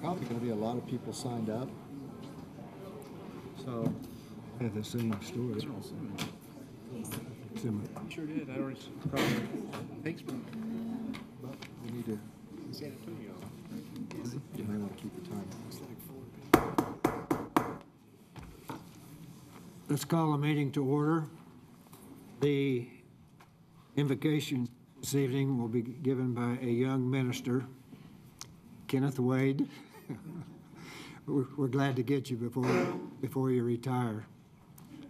probably going to be a lot of people signed up. So, I have the same story. Similar. Sure did. I already probably. Thanks, bro. But we need to. San Antonio. You might want to keep the time. Let's call a meeting to order. The invocation this evening will be given by a young minister, Kenneth Wade. We're glad to get you before you retire.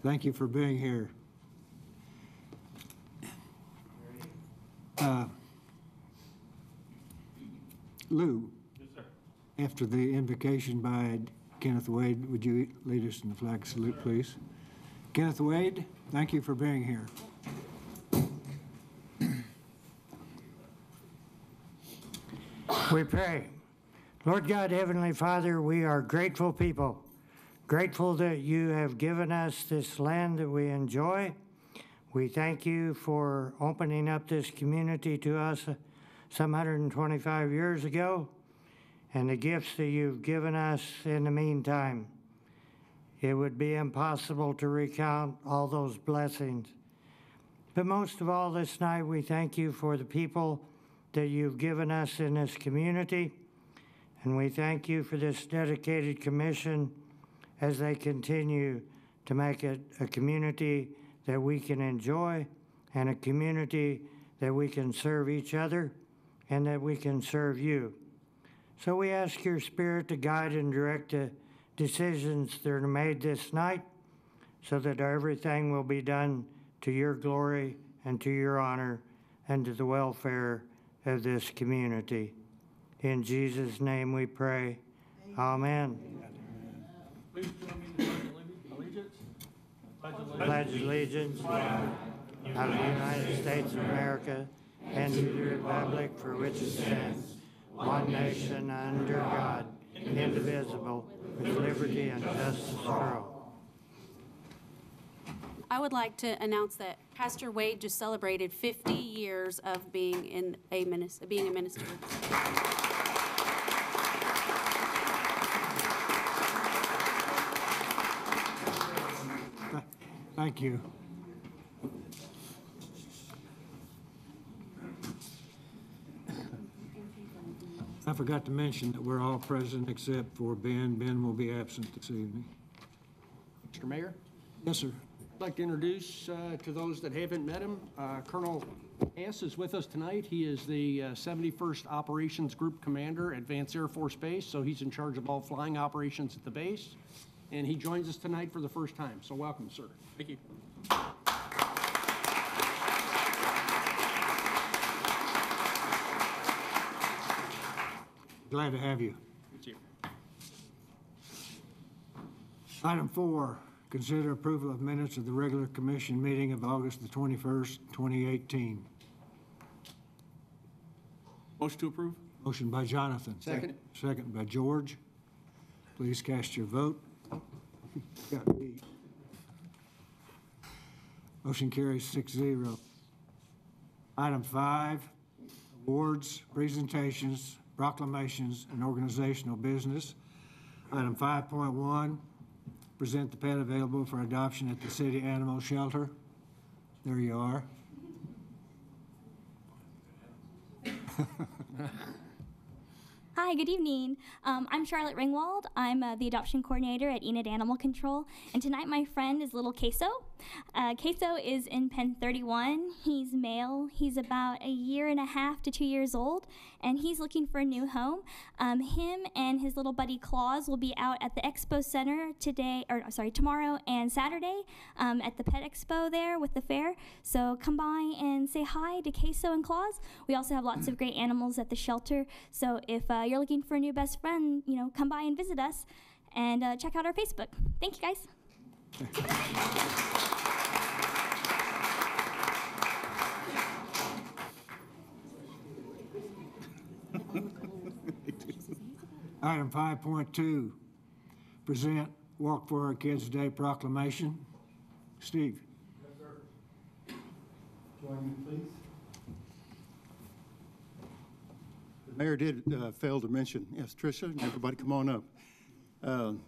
Thank you for being here. Lou. Yes, sir. After the invocation by Kenneth Wade, would you lead us in the flag salute, please? Kenneth Wade, thank you for being here. We pray. Lord God, Heavenly Father, we are grateful people, grateful that you have given us this land that we enjoy. We thank you for opening up this community to us some 125 years ago, and the gifts that you've given us in the meantime. It would be impossible to recount all those blessings. But most of all this night, we thank you for the people that you've given us in this community, and we thank you for this dedicated commission as they continue to make it a community that we can enjoy and a community that we can serve each other and that we can serve you. So we ask your Spirit to guide and direct the decisions that are made this night so that everything will be done to your glory and to your honor and to the welfare of this community. In Jesus' name we pray. Amen. Please join me in the allegiance. Pledge allegiance to the United States of America and to the republic for which it stands, one nation under God, indivisible, with liberty and justice for all. I would like to announce that Pastor Wade just celebrated 50 years of being a minister. Thank you. I forgot to mention that we're all present except for Ben. Ben will be absent this evening. Mr. Mayor, Yes, sir. I'd like to introduce to those that haven't met him, Colonel Hess is with us tonight. He is the 71st Operations Group Commander at Vance Air Force Base, so he's in charge of all flying operations at the base. And he joins us tonight for the first time, so welcome, sir. Thank you. Glad to have you. Thank you. Item 4, consider approval of minutes of the regular commission meeting of August the 21st, 2018. Motion to approve? Motion by Jonathan. Second. Second by George. Please cast your vote. Got me. Motion carries 6-0. Item 5, awards, presentations, proclamations, and organizational business. Item 5.1, present the pet available for adoption at the city animal shelter. There you are. Hi, good evening. I'm Charlotte Ringwald. I'm the adoption coordinator at Enid Animal Control, and tonight my friend is little Queso. Queso is in pen 31. He's male. He's about 1.5 to 2 years old, and he's looking for a new home. Him and his little buddy Claus will be out at the Expo Center tomorrow and Saturday at the Pet Expo there with the fair. So come by and say hi to Queso and Claus. We also have lots of great animals at the shelter. So if you're looking for a new best friend, come by and visit us and check out our Facebook. Thank you, guys. Item 5.2, present Walk for Our Kids Day proclamation. Steve. Yes, sir. Join me, please. The Mayor did fail to mention, yes, Tricia, everybody come on up.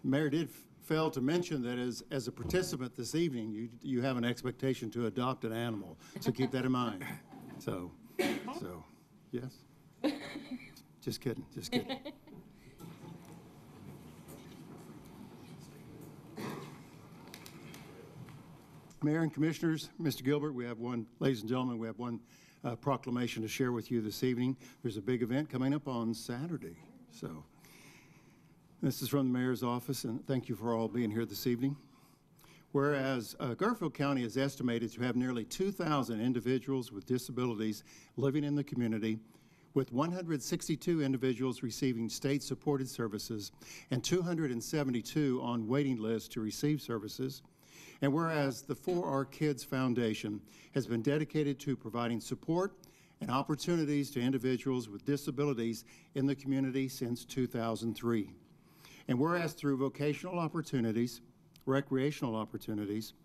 Mayor did fail to mention that as a participant this evening, you have an expectation to adopt an animal, so keep that in mind. So, yes? Just kidding, just kidding. Mayor and Commissioners, Mr. Gilbert, ladies and gentlemen, we have one proclamation to share with you this evening. There's a big event coming up on Saturday. So this is from the Mayor's office, and thank you for all being here this evening. Whereas Garfield County is estimated to have nearly 2,000 individuals with disabilities living in the community, with 162 individuals receiving state-supported services and 272 on waiting lists to receive services. And whereas the 4R Kids Foundation has been dedicated to providing support and opportunities to individuals with disabilities in the community since 2003. And whereas through vocational opportunities, recreational opportunities,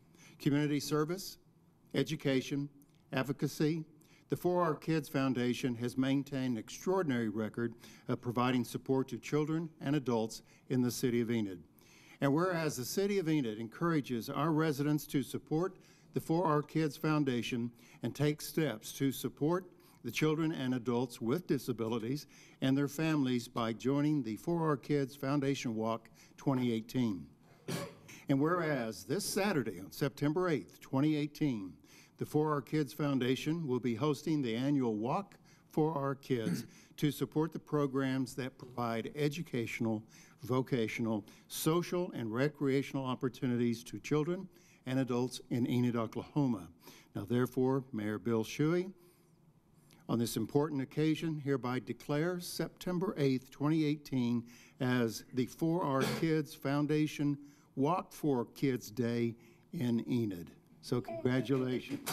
community service, education, advocacy, the 4R Kids Foundation has maintained an extraordinary record of providing support to children and adults in the city of Enid. And whereas the City of Enid encourages our residents to support the 4R Kids Foundation and take steps to support the children and adults with disabilities and their families by joining the 4R Kids Foundation Walk 2018. And whereas this Saturday on September 8th, 2018, the 4R Kids Foundation will be hosting the annual Walk for Our Kids to support the programs that provide educational, vocational, social, and recreational opportunities to children and adults in Enid, Oklahoma. Now, therefore, Mayor Bill Shuey, on this important occasion, hereby declares September 8th, 2018 as the 4R Kids Foundation Walk for Kids Day in Enid. So congratulations.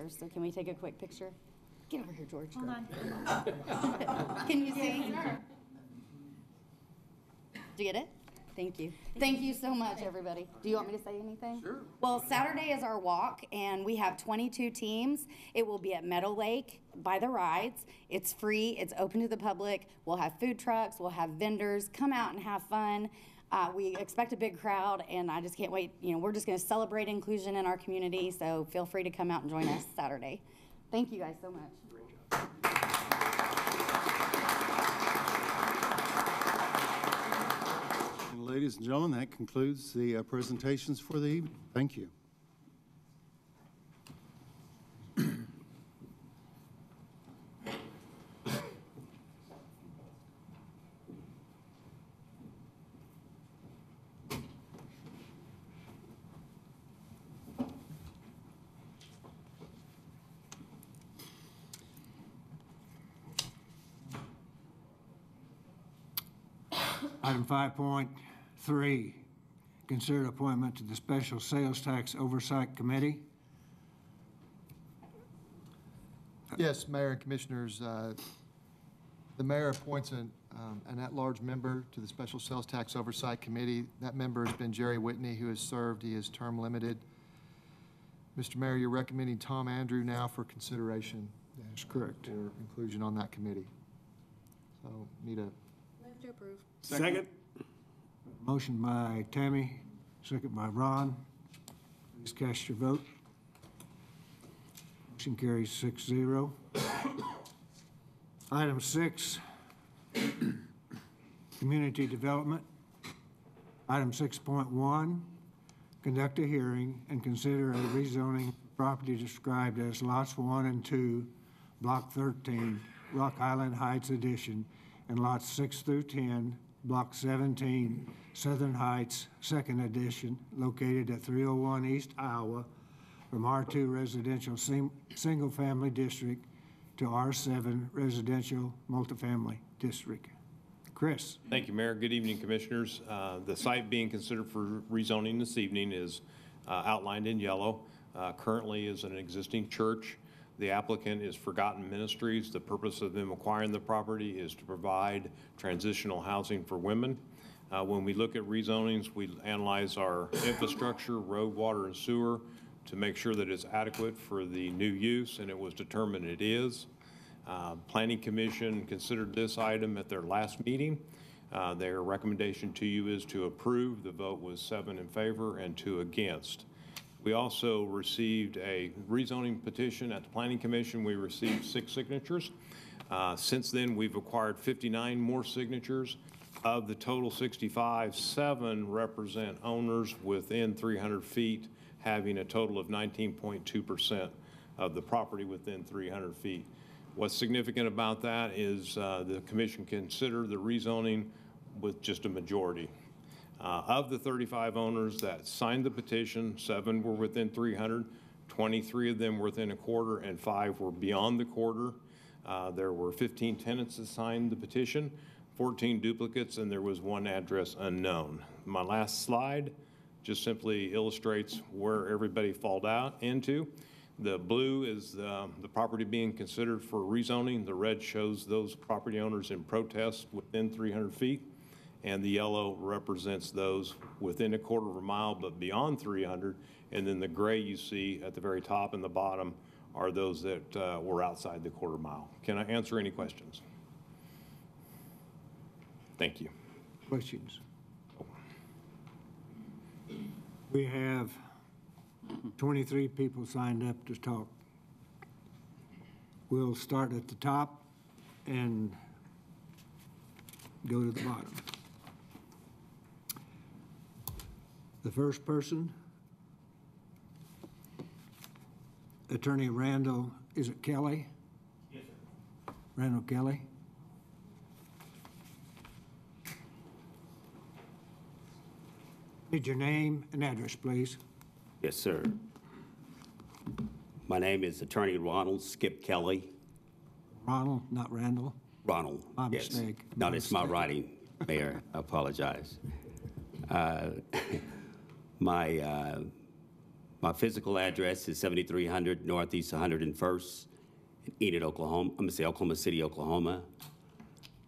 So can we take a quick picture? Get over here, George. Hold on. Can you see? Did you get it? Thank you. Thank you so much, everybody. Do you want me to say anything? Sure. Well, Saturday is our walk, and we have 22 teams. It will be at Meadow Lake by the rides. It's free. It's open to the public. We'll have food trucks. We'll have vendors. Come out and have fun. We expect a big crowd, and I just can't wait. You know, we're just going to celebrate inclusion in our community, so feel free to come out and join us Saturday. Thank you guys so much. Great job. And ladies and gentlemen, that concludes the presentations for the evening. Thank you. Item 5.3, consider appointment to the Special Sales Tax Oversight Committee. Yes, Mayor and Commissioners, the mayor appoints an at-large member to the Special Sales Tax Oversight Committee. That member has been Jerry Whitney, who has served. He is term limited. Mr. Mayor, you're recommending Tom Andrew now for consideration. That's correct. For inclusion on that committee. So need a Move to approve. Second. Motion by Tammy, second by Ron. Please cast your vote. Motion carries 6-0. Item 6, community development. Item 6.1, conduct a hearing and consider a rezoning property described as lots 1 and 2, block 13, Rock Island Heights Addition, and lots 6 through 10, block 17, Southern Heights, 2nd Edition, located at 301 East Iowa, from R2 Residential Single-Family District to R7 Residential Multifamily District. Chris. Thank you, Mayor. Good evening, Commissioners. The site being considered for rezoning this evening is outlined in yellow. Currently is an existing church. The applicant is Forgotten Ministries. The purpose of them acquiring the property is to provide transitional housing for women. When we look at rezonings, we analyze our infrastructure, road, water, and sewer, to make sure that it's adequate for the new use, and it was determined it is. Planning Commission considered this item at their last meeting. Their recommendation to you is to approve. The vote was 7 in favor and 2 against. We also received a rezoning petition at the Planning Commission. We received 6 signatures. Since then, we've acquired 59 more signatures. Of the total 65, 7 represent owners within 300 feet, having a total of 19.2% of the property within 300 feet. What's significant about that is the commission considered the rezoning with just a majority. Of the 35 owners that signed the petition, 7 were within 300, 23 of them were within a quarter, and 5 were beyond the quarter. There were 15 tenants that signed the petition, 14 duplicates, and there was 1 address unknown. My last slide just simply illustrates where everybody falled out into. The blue is the property being considered for rezoning. The red shows those property owners in protest within 300 feet. And the yellow represents those within a quarter of a mile but beyond 300. And then the gray you see at the very top and the bottom are those that were outside the quarter mile. Can I answer any questions? Thank you. Questions? We have 23 people signed up to talk. We'll start at the top and go to the bottom. The first person, Attorney Randall, is it Kelly? Yes, sir. Randall Kelly? Need your name and address, please. Yes, sir. My name is Attorney Ronald Skip Kelly. Ronald, not Randall? Ronald, My yes. mistake. No, it's my writing, Mayor. I apologize. My physical address is 7300 Northeast 101st in Enid, Oklahoma. I'm going to say Oklahoma City, Oklahoma.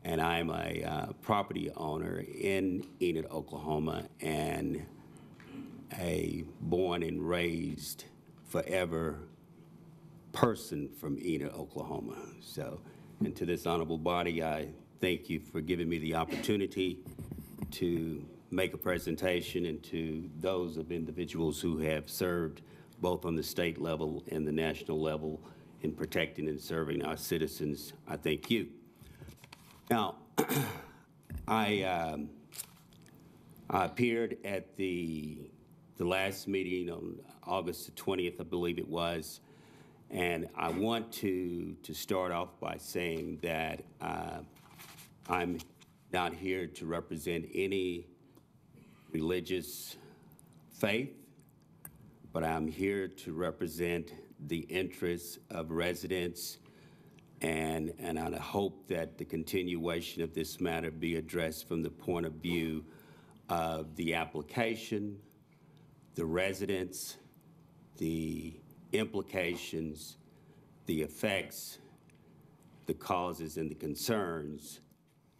And I'm a property owner in Enid, Oklahoma, and a born and raised forever person from Enid, Oklahoma. So, and to this honorable body, I thank you for giving me the opportunity to make a presentation, and to those of individuals who have served both on the state level and the national level in protecting and serving our citizens, I thank you. Now, I appeared at the last meeting on August the 20th, I believe it was, and I want to start off by saying that I'm not here to represent any religious faith, but I'm here to represent the interests of residents, and I hope that the continuation of this matter be addressed from the point of view of the application, the residents, the implications, the effects, the causes, and the concerns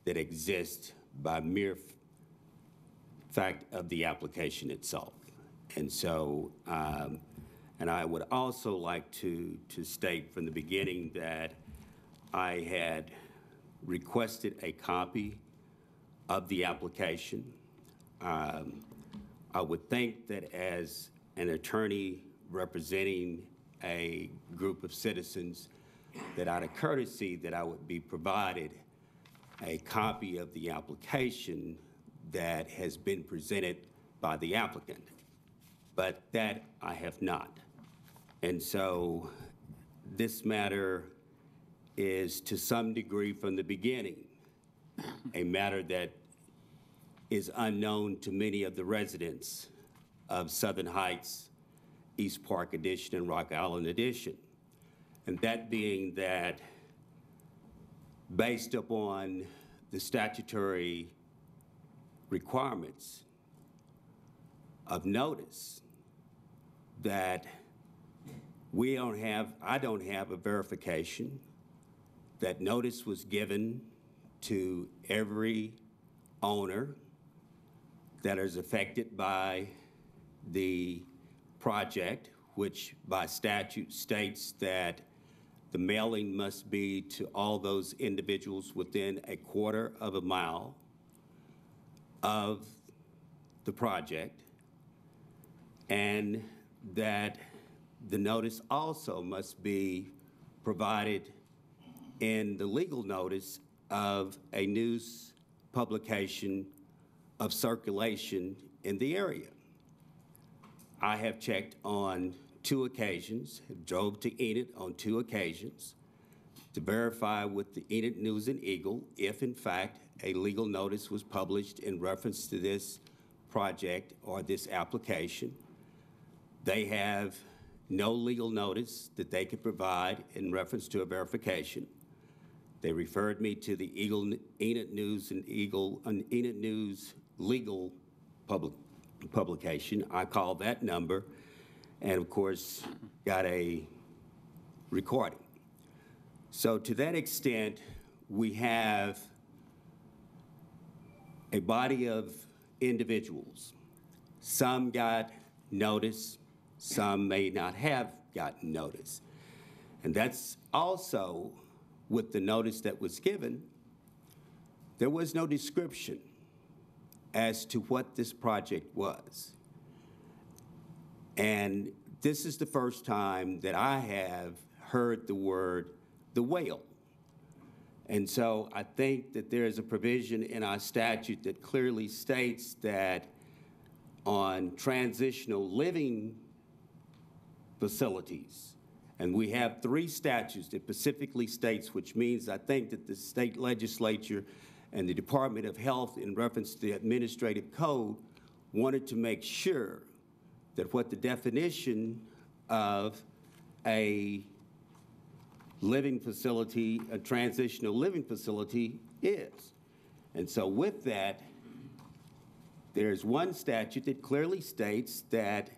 that exist by mere fact of the application itself. And so, and I would also like to state from the beginning that I had requested a copy of the application. I would think that as an attorney representing a group of citizens, that out of courtesy that I would be provided a copy of the application that has been presented by the applicant, but that I have not. And so this matter is to some degree from the beginning a matter that is unknown to many of the residents of Southern Heights, East Park Addition, and Rock Island Addition. And that being that, based upon the statutory requirements of notice, that I don't have a verification that notice was given to every owner that is affected by the project, which by statute states that the mailing must be to all those individuals within a quarter of a mile of the project, and that the notice also must be provided in the legal notice of a news publication of circulation in the area. I have checked on 2 occasions, drove to Enid on 2 occasions to verify with the Enid News and Eagle if in fact a legal notice was published in reference to this project or this application. They have no legal notice that they could provide in reference to a verification. They referred me to the Enid News and Eagle, Enid News legal publication. I called that number and of course got a recording. So to that extent, we have a body of individuals. Some got notice, some may not have gotten notice. And that's also with the notice that was given, there was no description as to what this project was. And this is the first time that I have heard the word the whale. And so I think that there is a provision in our statute that clearly states that on transitional living facilities, and we have 3 statutes that specifically states, which means I think that the state legislature and the Department of Health in reference to the administrative code wanted to make sure that what the definition of a living facility, a transitional living facility is. And so with that, there's one statute that clearly states that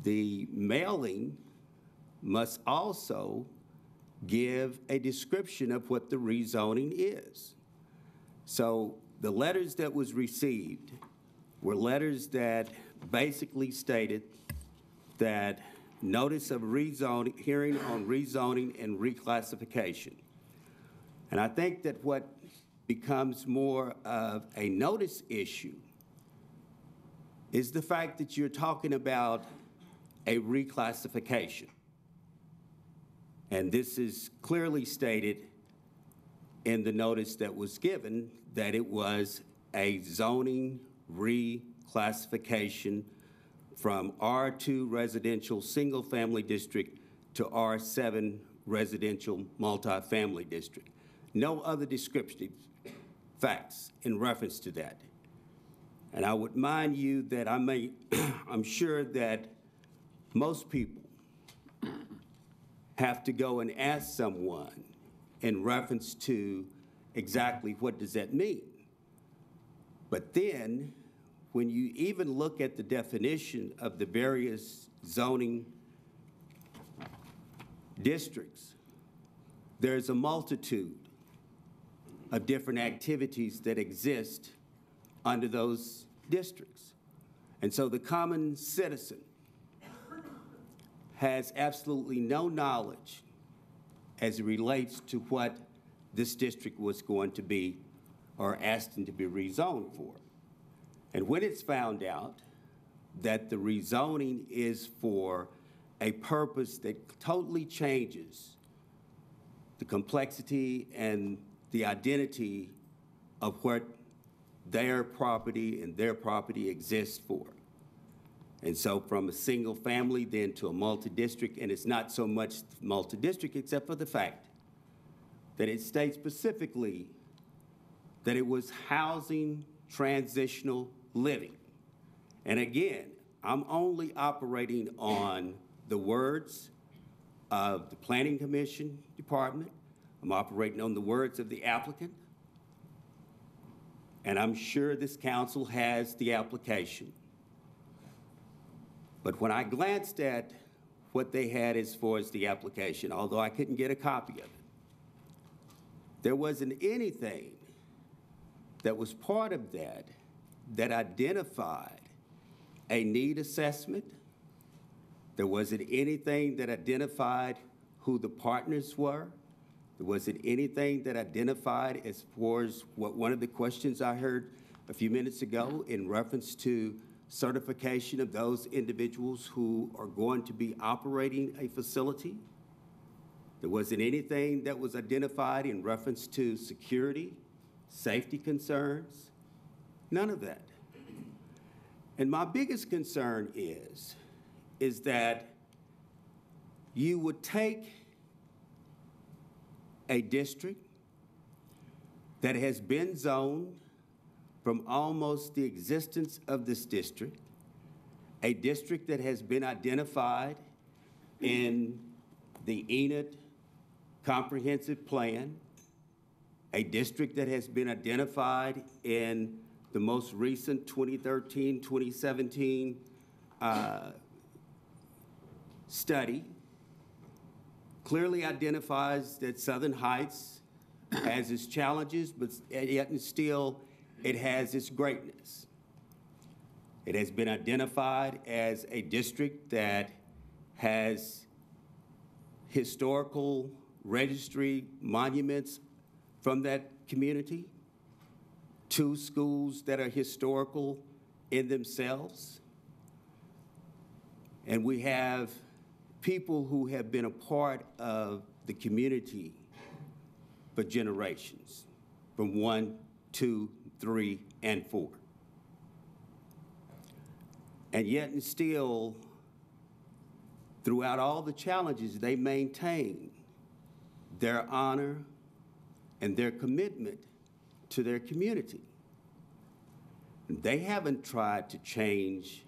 the mailing must also give a description of what the rezoning is. So the letters that was received were letters that basically stated that notice of rezoning, hearing on rezoning and reclassification. And I think that what becomes more of a notice issue is the fact that you're talking about a reclassification. And this is clearly stated in the notice that was given that it was a zoning reclassification from R2 residential single-family district to R7 residential multifamily district. No other descriptive facts in reference to that. And I would mind you that I'm sure that most people have to go and ask someone in reference to exactly what does that mean. But then, when you even look at the definition of the various zoning districts, there's a multitude of different activities that exist under those districts. And so the common citizen has absolutely no knowledge as it relates to what this district was going to be or asking to be rezoned for. And when it's found out that the rezoning is for a purpose that totally changes the complexity and the identity of what their property and their property exists for. And so from a single family then to a multi-district, and it's not so much multi-district except for the fact that it states specifically that it was housing transitional living. And again, I'm only operating on the words of the Planning Commission Department. I'm operating on the words of the applicant. And I'm sure this council has the application. But when I glanced at what they had as far as the application, although I couldn't get a copy of it, there wasn't anything that was part of that that identified a need assessment, There wasn't anything that identified who the partners were. There wasn't anything that identified as far as what one of the questions I heard a few minutes ago in reference to certification of those individuals who are going to be operating a facility. There wasn't anything that was identified in reference to security, safety concerns, none of that. And my biggest concern is that you would take a district that has been zoned from almost the existence of this district, a district that has been identified in the Enid Comprehensive Plan, a district that has been identified in the most recent 2013-2017 study, clearly identifies that Southern Heights has its challenges, but yet and still it has its greatness. It has been identified as a district that has historical registry monuments from that community, 2 schools that are historical in themselves, and we have people who have been a part of the community for generations, from 1, 2, 3, and 4. And yet and still, throughout all the challenges, they maintain their honor and their commitment to their community. They haven't tried to change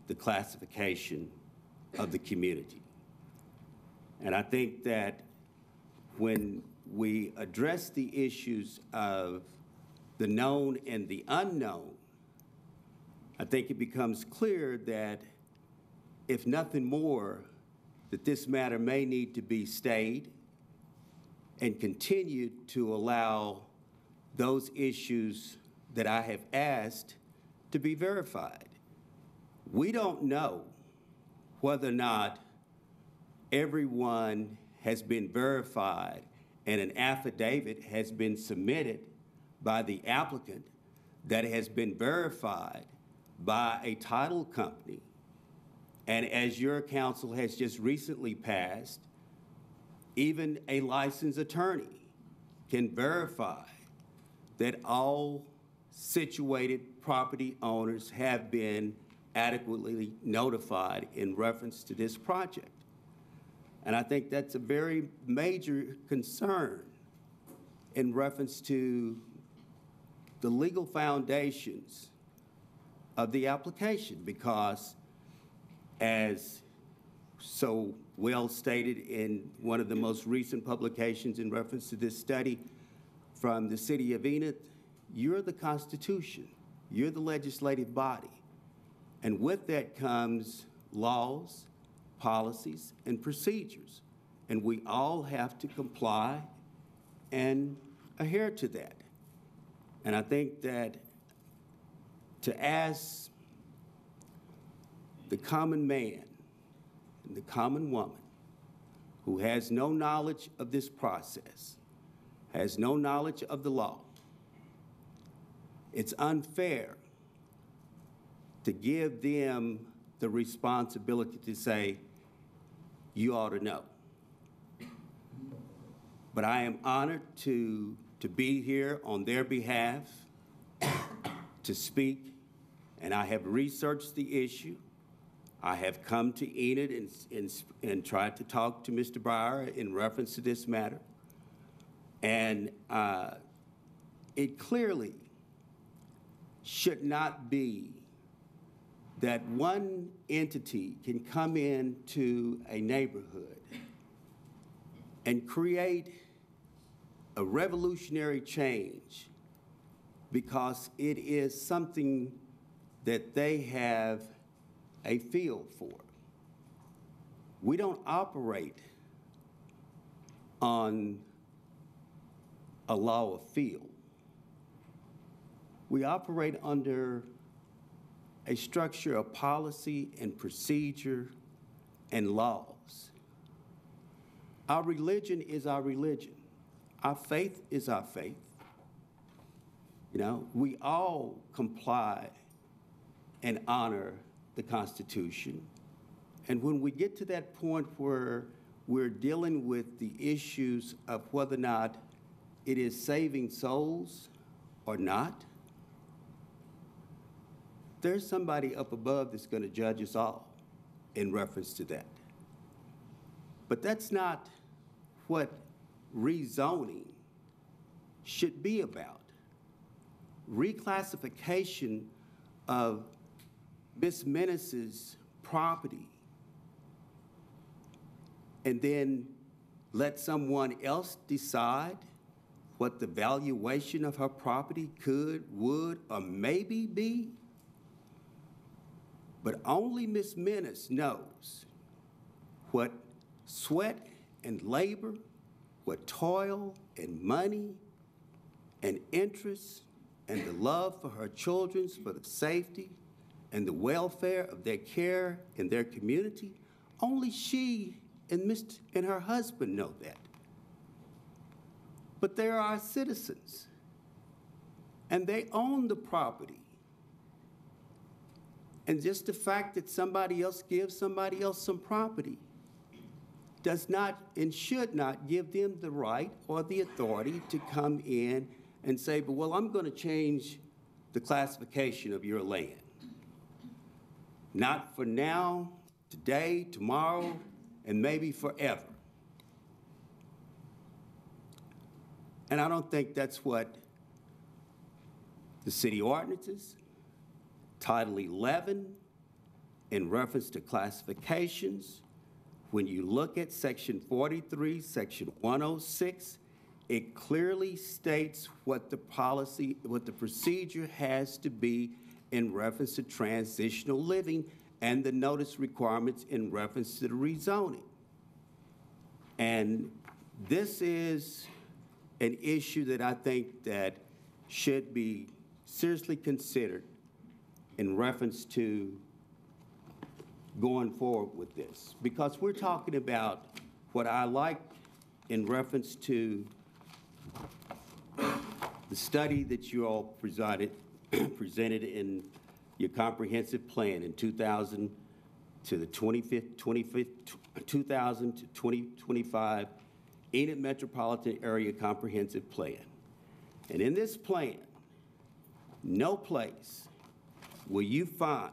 the classification of the community. And I think that when we address the issues of the known and the unknown, I think it becomes clear that, if nothing more, that this matter may need to be stayed and continued to allow those issues that I have asked to be verified. We don't know whether or not everyone has been verified and an affidavit has been submitted by the applicant that has been verified by a title company. And as your council has just recently passed, even a licensed attorney can verify that all situated property owners have been adequately notified in reference to this project. And I think that's a very major concern in reference to the legal foundations of the application, because as so well stated in one of the most recent publications in reference to this study from the city of Enid, you're the Constitution, you're the legislative body. And with that comes laws, policies, and procedures. And we all have to comply and adhere to that. And I think that to ask the common man and the common woman who has no knowledge of this process, has no knowledge of the law, it's unfair to give them the responsibility to say, you ought to know. But I am honored to be here on their behalf, to speak, and I have researched the issue. I have come to Enid and tried to talk to Mr. Breyer in reference to this matter. And it clearly should not be that one entity can come into a neighborhood and create a revolutionary change because it is something that they have a feel for. We don't operate on a law of feel. We operate under a structure of policy and procedure and laws. Our religion is our religion. Our faith is our faith. You know, we all comply and honor the Constitution. And when we get to that point where we're dealing with the issues of whether or not it is saving souls or not, there's somebody up above that's going to judge us all in reference to that. But that's not what rezoning should be about. Reclassification of Ms. Menace's property and then let someone else decide what the valuation of her property could, would, or maybe be. But only Ms. Menace knows what sweat and labor, what toil and money and interest and the love for her children, for the safety and the welfare of their care in their community. Only she and her husband know that. But they're our citizens, and they own the property. And just the fact that somebody else gives somebody else some property does not and should not give them the right or the authority to come in and say, but well, I'm going to change the classification of your land. Not for now, today, tomorrow, and maybe forever. And I don't think that's what the city ordinances, Title 11, in reference to classifications, when you look at Section 43, Section 106, it clearly states what the policy, what the procedure has to be in reference to transitional living and the notice requirements in reference to the rezoning. And this is an issue that I think that should be seriously considered in reference to going forward with this. Because we're talking about what I like in reference to the study that you all presented in your comprehensive plan in 2000 to the 2000 to 2025 Enid Metropolitan Area Comprehensive Plan. And in this plan, no place will you find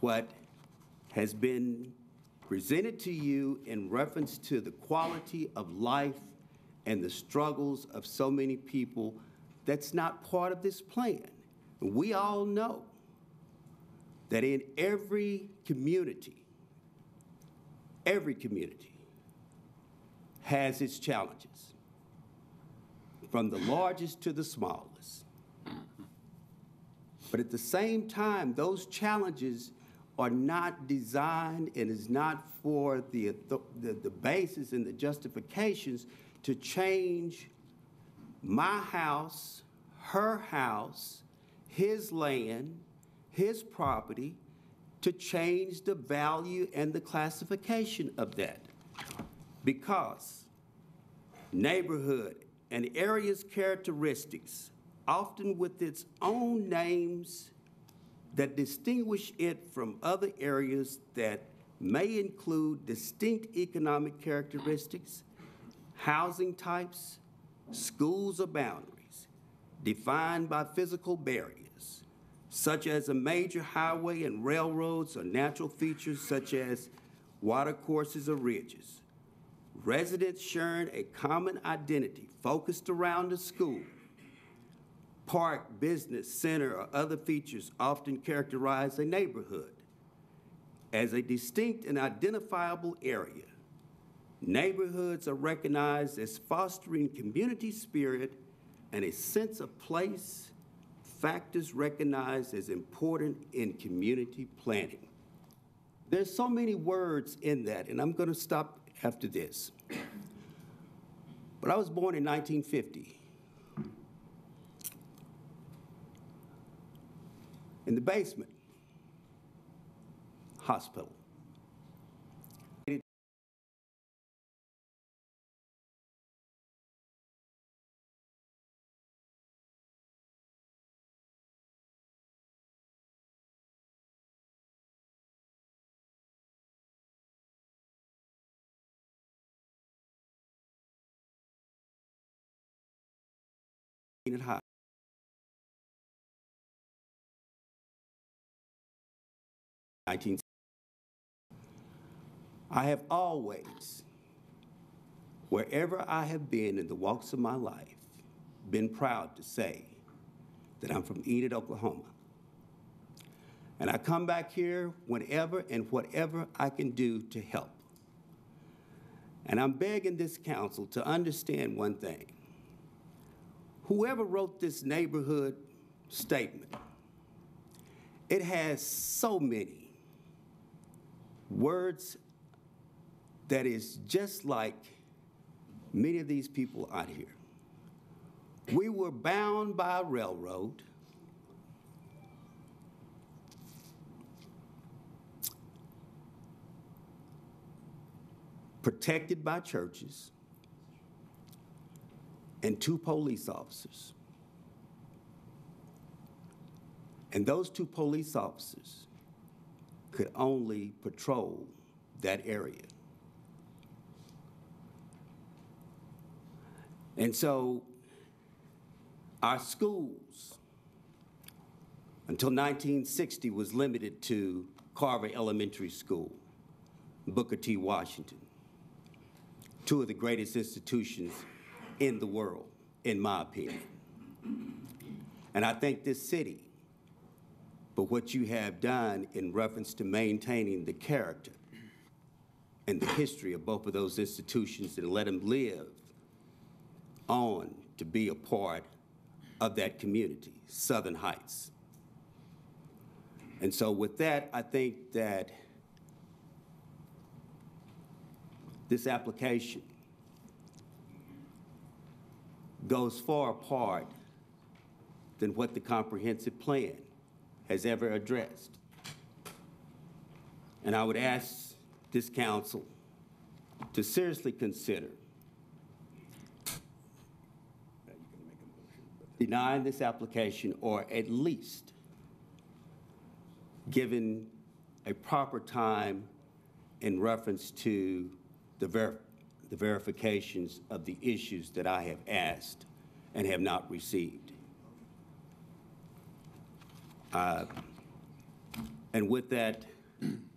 what has been presented to you in reference to the quality of life and the struggles of so many people that's not part of this plan. We all know that in every community has its challenges, from the largest to the smallest. But at the same time, those challenges are not designed and is not for the basis and the justifications to change my house, her house, his land, his property, to change the value and the classification of that. Because neighborhood and area's characteristics, often with its own names that distinguish it from other areas that may include distinct economic characteristics, housing types, schools or boundaries, defined by physical barriers, such as a major highway and railroads, or natural features such as watercourses or ridges. Residents sharing a common identity focused around a school, park, business, center, or other features often characterize a neighborhood. As a distinct and identifiable area, neighborhoods are recognized as fostering community spirit and a sense of place, factors recognized as important in community planning. There's so many words in that, and I'm going to stop after this. But I was born in 1950. In the basement, hospital. Enid High. I have always, wherever I have been in the walks of my life, been proud to say that I'm from Enid, Oklahoma. And I come back here whenever and whatever I can do to help. And I'm begging this council to understand one thing. Whoever wrote this neighborhood statement, it has so many words that is just like many of these people out here. We were bound by a railroad. Protected by churches and 2 police officers. And those 2 police officers could only patrol that area. And so our schools, until 1960, was limited to Carver Elementary School, Booker T. Washington, 2 of the greatest institutions in the world, in my opinion. And I thank this city for what you have done in reference to maintaining the character and the history of both of those institutions and let them live on to be a part of that community, Southern Heights. And so with that, I think that this application goes far apart than what the comprehensive plan has ever addressed. And I would ask this council to seriously consider denying this application, or at least giving a proper time in reference to the verifications of the issues that I have asked and have not received. And with that,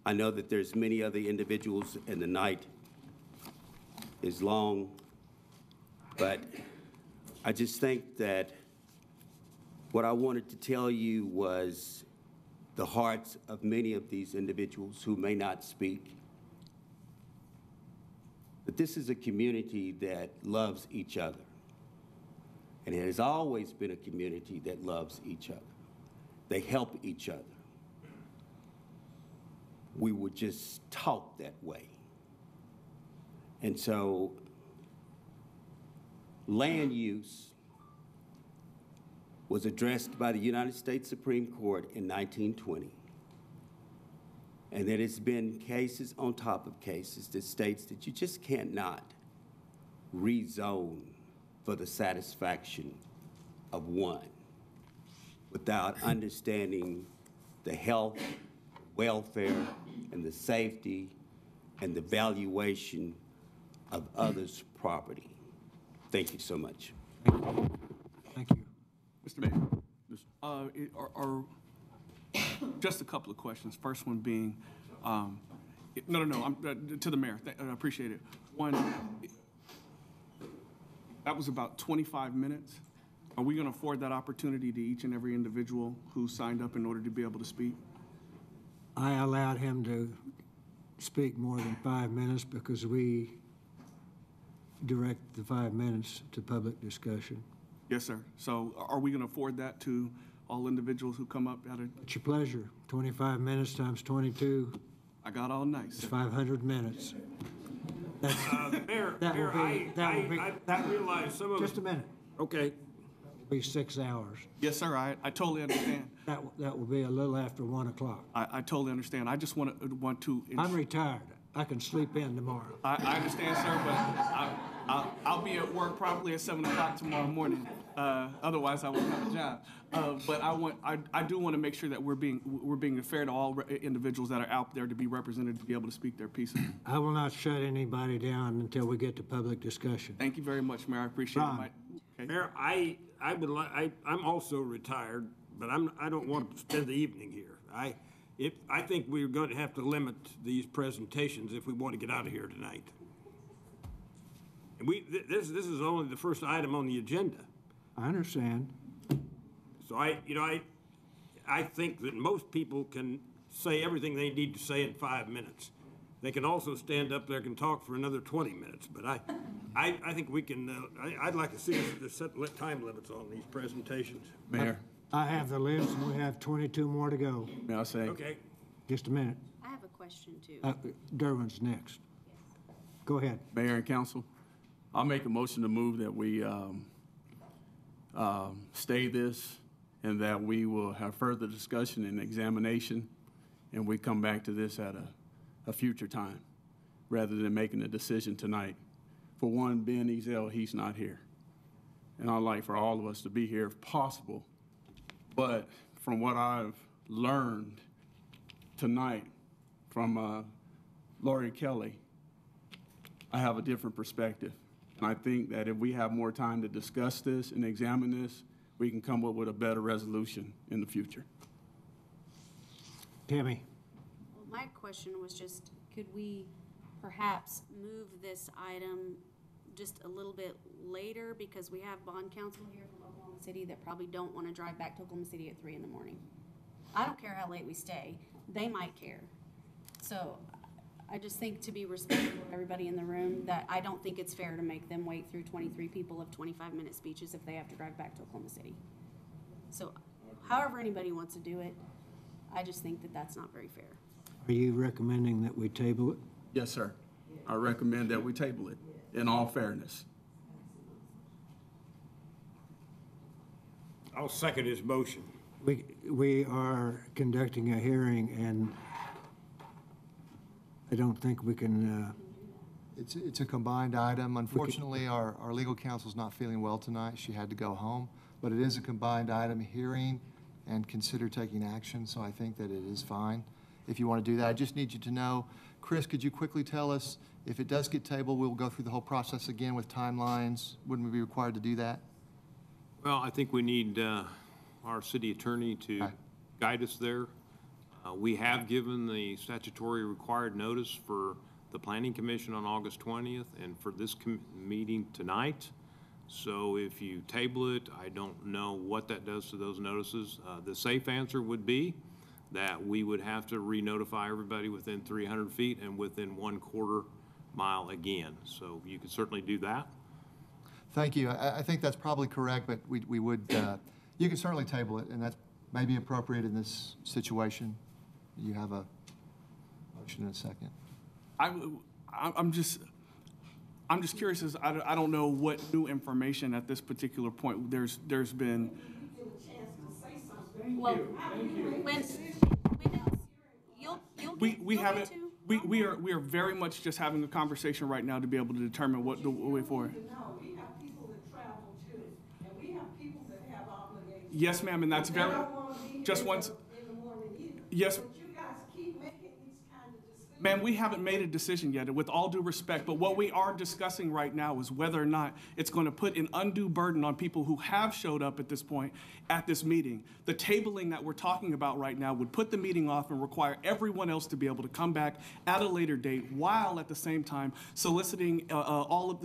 I know that there's many other individuals and the night is long, but I just think that what I wanted to tell you was the hearts of many of these individuals who may not speak. But this is a community that loves each other. And it has always been a community that loves each other. They help each other. We were just taught that way. And so land use was addressed by the United States Supreme Court in 1920. And there has been cases on top of cases that states that you just cannot rezone for the satisfaction of one without understanding the health, welfare, and the safety and the valuation of others' property. Thank you so much. Thank you. Mr. Mayor, just a couple of questions. First one being, I'm to the mayor. I appreciate it. One, that was about 25 minutes. Are we going to afford that opportunity to each and every individual who signed up in order to be able to speak? I allowed him to speak more than 5 minutes because we direct the 5 minutes to public discussion. Yes, sir. So are we going to afford that to all individuals who come up at it? It's your pleasure. 25 minutes times 22 I got all night. is 500 minutes. That's, Mayor, that will be, realize some of just a minute. Okay. Be 6 hours. Yes, sir. I totally understand. That will be a little after 1 o'clock. I totally understand. I just want to. I'm retired. I can sleep in tomorrow. I understand, sir, but I'll be at work probably at 7 o'clock tomorrow morning. Otherwise, I won't have a job. But I do want to make sure that we're being fair to all individuals that are out there to be represented, to be able to speak their piece. I will not shut anybody down until we get to public discussion. Thank you very much, Mayor. I appreciate Ron. it. Mayor, I'm also retired, but I don't want to spend the evening here. I think we're going to have to limit these presentations if we want to get out of here tonight. And this is only the first item on the agenda. I understand. So I think that most people can say everything they need to say in 5 minutes. They can also stand up there and talk for another 20 minutes, but I think we can, I'd like to see us set time limits on these presentations. Mayor, I have the list, and we have 22 more to go. may I say? Okay. Just a minute. I have a question too. Derwin's next. Go ahead. Mayor and council, I'll make a motion to move that we stay this and that we will have further discussion and examination, and we come back to this at a future time, rather than making a decision tonight. For one, Ben Ezel, he's not here. And I'd like for all of us to be here if possible. But from what I've learned tonight from Lori Kelly, I have a different perspective. And I think that if we have more time to discuss this and examine this, we can come up with a better resolution in the future. Tammy. Well, my question was just, could we perhaps move this item just a little bit later? Because we have bond counsel here from Oklahoma City that probably don't want to drive back to Oklahoma City at 3 in the morning. I don't care how late we stay. They might care. So I just think, to be respectful of everybody in the room, that I don't think it's fair to make them wait through 23 people of 25-minute speeches if they have to drive back to Oklahoma City. So however anybody wants to do it, I just think that that's not very fair. Are you recommending that we table it? Yes, sir. I recommend that we table it in all fairness. I'll second his motion. We are conducting a hearing, and I don't think we can, It's a combined item. Unfortunately, our legal counsel's not feeling well tonight. She had to go home. But it is a combined item, hearing and consider taking action, so I think that it is fine if you want to do that. I just need you to know, Chris, could you quickly tell us, if it does get tabled, we'll go through the whole process again with timelines? Wouldn't we be required to do that? Well, I think we need our city attorney to Okay. guide us there. We have given the statutory required notice for the Planning Commission on August 20th and for this meeting tonight. So if you table it, I don't know what that does to those notices. The safe answer would be that we would have to re-notify everybody within 300 feet and within 1/4 mile again. So you could certainly do that. Thank you. I think that's probably correct, but we would, you can certainly table it, and that may be appropriate in this situation. You have a motion in a second. I'm just curious, as I don't know what new information at this particular point there's been. Well, when you'll We get haven't, to. we are very much just having a conversation right now to be able to determine what the way forward. We have people that travel too, and we have people that have obligations. Yes, ma'am, and that's very, They don't wanna be here just once, in the morning either. yes. But you guys keep making these kind of decisions. Ma'am, we haven't made a decision yet, with all due respect, but what we are discussing right now is whether or not it's going to put an undue burden on people who have showed up at this point at this meeting. The tabling that we're talking about right now would put the meeting off and require everyone else to be able to come back at a later date, while at the same time soliciting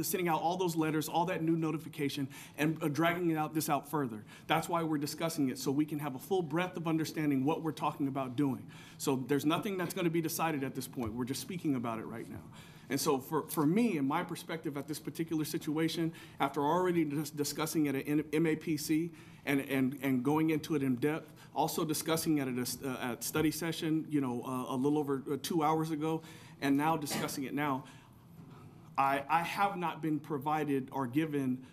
sending out all those letters, all that new notification, and dragging this out further. That's why we're discussing it, so we can have a full breadth of understanding what we're talking about doing. So there's nothing that's going to be decided at this point. We're just speaking about it right now. And so for me, and my perspective at this particular situation, after already discussing it at MAPC and going into it in depth, also discussing it at study session, a little over 2 hours ago, and now discussing it now, I have not been provided or given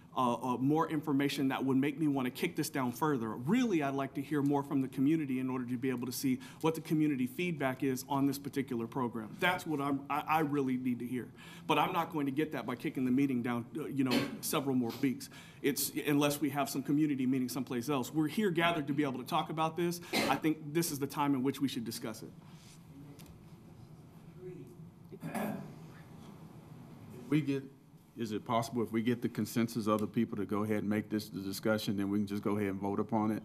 more information that would make me want to kick this down further. Really, I'd like to hear more from the community in order to be able to see what the community feedback is on this particular program. That's what I really need to hear. But I'm not going to get that by kicking the meeting down, several more weeks. It's unless we have some community meeting someplace else. We're here gathered to be able to talk about this. I think this is the time in which we should discuss it. is it possible if we get the consensus of the people to go ahead and make this the discussion, then we can just go ahead and vote upon it?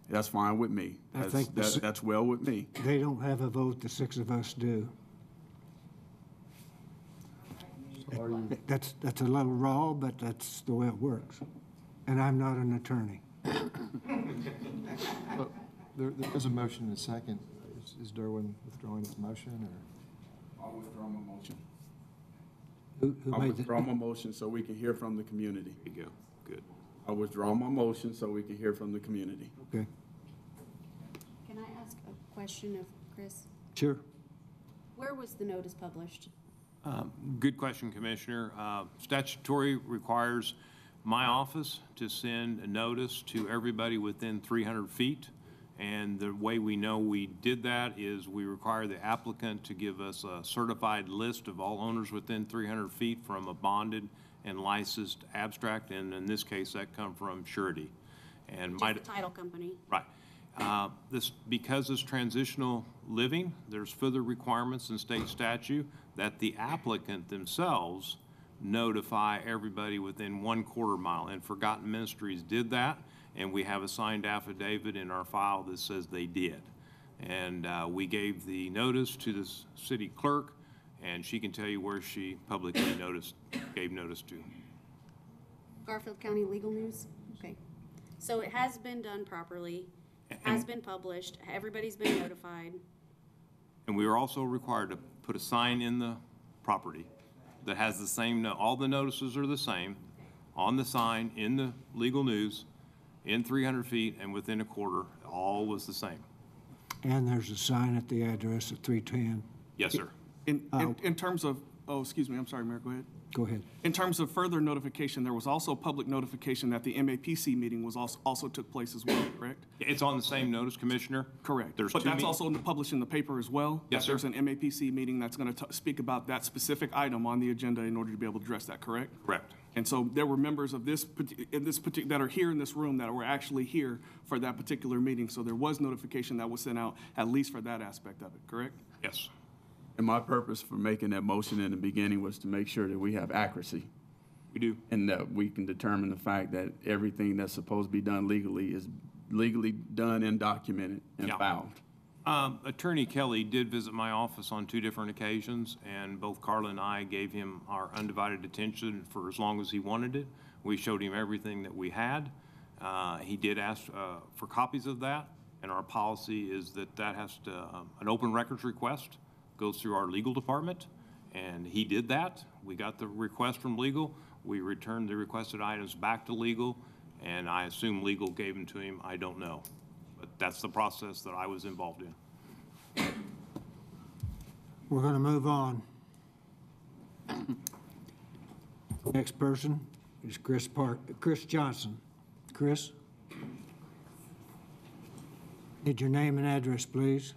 That's fine with me. I think That's well with me. They don't have a vote, the six of us do. That's a little raw, but that's the way it works. And I'm not an attorney. But there is a motion and a second. Is Derwin withdrawing his motion, or? I'll withdraw my motion. Who I'll made withdraw my motion so we can hear from the community. There you go. Good. I'll withdraw my motion so we can hear from the community. Okay, Can I ask a question of Chris? sure. Where was the notice published? Good question, Commissioner. Statutory requires my office to send a notice to everybody within 300 feet. And the way we know we did that is we require the applicant to give us a certified list of all owners within 300 feet from a bonded and licensed abstract. And in this case, that come from surety. And Just the title company? Right. Because it's transitional living, there's further requirements in state statute that the applicant themselves notify everybody within 1/4 mile. And Forgotten Ministries did that, and we have a signed affidavit in our file that says they did. And we gave the notice to the city clerk, and she can tell you where she publicly gave notice to. Garfield County Legal News? Okay. So it has been done properly, has been published, everybody's been notified. And we are also required to put a sign in the property that has the same, all the notices are the same, on the sign, in the legal news, in 300 feet and within 1/4, all was the same. And there's a sign at the address of 310. Yes, sir. In terms of, oh, excuse me, I'm sorry, Mayor, go ahead. Go ahead. In terms of further notification, there was also public notification that the MAPC meeting was also took place as well, correct? It's on the same notice, Commissioner. Correct. There's But two that's also published in the paper as well? Yes, sir. There's an MAPC meeting that's going to speak about that specific item on the agenda in order to be able to address that, correct? Correct. And so there were members of this that are here in this room that were actually here for that particular meeting. So there was notification that was sent out, at least for that aspect of it, correct? Yes. And my purpose for making that motion in the beginning was to make sure that we have accuracy. We do. And that we can determine the fact that everything that's supposed to be done legally is legally done and documented and Yeah. filed. Attorney Kelly did visit my office on 2 different occasions, and both Carla and I gave him our undivided attention for as long as he wanted it. We showed him everything that we had. He did ask for copies of that, and our policy is that has to, an open records request goes through our legal department, and he did that. We got the request from legal. We returned the requested items back to legal, and I assume legal gave them to him. I don't know. But that's the process that I was involved in. We're going to move on. Next person is Chris Johnson. Chris? Need your name and address, please.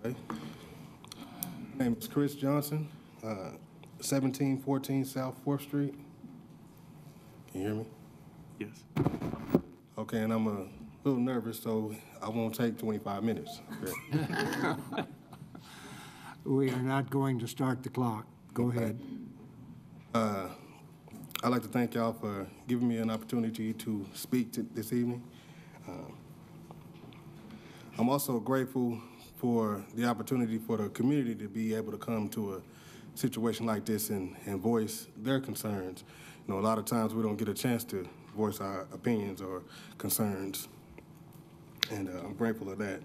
Okay. My name is Chris Johnson, 1714 South 4th Street. Can you hear me? Yes. Okay, and I'm a little nervous, so I won't take 25 minutes. Okay. We are not going to start the clock. Go ahead. I'd like to thank y'all for giving me an opportunity to speak this evening. I'm also grateful for the opportunity for the community to be able to come to a situation like this and voice their concerns. You know, a lot of times we don't get a chance to voice our opinions or concerns, and I'm grateful of that.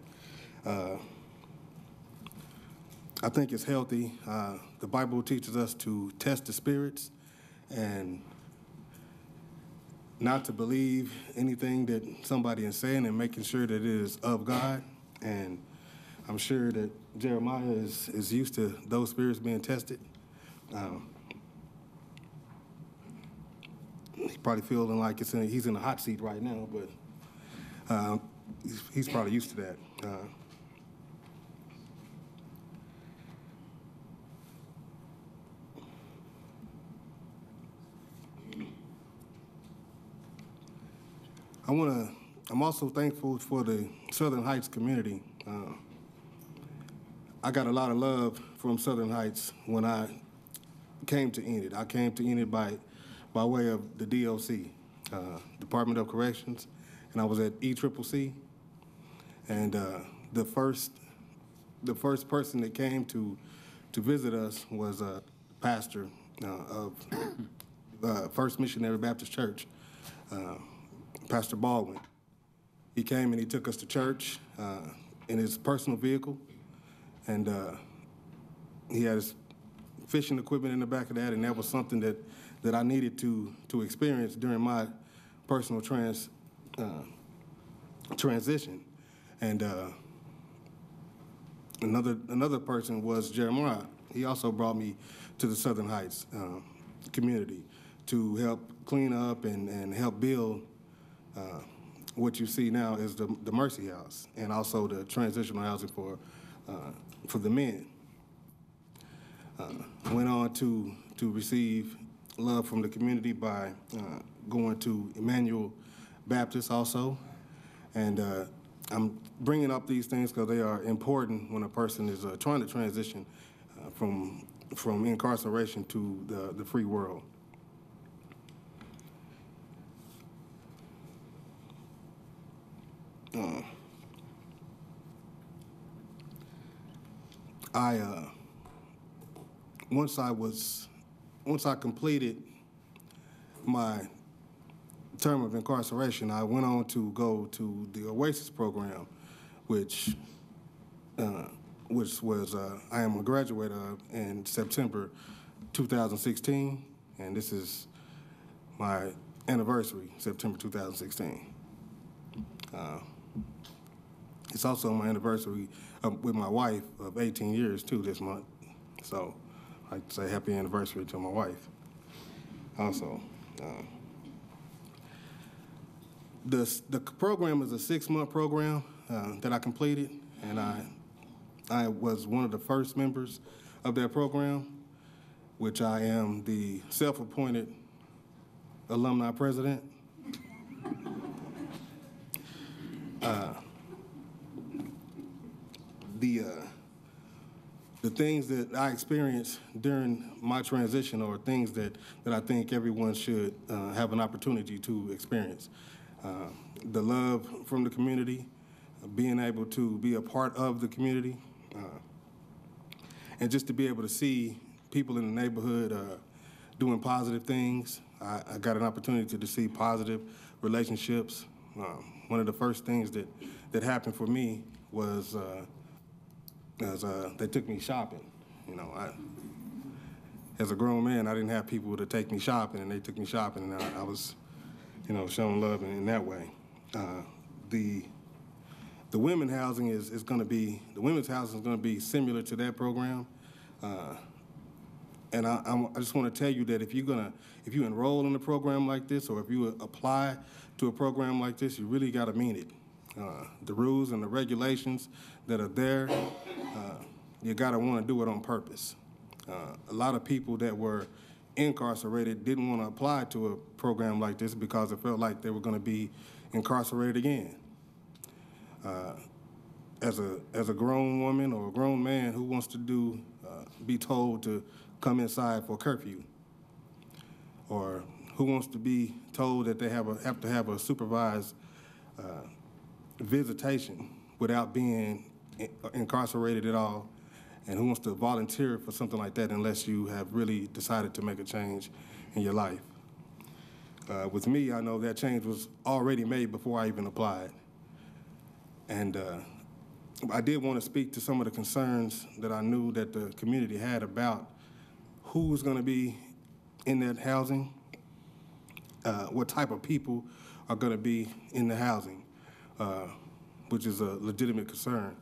I think it's healthy. The Bible teaches us to test the spirits and not to believe anything that somebody is saying, and making sure that it is of God. And I'm sure that Jeremiah is used to those spirits being tested. He's probably feeling like he's in a hot seat right now, but he's probably used to that. I'm also thankful for the Southern Heights community. I got a lot of love from Southern Heights when I came to Enid. I came to Enid by way of the DOC, Department of Corrections, and I was at ECCC. And the first person that came to visit us was a pastor of First Missionary Baptist Church, Pastor Baldwin. He came and he took us to church in his personal vehicle, and he had his fishing equipment in the back of that, and that was something that I needed to experience during my personal transition. And another person was Jeremiah. He also brought me to the Southern Heights community to help clean up and help build what you see now is the Mercy House, and also the transitional housing for the men. Went on to receive love from the community by going to Emmanuel Baptist also. And I'm bringing up these things because they are important when a person is trying to transition from incarceration to the free world. Once I completed my term of incarceration, I went on to go to the Oasis program, which was I am a graduate of in September 2016, and this is my anniversary, September 2016. It's also my anniversary with my wife of 18 years, too, this month. So I'd say happy anniversary to my wife. Also, the program is a 6-month program that I completed, and I was one of the first members of that program, which I am the self-appointed alumni president. The things that I experienced during my transition are things that I think everyone should have an opportunity to experience. The love from the community, being able to be a part of the community, and just to be able to see people in the neighborhood doing positive things. I got an opportunity to see positive relationships. One of the first things that happened for me was they took me shopping. You know, as a grown man, I didn't have people to take me shopping, and they took me shopping, and I was, you know, showing love in that way. The women's housing is going to be similar to that program, and I just want to tell you that if you enroll in a program like this, or if you apply to a program like this, you really got to mean it. The rules and the regulations that are there, you got to want to do it on purpose. A lot of people that were incarcerated didn't want to apply to a program like this because it felt like they were going to be incarcerated again. As a grown woman or a grown man, who wants to be told to come inside for curfew? Or who wants to be told that they have to have a supervised visitation without being incarcerated at all? And who wants to volunteer for something like that unless you have really decided to make a change in your life? With me, I know that change was already made before I even applied. And I did want to speak to some of the concerns that I knew that the community had about who was going to be in that housing, what type of people are going to be in the housing, which is a legitimate concern.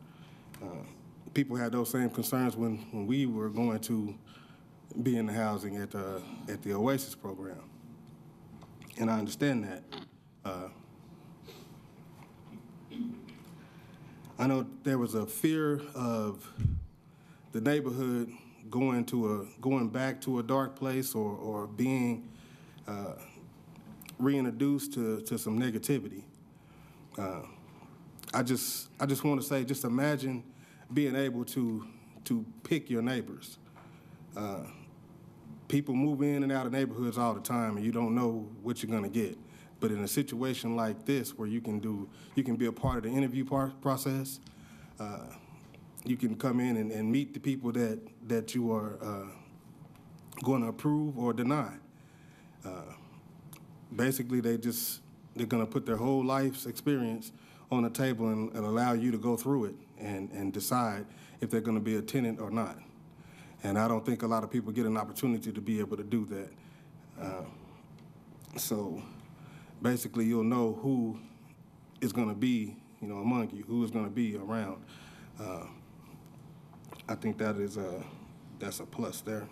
People had those same concerns when we were going to be in the housing at the Oasis program, and I understand that. I know there was a fear of the neighborhood going back to a dark place or being reintroduced to some negativity. I just want to say, just imagine being able to pick your neighbors. people move in and out of neighborhoods all the time, and you don't know what you're gonna get. But in a situation like this, where you can be a part of the interview process, you can come in and meet the people that you are going to approve or deny. Basically, they're going to put their whole life's experience on the table and allow you to go through it and decide if they're going to be a tenant or not. And I don't think a lot of people get an opportunity to be able to do that. So basically, you'll know who is going to be, among you, who is going to be around. I think that's a plus there.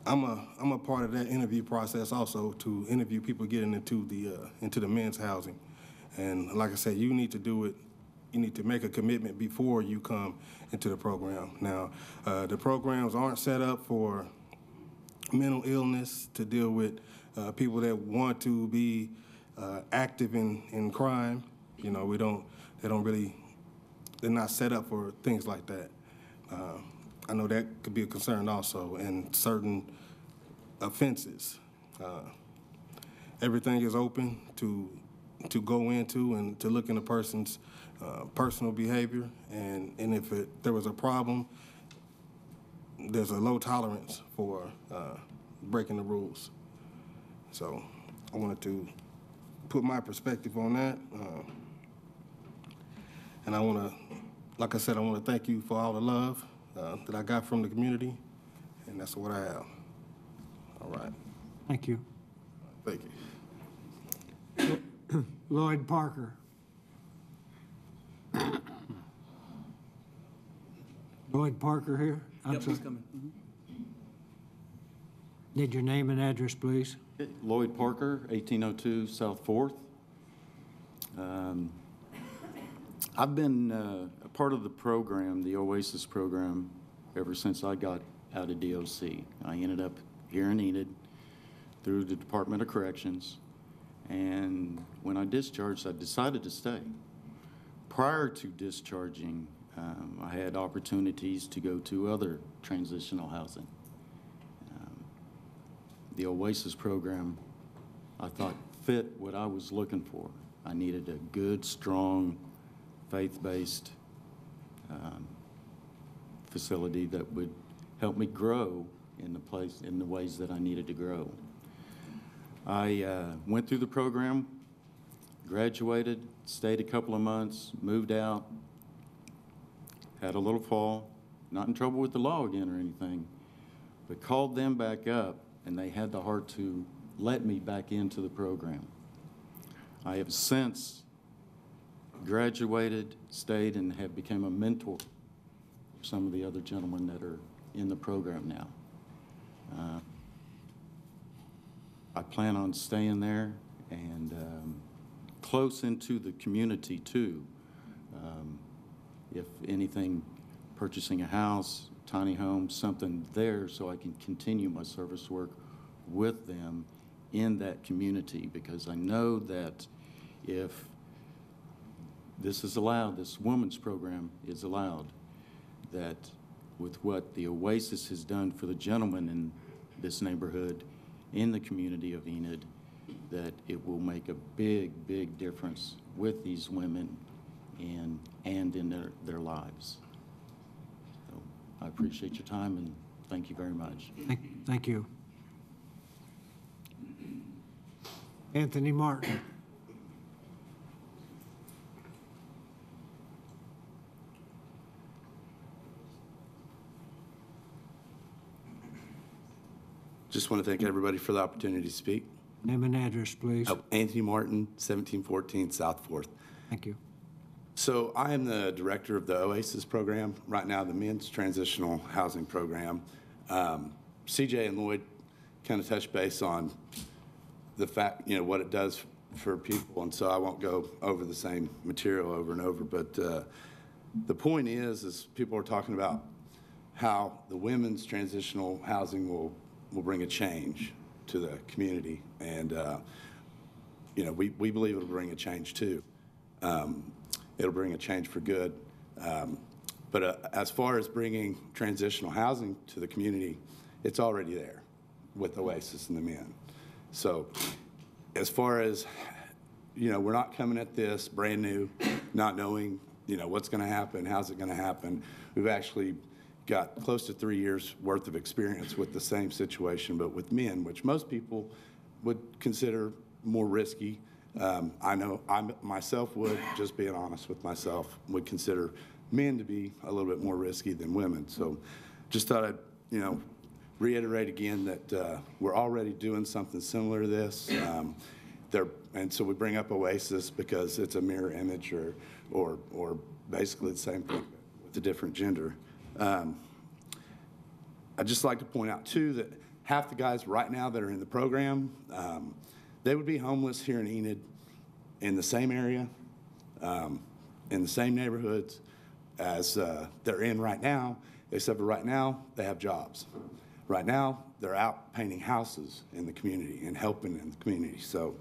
I'm a part of that interview process also, to interview people getting into the men's housing. And like I said, you need to do it. You need to make a commitment before you come into the program. Now, the programs aren't set up for mental illness, to deal with people that want to be active in crime. They're not set up for things like that. I know that could be a concern also, and certain offenses. Everything is open to go into and to look in a person's personal behavior, and if there was a problem, there's a low tolerance for breaking the rules. So I wanted to put my perspective on that. And I want to, like I said, I want to thank you for all the love that I got from the community, and that's what I have. All right. Thank you. Thank you. Lloyd Parker. Lloyd Parker here? Yep, he's coming. Need your name and address, please. Lloyd Parker, 1802 South 4th. I've been a part of the program, the OASIS program, ever since I got out of DOC. I ended up here in Enid through the Department of Corrections, and when I discharged, I decided to stay. Prior to discharging, I had opportunities to go to other transitional housing. The OASIS program, I thought, fit what I was looking for. I needed a good, strong, faith-based facility that would help me grow in the ways that I needed to grow. I went through the program, graduated, stayed a couple of months, moved out, had a little fall, not in trouble with the law again or anything, but called them back up, and they had the heart to let me back into the program. I have since graduated, stayed, and have become a mentor for some of the other gentlemen that are in the program now. I plan on staying there and close into the community too. If anything, purchasing a house, tiny home, something there so I can continue my service work with them in that community, because I know that if this is allowed, this women's program is allowed, that with what the OASIS has done for the gentlemen in this neighborhood, in the community of Enid, that it will make a big, big difference with these women and in their lives. So I appreciate your time, and thank you very much. Thank you. Anthony Martin. Just want to thank everybody for the opportunity to speak. Name and address, please. Anthony Martin, 1714 South 4th. Thank you. So I am the director of the OASIS program, right now the Men's Transitional Housing Program. CJ and Lloyd kind of touched base on the fact, what it does for people, and so I won't go over the same material over and over, but the point is people are talking about how the women's transitional housing will bring a change to the community, and we believe it'll bring a change too. It'll bring a change for good. But as far as bringing transitional housing to the community, it's already there with Oasis and the men. So as far as, we're not coming at this brand new, not knowing, what's going to happen, how's it going to happen. We've actually got close to 3 years worth of experience with the same situation, but with men, which most people would consider more risky. I know I myself would, just being honest with myself, would consider men to be a little bit more risky than women. So just thought I'd, reiterate again that we're already doing something similar to this. And so we bring up Oasis because it's a mirror image or basically the same thing with a different gender. I'd just like to point out, too, that half the guys right now that are in the program, they would be homeless here in Enid in the same area, in the same neighborhoods as they're in right now, except for right now they have jobs. Right now they're out painting houses in the community and helping in the community. So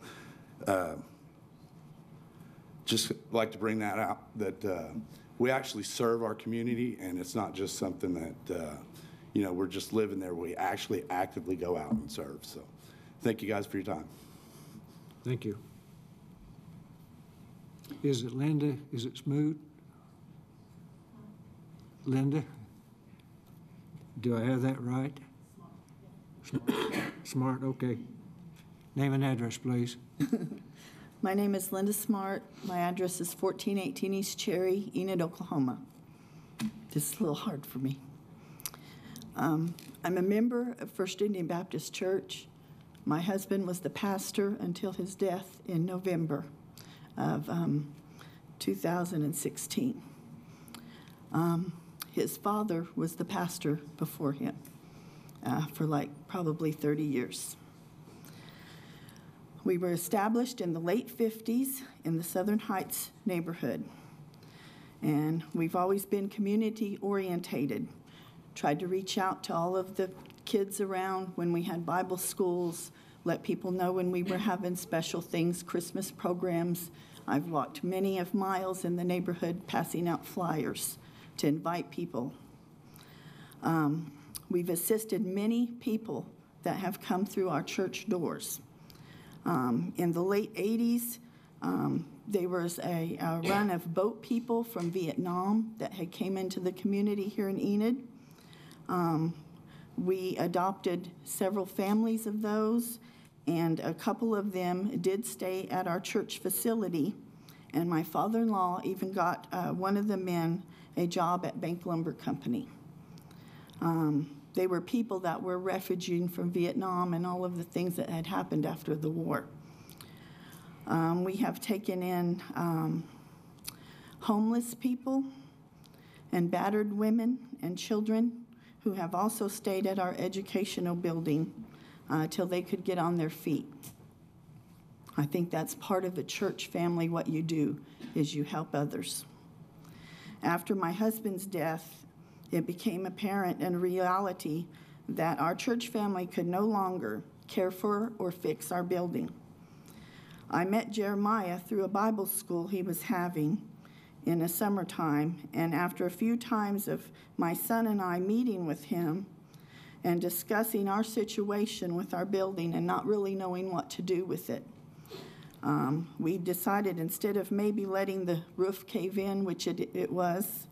just like to bring that out, that we actually serve our community, and it's not just something that we're just living there. We actually actively go out and serve. So thank you guys for your time. Thank you. Is it Linda? Is it Smoot? Linda? Do I have that right? Smart, okay. Name and address, please. My name is Linda Smart. My address is 1418 East Cherry, Enid, Oklahoma. This is a little hard for me. I'm a member of First Indian Baptist Church. My husband was the pastor until his death in November of 2016. His father was the pastor before him for probably 30 years. We were established in the late 50s in the Southern Heights neighborhood. And we've always been community orientated. Tried to reach out to all of the kids around when we had Bible schools, let people know when we were having special things, Christmas programs. I've walked many of miles in the neighborhood passing out flyers to invite people. We've assisted many people that have come through our church doors. In the late 80s, there was a run of boat people from Vietnam that had came into the community here in Enid. We adopted several families of those, and a couple of them did stay at our church facility. And my father-in-law even got one of the men a job at Bank Lumber Company. They were people that were refugeeing from Vietnam and all of the things that had happened after the war. We have taken in homeless people and battered women and children who have also stayed at our educational building till they could get on their feet. I think that's part of a church family. What you do is you help others. After my husband's death, it became apparent and a reality that our church family could no longer care for or fix our building. I met Jeremiah through a Bible school he was having in the summertime, and after a few times of my son and I meeting with him and discussing our situation with our building and not really knowing what to do with it, we decided instead of maybe letting the roof cave in, which it was,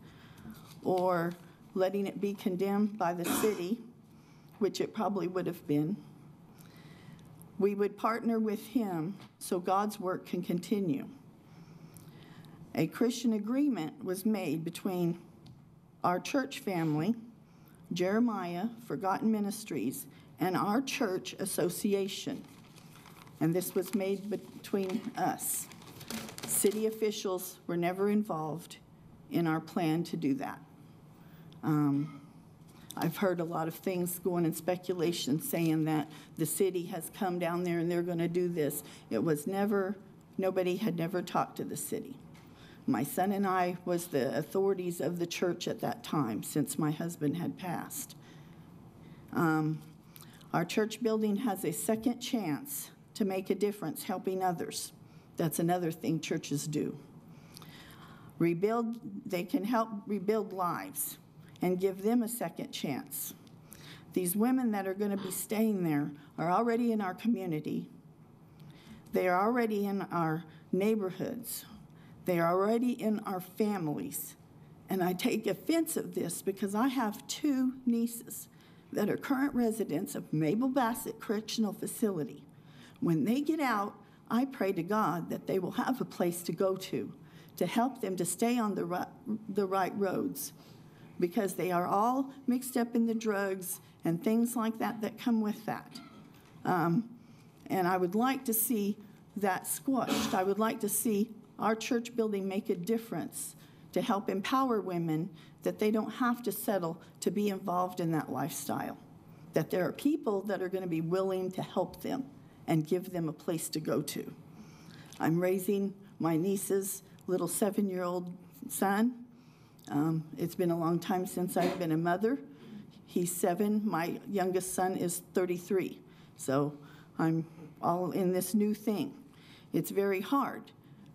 or letting it be condemned by the city, which it probably would have been, we would partner with him so God's work can continue. A Christian agreement was made between our church family, Jeremiah, Forgotten Ministries, and our church association. And this was made between us. City officials were never involved in our plan to do that. I've heard a lot of things going in speculation saying that the city has come down there and they're going to do this. It was never, nobody had never talked to the city. My son and I was the authorities of the church at that time since my husband had passed. Our church building has a second chance to make a difference helping others. That's another thing churches do. They can help rebuild lives and give them a second chance. These women that are going to be staying there are already in our community. They are already in our neighborhoods. They are already in our families. And I take offense of this because I have 2 nieces that are current residents of Mabel Bassett Correctional Facility. When they get out, I pray to God that they will have a place to go to help them to stay on the right roads, because they are all mixed up in the drugs and things like that that come with that. And I would like to see that squashed. I would like to see our church building make a difference to help empower women, that they don't have to settle to be involved in that lifestyle, that there are people that are going to be willing to help them and give them a place to go to. I'm raising my niece's little 7-year-old son. It's been a long time since I've been a mother. He's 7. My youngest son is 33. So I'm all in this new thing. It's very hard.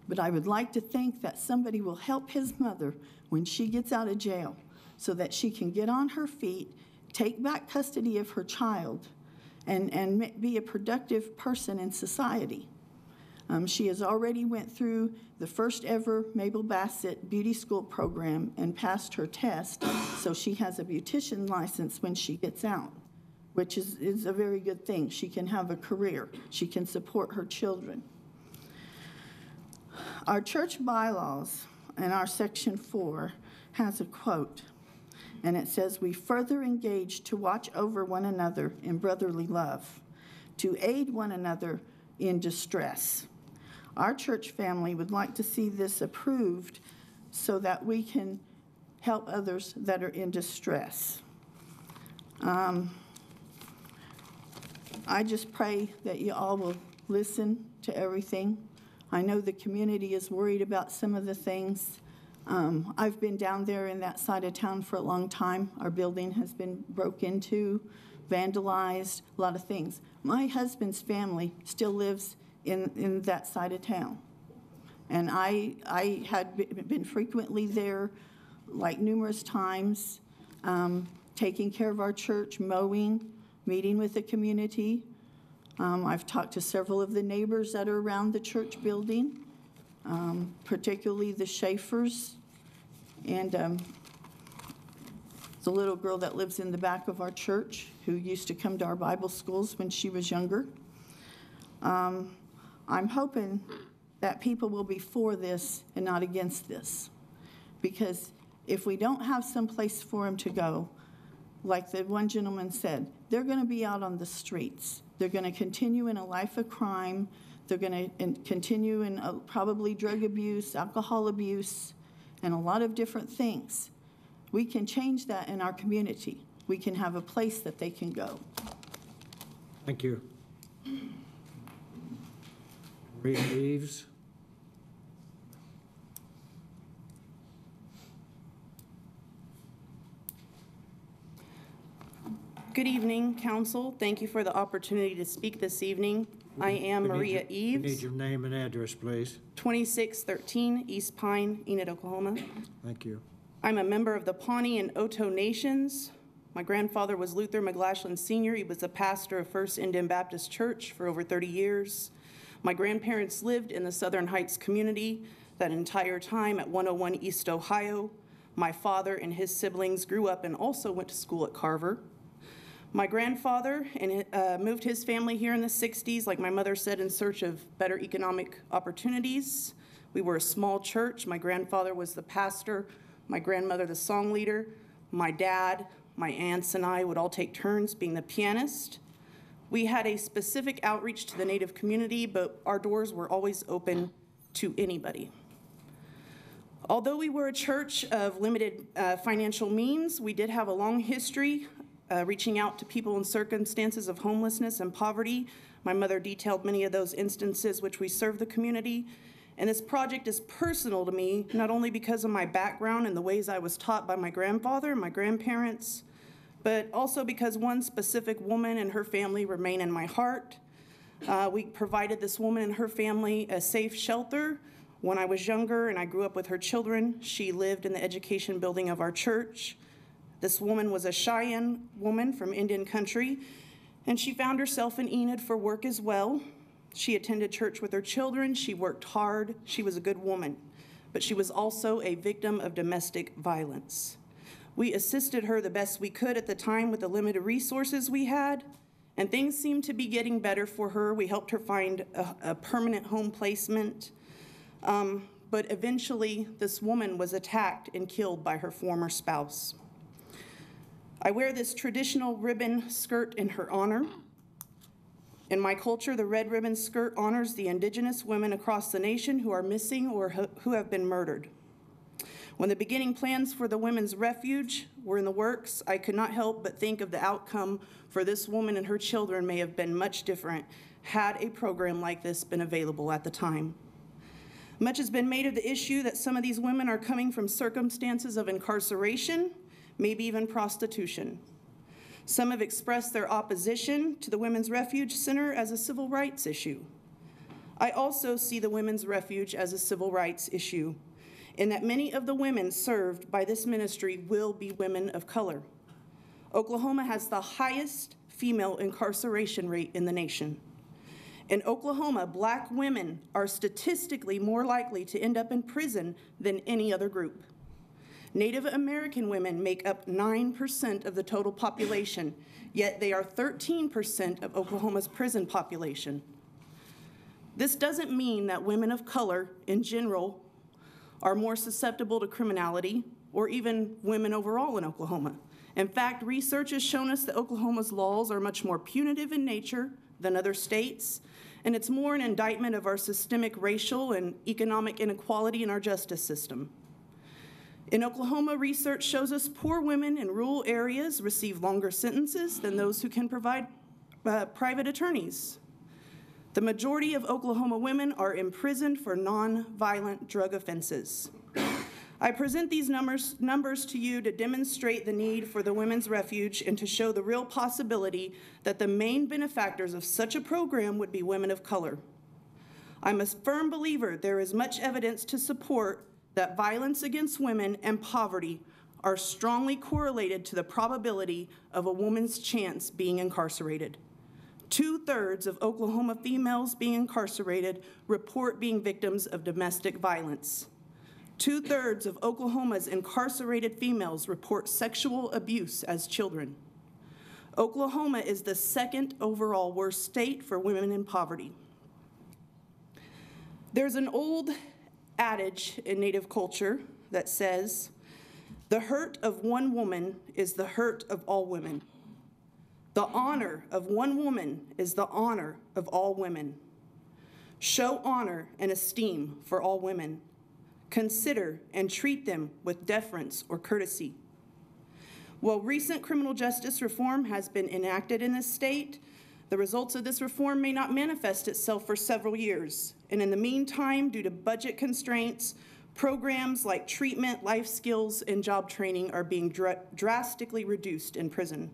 But I would like to think that somebody will help his mother when she gets out of jail so that she can get on her feet, take back custody of her child, and be a productive person in society. She has already went through the first ever Mabel Bassett Beauty School program and passed her test, so she has a beautician license when she gets out, which is a very good thing. She can have a career. She can support her children. Our church bylaws in our section 4 has a quote, and it says, "We further engage to watch over one another in brotherly love, to aid one another in distress." Our church family would like to see this approved so that we can help others that are in distress. I just pray that you all will listen to everything. I know the community is worried about some of the things. I've been down there in that side of town for a long time. Our building has been broke into, vandalized, a lot of things. My husband's family still lives in that side of town. And I had been frequently there, like numerous times, taking care of our church, mowing, meeting with the community. I've talked to several of the neighbors that are around the church building, particularly the Schaefers, and the little girl that lives in the back of our church who used to come to our Bible schools when she was younger. I'm hoping that people will be for this and not against this, because if we don't have some place for them to go, like the one gentleman said, they're going to be out on the streets. They're going to continue in a life of crime. They're going to continue in probably drug abuse, alcohol abuse, and a lot of different things. We can change that in our community. We can have a place that they can go. Thank you. Maria Eves. Good evening, Council. Thank you for the opportunity to speak this evening. I am Maria Eves. We need your name and address, please. 2613 East Pine, Enid, Oklahoma. Thank you. I'm a member of the Pawnee and Oto Nations. My grandfather was Luther McGlashlin Sr. He was the pastor of First Indian Baptist Church for over 30 years. My grandparents lived in the Southern Heights community that entire time at 101 East Ohio. My father and his siblings grew up and also went to school at Carver. My grandfather moved his family here in the 60s, like my mother said, in search of better economic opportunities. We were a small church. My grandfather was the pastor, my grandmother the song leader, my dad, my aunts, and I would all take turns being the pianist. We had a specific outreach to the Native community, but our doors were always open to anybody. Although we were a church of limited financial means, we did have a long history reaching out to people in circumstances of homelessness and poverty. My mother detailed many of those instances which we serve the community. And this project is personal to me, not only because of my background and the ways I was taught by my grandfather and my grandparents, but also because one specific woman and her family remain in my heart. We provided this woman and her family a safe shelter When I was younger and I grew up with her children, she lived in the education building of our church. This woman was a Cheyenne woman from Indian country, and she found herself in Enid for work as well. She attended church with her children. She worked hard. She was a good woman, but she was also a victim of domestic violence. We assisted her the best we could at the time with the limited resources we had, and things seemed to be getting better for her. We helped her find a permanent home placement, but eventually this woman was attacked and killed by her former spouse. I wear this traditional ribbon skirt in her honor. In my culture, the red ribbon skirt honors the indigenous women across the nation who are missing or who have been murdered. When the beginning plans for the Women's Refuge were in the works, I could not help but think of the outcome for this woman and her children may have been much different had a program like this been available at the time. Much has been made of the issue that some of these women are coming from circumstances of incarceration, maybe even prostitution. Some have expressed their opposition to the Women's Refuge Center as a civil rights issue. I also see the Women's Refuge as a civil rights issue, in that many of the women served by this ministry will be women of color. Oklahoma has the highest female incarceration rate in the nation. In Oklahoma, Black women are statistically more likely to end up in prison than any other group. Native American women make up 9% of the total population, yet they are 13% of Oklahoma's prison population. This doesn't mean that women of color in general are more susceptible to criminality or even women overall in Oklahoma. In fact, research has shown us that Oklahoma's laws are much more punitive in nature than other states, and it's more an indictment of our systemic racial and economic inequality in our justice system. In Oklahoma, research shows us poor women in rural areas receive longer sentences than those who can provide private attorneys. The majority of Oklahoma women are imprisoned for non-violent drug offenses. I present these numbers to you to demonstrate the need for the Women's Refuge and to show the real possibility that the main benefactors of such a program would be women of color. I'm a firm believer there is much evidence to support that violence against women and poverty are strongly correlated to the probability of a woman's chance being incarcerated. 2/3 of Oklahoma females being incarcerated report being victims of domestic violence. 2/3 of Oklahoma's incarcerated females report sexual abuse as children. Oklahoma is the second overall worst state for women in poverty. There's an old adage in Native culture that says, "The hurt of one woman is the hurt of all women. The honor of one woman is the honor of all women. Show honor and esteem for all women. Consider and treat them with deference or courtesy." While recent criminal justice reform has been enacted in this state, the results of this reform may not manifest itself for several years. And in the meantime, due to budget constraints, programs like treatment, life skills, and job training are being drastically reduced in prison.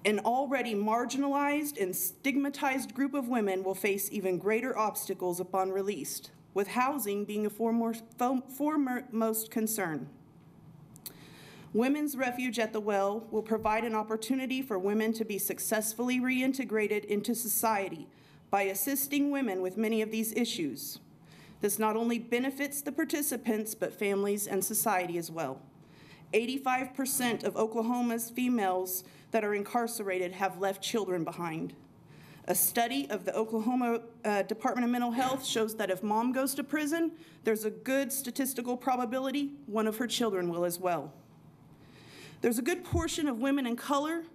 An already marginalized and stigmatized group of women will face even greater obstacles upon release, with housing being a foremost concern. Women's Refuge at the Well will provide an opportunity for women to be successfully reintegrated into society by assisting women with many of these issues. This not only benefits the participants, but families and society as well. 85% of Oklahoma's females that are incarcerated have left children behind. A study of the Oklahoma Department of Mental Health shows that if mom goes to prison, there's a good statistical probability one of her children will as well. There's a good portion of women in color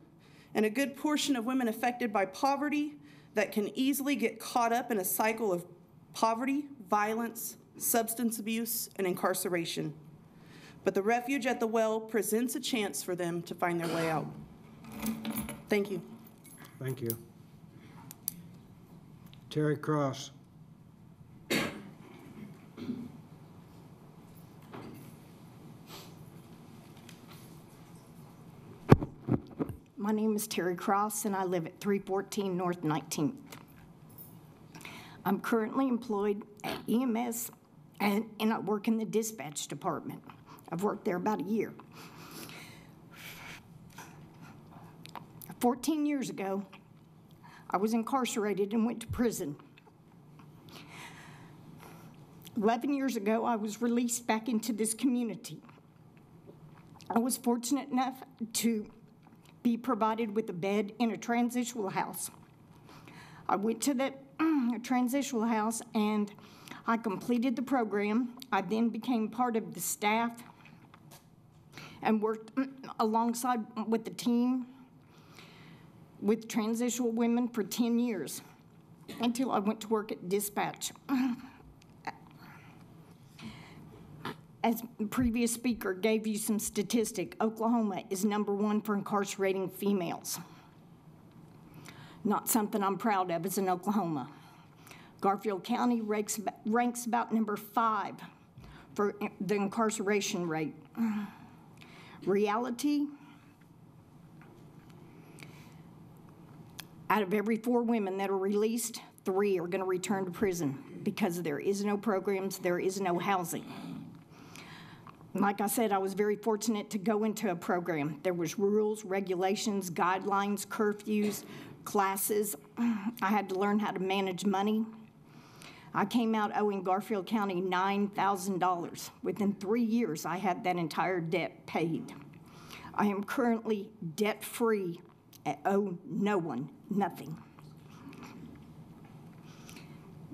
and a good portion of women affected by poverty that can easily get caught up in a cycle of poverty, violence, substance abuse, and incarceration. But the Refuge at the Well presents a chance for them to find their way out. Thank you. Thank you. Terry Cross. My name is Terry Cross, and I live at 314 North 19th. I'm currently employed at EMS and I work in the dispatch department. I've worked there about a year. 14 years ago, I was incarcerated and went to prison. 11 years ago, I was released back into this community. I was fortunate enough to be provided with a bed in a transitional house. I went to the transitional house and I completed the program. I then became part of the staff and worked alongside with the team with transitional women for 10 years until I went to work at dispatch. As the previous speaker gave you some statistic, Oklahoma is #1 for incarcerating females. Not something I'm proud of as in Oklahoma. Garfield County ranks about #5 for the incarceration rate. Reality, out of every 4 women that are released, 3 are going to return to prison because there is no programs, there is no housing. Like I said, I was very fortunate to go into a program. There was rules, regulations, guidelines, curfews, classes. I had to learn how to manage money. I came out owing Garfield County $9,000. Within 3 years, I had that entire debt paid. I am currently debt-free and owe no one nothing.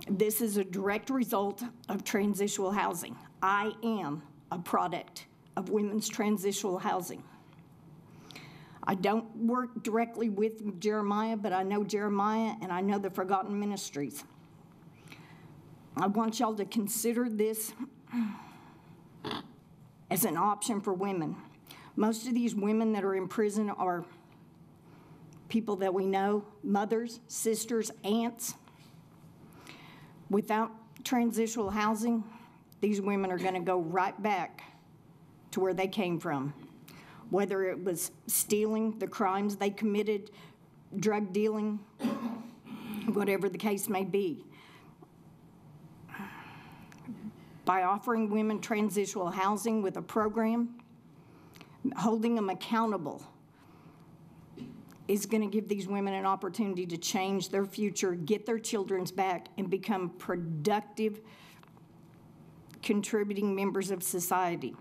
This is a direct result of transitional housing. I am a product of women's transitional housing. I don't work directly with Jeremiah, but I know Jeremiah and I know the Forgotten Ministries. I want y'all to consider this as an option for women. Most of these women that are in prison are people that we know, mothers, sisters, aunts. Without transitional housing, these women are going to go right back to where they came from, whether it was stealing, the crimes they committed, drug dealing, whatever the case may be. By offering women transitional housing with a program, holding them accountable is going to give these women an opportunity to change their future, get their children back, and become productive, contributing members of society.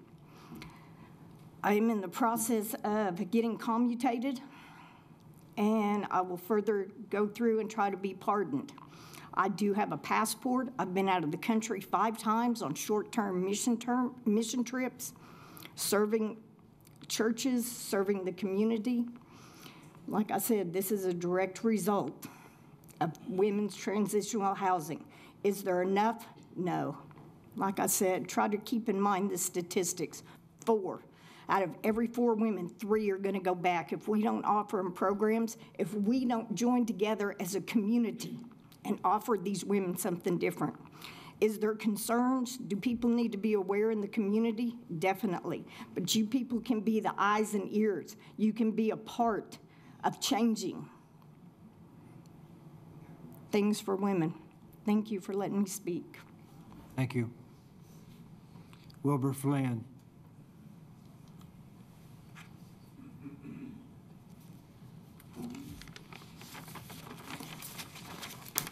I am in the process of getting commutated, and I will further go through and try to be pardoned. I do have a passport. I've been out of the country 5 times on short-term mission trips, serving churches, serving the community. Like I said, this is a direct result of women's transitional housing. Is there enough? No. Like I said, try to keep in mind the statistics. 4 out of every 4 women, 3 are going to go back. If we don't offer them programs, if we don't join together as a community and offer these women something different. Is there concerns? Do people need to be aware in the community? Definitely. But you people can be the eyes and ears. You can be a part of changing things for women. Thank you for letting me speak. Thank you. Wilbur Flynn.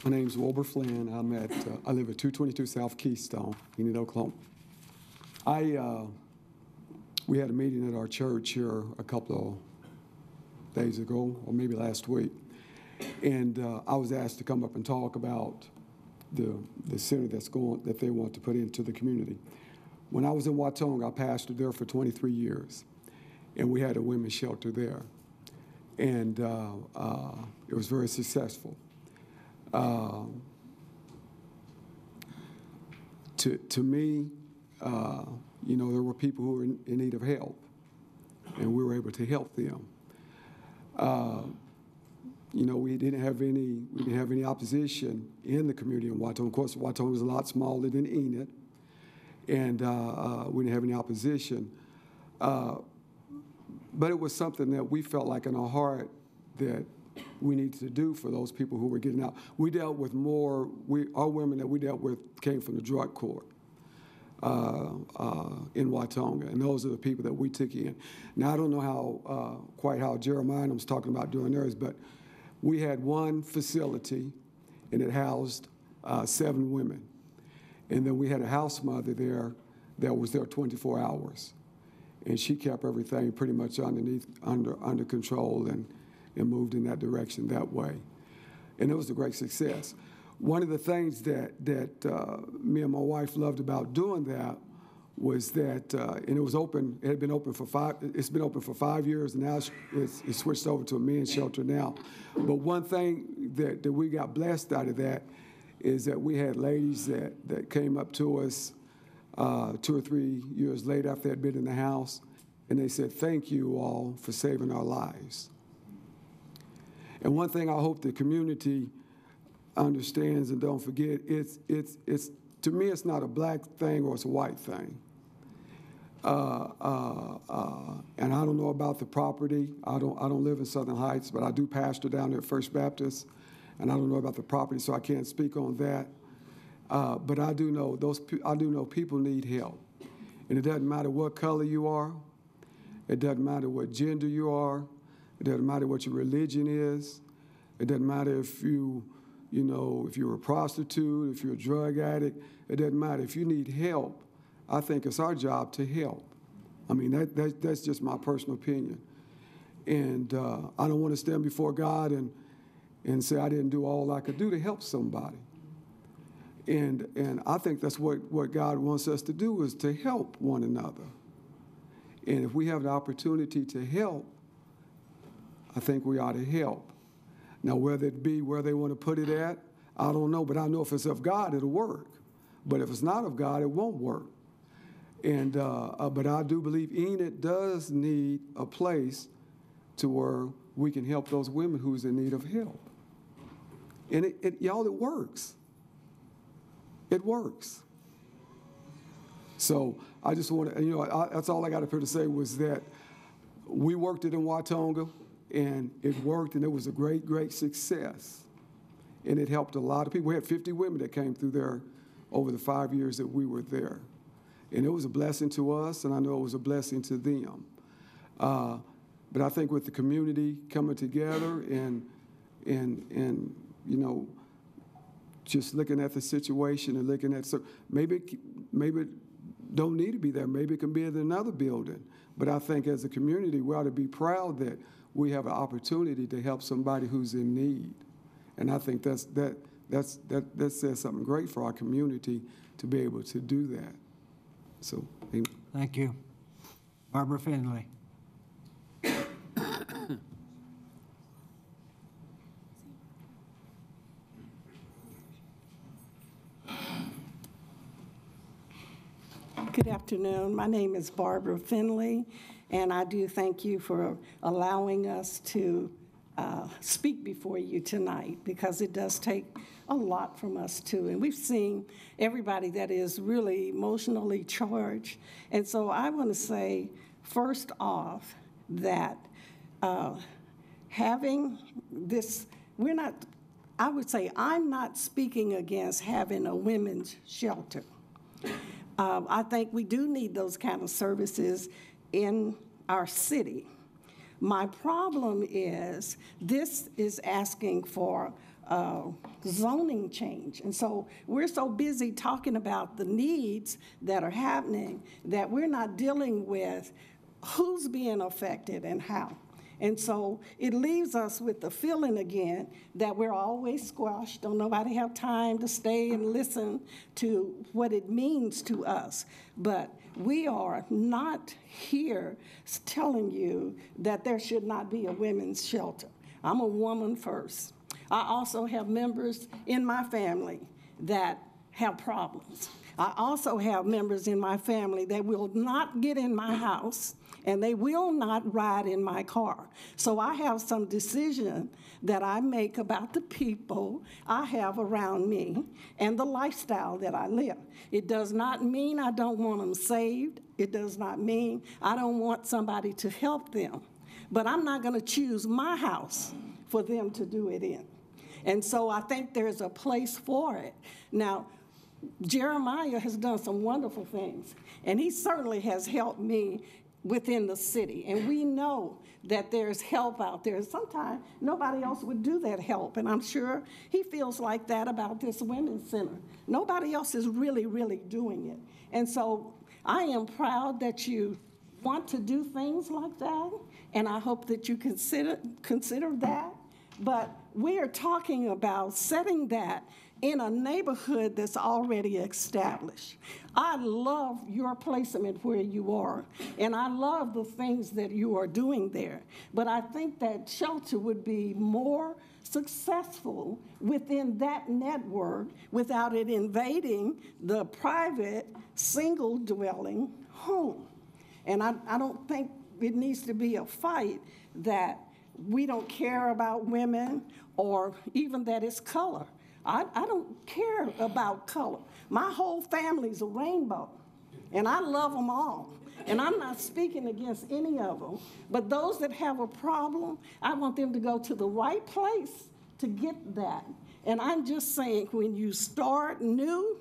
My name's Wilbur Flynn. I live at 222 South Keystone, Enid, Oklahoma. We had a meeting at our church here a couple of days ago, or maybe last week, and I was asked to come up and talk about the center that they want to put into the community. When I was in Watonga, I pastored there for 23 years, and we had a women's shelter there, and it was very successful. To me, there were people who were in need of help, and we were able to help them. We didn't have any opposition in the community in Watonga. Of course, Watonga was a lot smaller than Enid, and we didn't have any opposition. But it was something that we felt like in our heart that we needed to do for those people who were getting out. We dealt with our women that we dealt with came from the drug court. in Watonga, and those are the people that we took in. Now, I don't know how quite how Jeremiah was talking about doing theirs, but we had one facility, and it housed 7 women. And then we had a house mother there that was there 24 hours. And she kept everything pretty much under control and moved in that direction that way. And it was a great success. One of the things that me and my wife loved about doing that was that, and it was open, it had been open for it's been open for 5 years, and now it's switched over to a men's shelter now. But one thing that we got blessed out of that is that we had ladies that came up to us 2 or 3 years later after they had been in the house, and they said, "Thank you all for saving our lives." And one thing I hope the community understands and don't forget, it's to me, it's not a black thing or it's a white thing. And I don't know about the property. I don't live in Southern Heights, but I do pastor down there at First Baptist, and I don't know about the property, so I can't speak on that. But I do know people need help, and it doesn't matter what color you are, it doesn't matter what gender you are, it doesn't matter what your religion is, it doesn't matter if if you're a prostitute, if you're a drug addict, it doesn't matter. If you need help, I think it's our job to help. I mean, that's just my personal opinion. And I don't want to stand before God and say I didn't do all I could do to help somebody. And I think that's what God wants us to do, is to help one another. And if we have the opportunity to help, I think we ought to help. Now, whether it be where they want to put it at, I don't know. But I know if it's of God, it'll work. But if it's not of God, it won't work. And but I do believe Enid does need a place to where we can help those women who's in need of help. And y'all, it works. It works. So I just want to, that's all I got up here to say was that we worked it in Watonga, and it worked, and it was a great, great success. And it helped a lot of people. We had 50 women that came through there over the 5 years that we were there. And it was a blessing to us, and I know it was a blessing to them. But I think with the community coming together and just looking at the situation and looking at, so maybe it don't need to be there. Maybe it can be in another building. But I think as a community, we ought to be proud that we have an opportunity to help somebody who's in need. And I think that says something great for our community to be able to do that. So, amen. Thank you. Barbara Finley. Good afternoon. My name is Barbara Finley, and I do thank you for allowing us to speak before you tonight, because it does take a lot from us too. And we've seen everybody that is really emotionally charged. And so I want to say, first off, that having this, I would say I'm not speaking against having a women's shelter. I think we do need those kind of services in our city. My problem is this is asking for zoning change. And so we're so busy talking about the needs that are happening that we're not dealing with who's being affected and how. And so it leaves us with the feeling again that we're always squashed. Don't nobody have time to stay and listen to what it means to us. But we are not here telling you that there should not be a women's shelter. I'm a woman first. I also have members in my family that have problems. I also have members in my family that will not get in my house, and they will not ride in my car. So I have some decision that I make about the people I have around me and the lifestyle that I live. It does not mean I don't want them saved. It does not mean I don't want somebody to help them. But I'm not going to choose my house for them to do it in. And so I think there's a place for it. Now, Jeremiah has done some wonderful things, and he certainly has helped me within the city. And we know that there's help out there. Sometimes nobody else would do that help, and I'm sure he feels like that about this Women's Center. Nobody else is really, really doing it. And so I am proud that you want to do things like that, and I hope that you consider that. But we are talking about setting that in a neighborhood that's already established. I love your placement where you are, and I love the things that you are doing there. But I think that shelter would be more successful within that network without it invading the private single dwelling home. And I don't think it needs to be a fight that we don't care about women or even that it's color. I don't care about color. My whole family's a rainbow, and I love them all. And I'm not speaking against any of them, but those that have a problem, I want them to go to the right place to get that. And I'm just saying, when you start new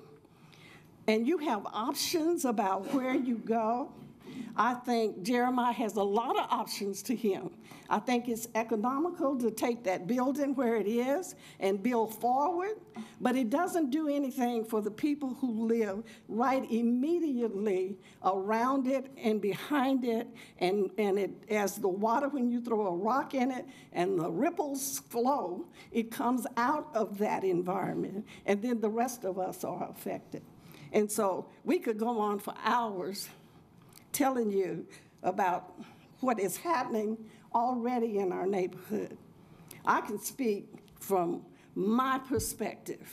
and you have options about where you go, I think Jeremiah has a lot of options to him. I think it's economical to take that building where it is and build forward, but it doesn't do anything for the people who live right immediately around it and behind it, and it, as the water, when you throw a rock in it and the ripples flow, it comes out of that environment, and then the rest of us are affected. And so we could go on for hours telling you about what is happening already in our neighborhood. I can speak from my perspective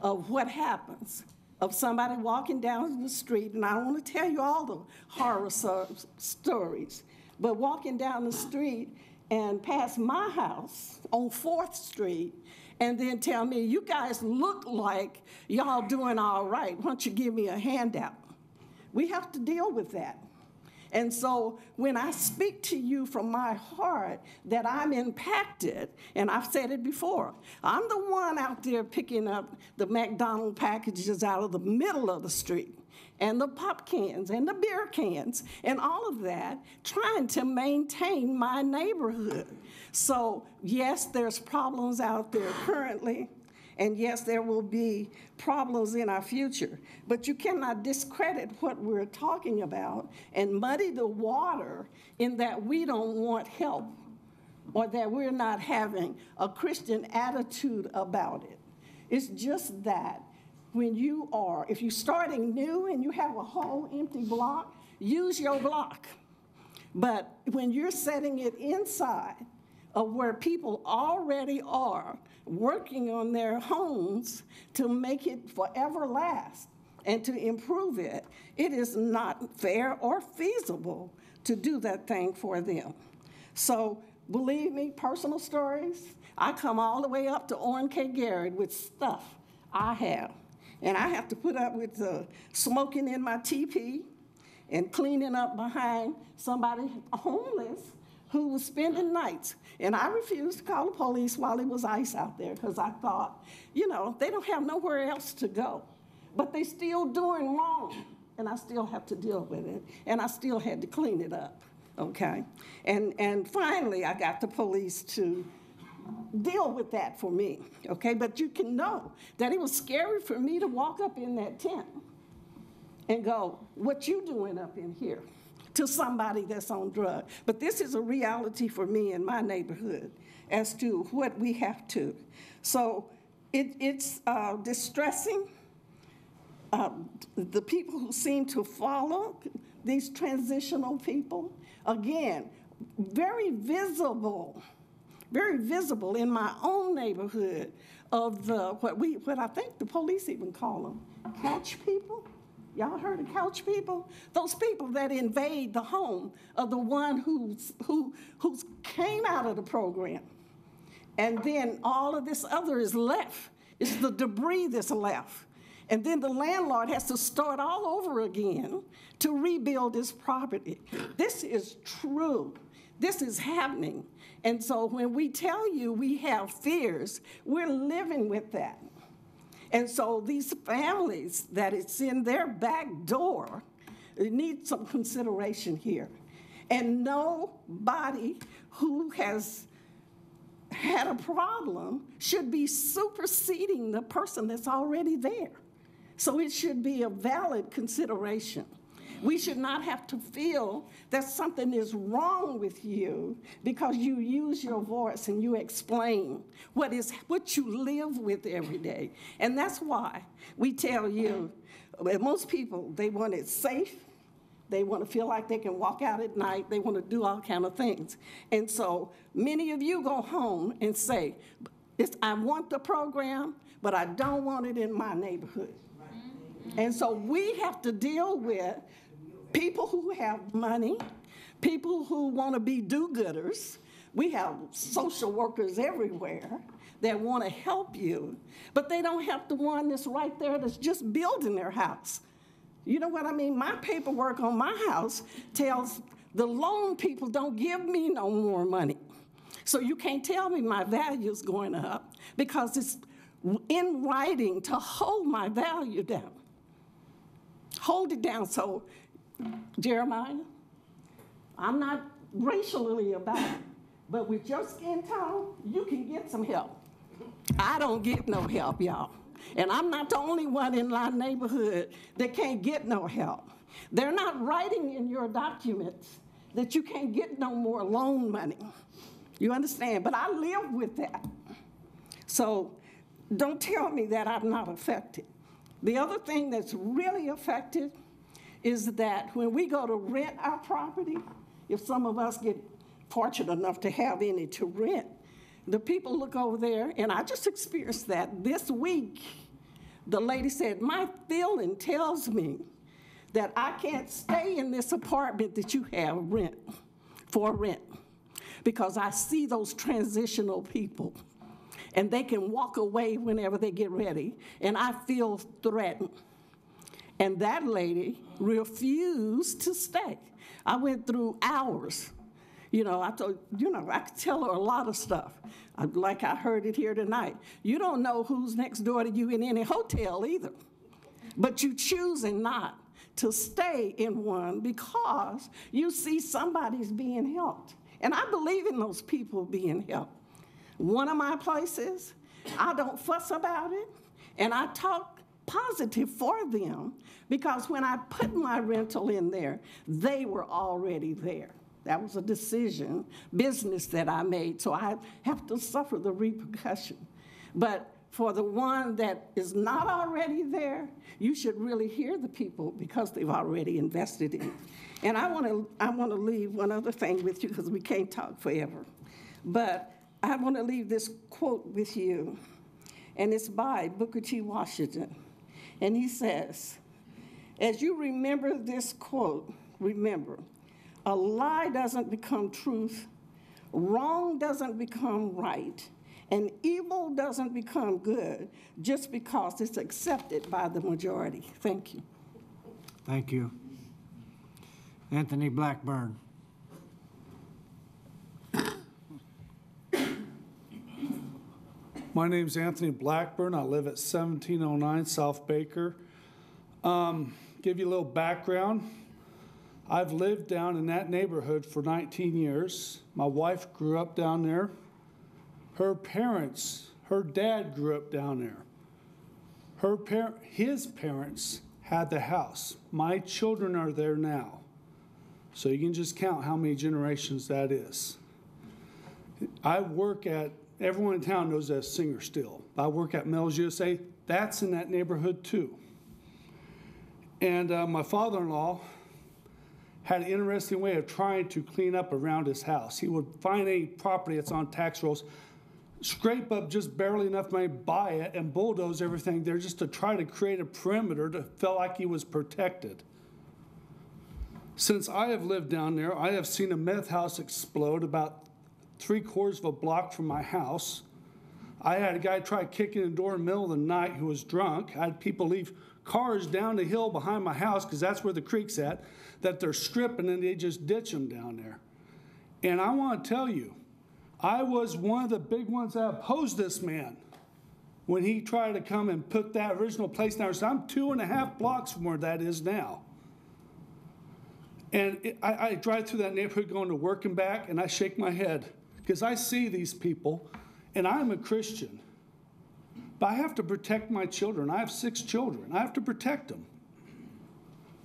of what happens of somebody walking down the street, and I don't want to tell you all the horror stories, but walking down the street and pass my house on 4th Street and then tell me, you guys look like y'all doing all right. Why don't you give me a handout? We have to deal with that. And so when I speak to you from my heart that I'm impacted, and I've said it before, I'm the one out there picking up the McDonald's packages out of the middle of the street, and the pop cans and the beer cans and all of that, trying to maintain my neighborhood. So yes, there's problems out there currently, and yes, there will be problems in our future, but you cannot discredit what we're talking about and muddy the water in that we don't want help or that we're not having a Christian attitude about it. It's just that when you are, if you're starting new and you have a whole empty block, use your block. But when you're setting it inside of where people already are working on their homes to make it forever last and to improve it, it is not fair or feasible to do that thing for them. So believe me, personal stories, I come all the way up to Orrin K. Garrett with stuff I have. And I have to put up with smoking in my teepee and cleaning up behind somebody homeless who was spending nights. And I refused to call the police while it was ice out there because I thought, you know, they don't have nowhere else to go. But they still doing wrong, and I still have to deal with it, and I still had to clean it up, okay? And finally, I got the police to deal with that for me, okay? But you can know that it was scary for me to walk up in that tent and go, what you doing up in here? To somebody that's on drugs. But this is a reality for me in my neighborhood as to what we have to. So it's distressing. The people who seem to follow, these transitional people, again, very visible in my own neighborhood of what I think the police even call them, couch people. Y'all heard of couch people? Those people that invade the home of the one who came out of the program. And then all of this other is left. It's the debris that's left. And then the landlord has to start all over again to rebuild his property. This is true. This is happening. And so when we tell you we have fears, we're living with that. And so these families that it's in their back door need some consideration here. And nobody who has had a problem should be superseding the person that's already there. So it should be a valid consideration. We should not have to feel that something is wrong with you because you use your voice and you explain what you live with every day. And that's why we tell you, most people, they want it safe. They want to feel like they can walk out at night. They want to do all kind of things. And so many of you go home and say, I want the program, but I don't want it in my neighborhood. And so we have to deal with people who have money, people who want to be do-gooders. We have social workers everywhere that want to help you, but they don't have the one that's right there that's just building their house. You know what I mean? My paperwork on my house tells the loan people don't give me no more money. So you can't tell me my value's going up because it's in writing to hold my value down. Hold it down. So, Jeremiah, I'm not racially about it, but with your skin tone, you can get some help. I don't get no help, y'all. And I'm not the only one in my neighborhood that can't get no help. They're not writing in your documents that you can't get no more loan money. You understand? But I live with that. So don't tell me that I'm not affected. The other thing that's really affected is that when we go to rent our property, if some of us get fortunate enough to have any to rent, the people look over there, and I just experienced that this week. The lady said, my feeling tells me that I can't stay in this apartment that you have for rent because I see those transitional people and they can walk away whenever they get ready, and I feel threatened. And that lady refused to stay. I went through hours. I could tell her a lot of stuff, like I heard it here tonight. You don't know who's next door to you in any hotel either, but you choosing not to stay in one because you see somebody's being helped. And I believe in those people being helped. One of my places, I don't fuss about it, and I talk positive for them because when I put my rental in there, they were already there. That was a decision, business that I made, so I have to suffer the repercussion. But for the one that is not already there, you should really hear the people because they've already invested in it. And I want to leave one other thing with you because we can't talk forever. But I want to leave this quote with you, and it's by Booker T. Washington. And he says, as you remember this quote, remember, a lie doesn't become truth, wrong doesn't become right, and evil doesn't become good just because it's accepted by the majority. Thank you. Thank you. Anthony Blackburn. My name's Anthony Blackburn. I live at 1709 South Baker. Give you a little background. I've lived down in that neighborhood for 19 years. My wife grew up down there. Her dad grew up down there. His parents had the house. My children are there now. So you can just count how many generations that is. Everyone in town knows that Singer Steel. I work at Mel's USA. That's in that neighborhood too. And my father-in-law had an interesting way of trying to clean up around his house. He would find any property that's on tax rolls, scrape up just barely enough money, buy it, and bulldoze everything there just to try to create a perimeter to feel like he was protected. Since I have lived down there, I have seen a meth house explode about 3/4 of a block from my house. I had a guy try kicking the door in the middle of the night who was drunk. I had people leave cars down the hill behind my house, because that's where the creek's at, that they're stripping and they just ditch them down there. And I want to tell you, I was one of the big ones that opposed this man when he tried to come and put that original place down. So I'm 2.5 blocks from where that is now. And I drive through that neighborhood going to work and back, and I shake my head because I see these people, and I'm a Christian. But I have to protect my children. I have 6 children. I have to protect them.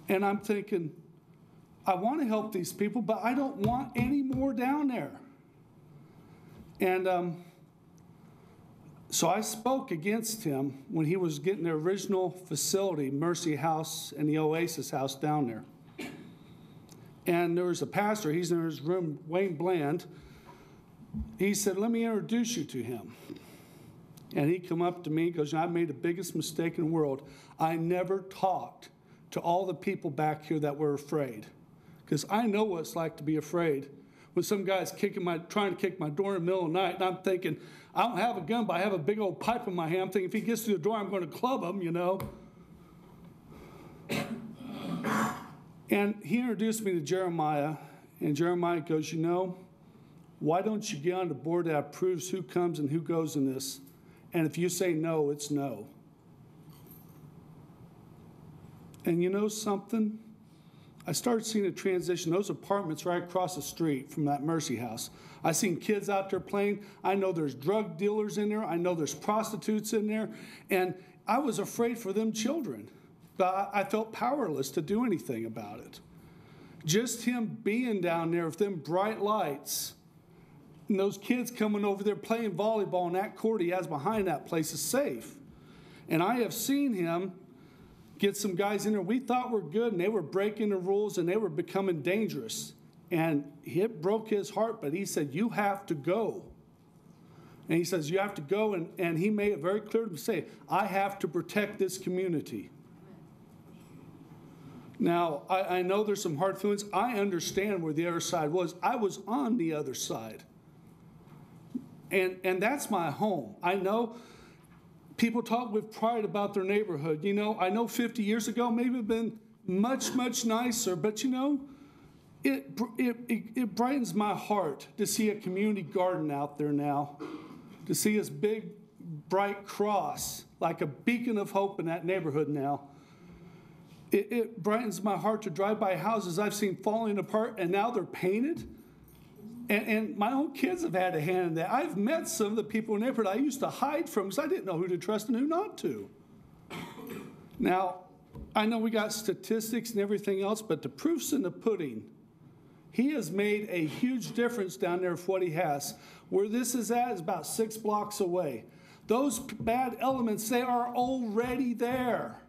And I'm thinking, I want to help these people, but I don't want any more down there. And so I spoke against him when he was getting the original facility, Mercy House and the Oasis House down there. And there was a pastor, he's in his room, Wayne Bland. He said, let me introduce you to him. And he come up to me and goes, I made the biggest mistake in the world. I never talked to all the people back here that were afraid. Because I know what it's like to be afraid. When some guy's trying to kick my door in the middle of the night, and I'm thinking, I don't have a gun, but I have a big old pipe in my hand. I'm thinking, if he gets through the door, I'm going to club him, you know. And he introduced me to Jeremiah, and Jeremiah goes, you know, why don't you get on the board that approves who comes and who goes in this? And if you say no, it's no. And you know something? I started seeing a transition. Those apartments right across the street from that Mercy House. I seen kids out there playing. I know there's drug dealers in there. I know there's prostitutes in there. And I was afraid for them children. But I felt powerless to do anything about it. Just him being down there with them bright lights and those kids coming over there playing volleyball in that court he has behind that place is safe. And I have seen him get some guys in there we thought were good, and they were breaking the rules, and they were becoming dangerous. And it broke his heart, but he said, you have to go. And he says, you have to go, and he made it very clear to say, I have to protect this community. Now, I know there's some hard feelings. I understand where the other side was. I was on the other side. And that's my home. I know people talk with pride about their neighborhood. You know, I know 50 years ago, maybe it'd been much, much nicer, but you know, it brightens my heart to see a community garden out there now, to see this big, bright cross, like a beacon of hope in that neighborhood now. It brightens my heart to drive by houses I've seen falling apart, and now they're painted. And my own kids have had a hand in that. I've met some of the people in the neighborhood I used to hide from because I didn't know who to trust and who not to. Now, I know we got statistics and everything else, but the proof's in the pudding. He has made a huge difference down there for what he has. Where this is at is about 6 blocks away. Those bad elements, they are already there.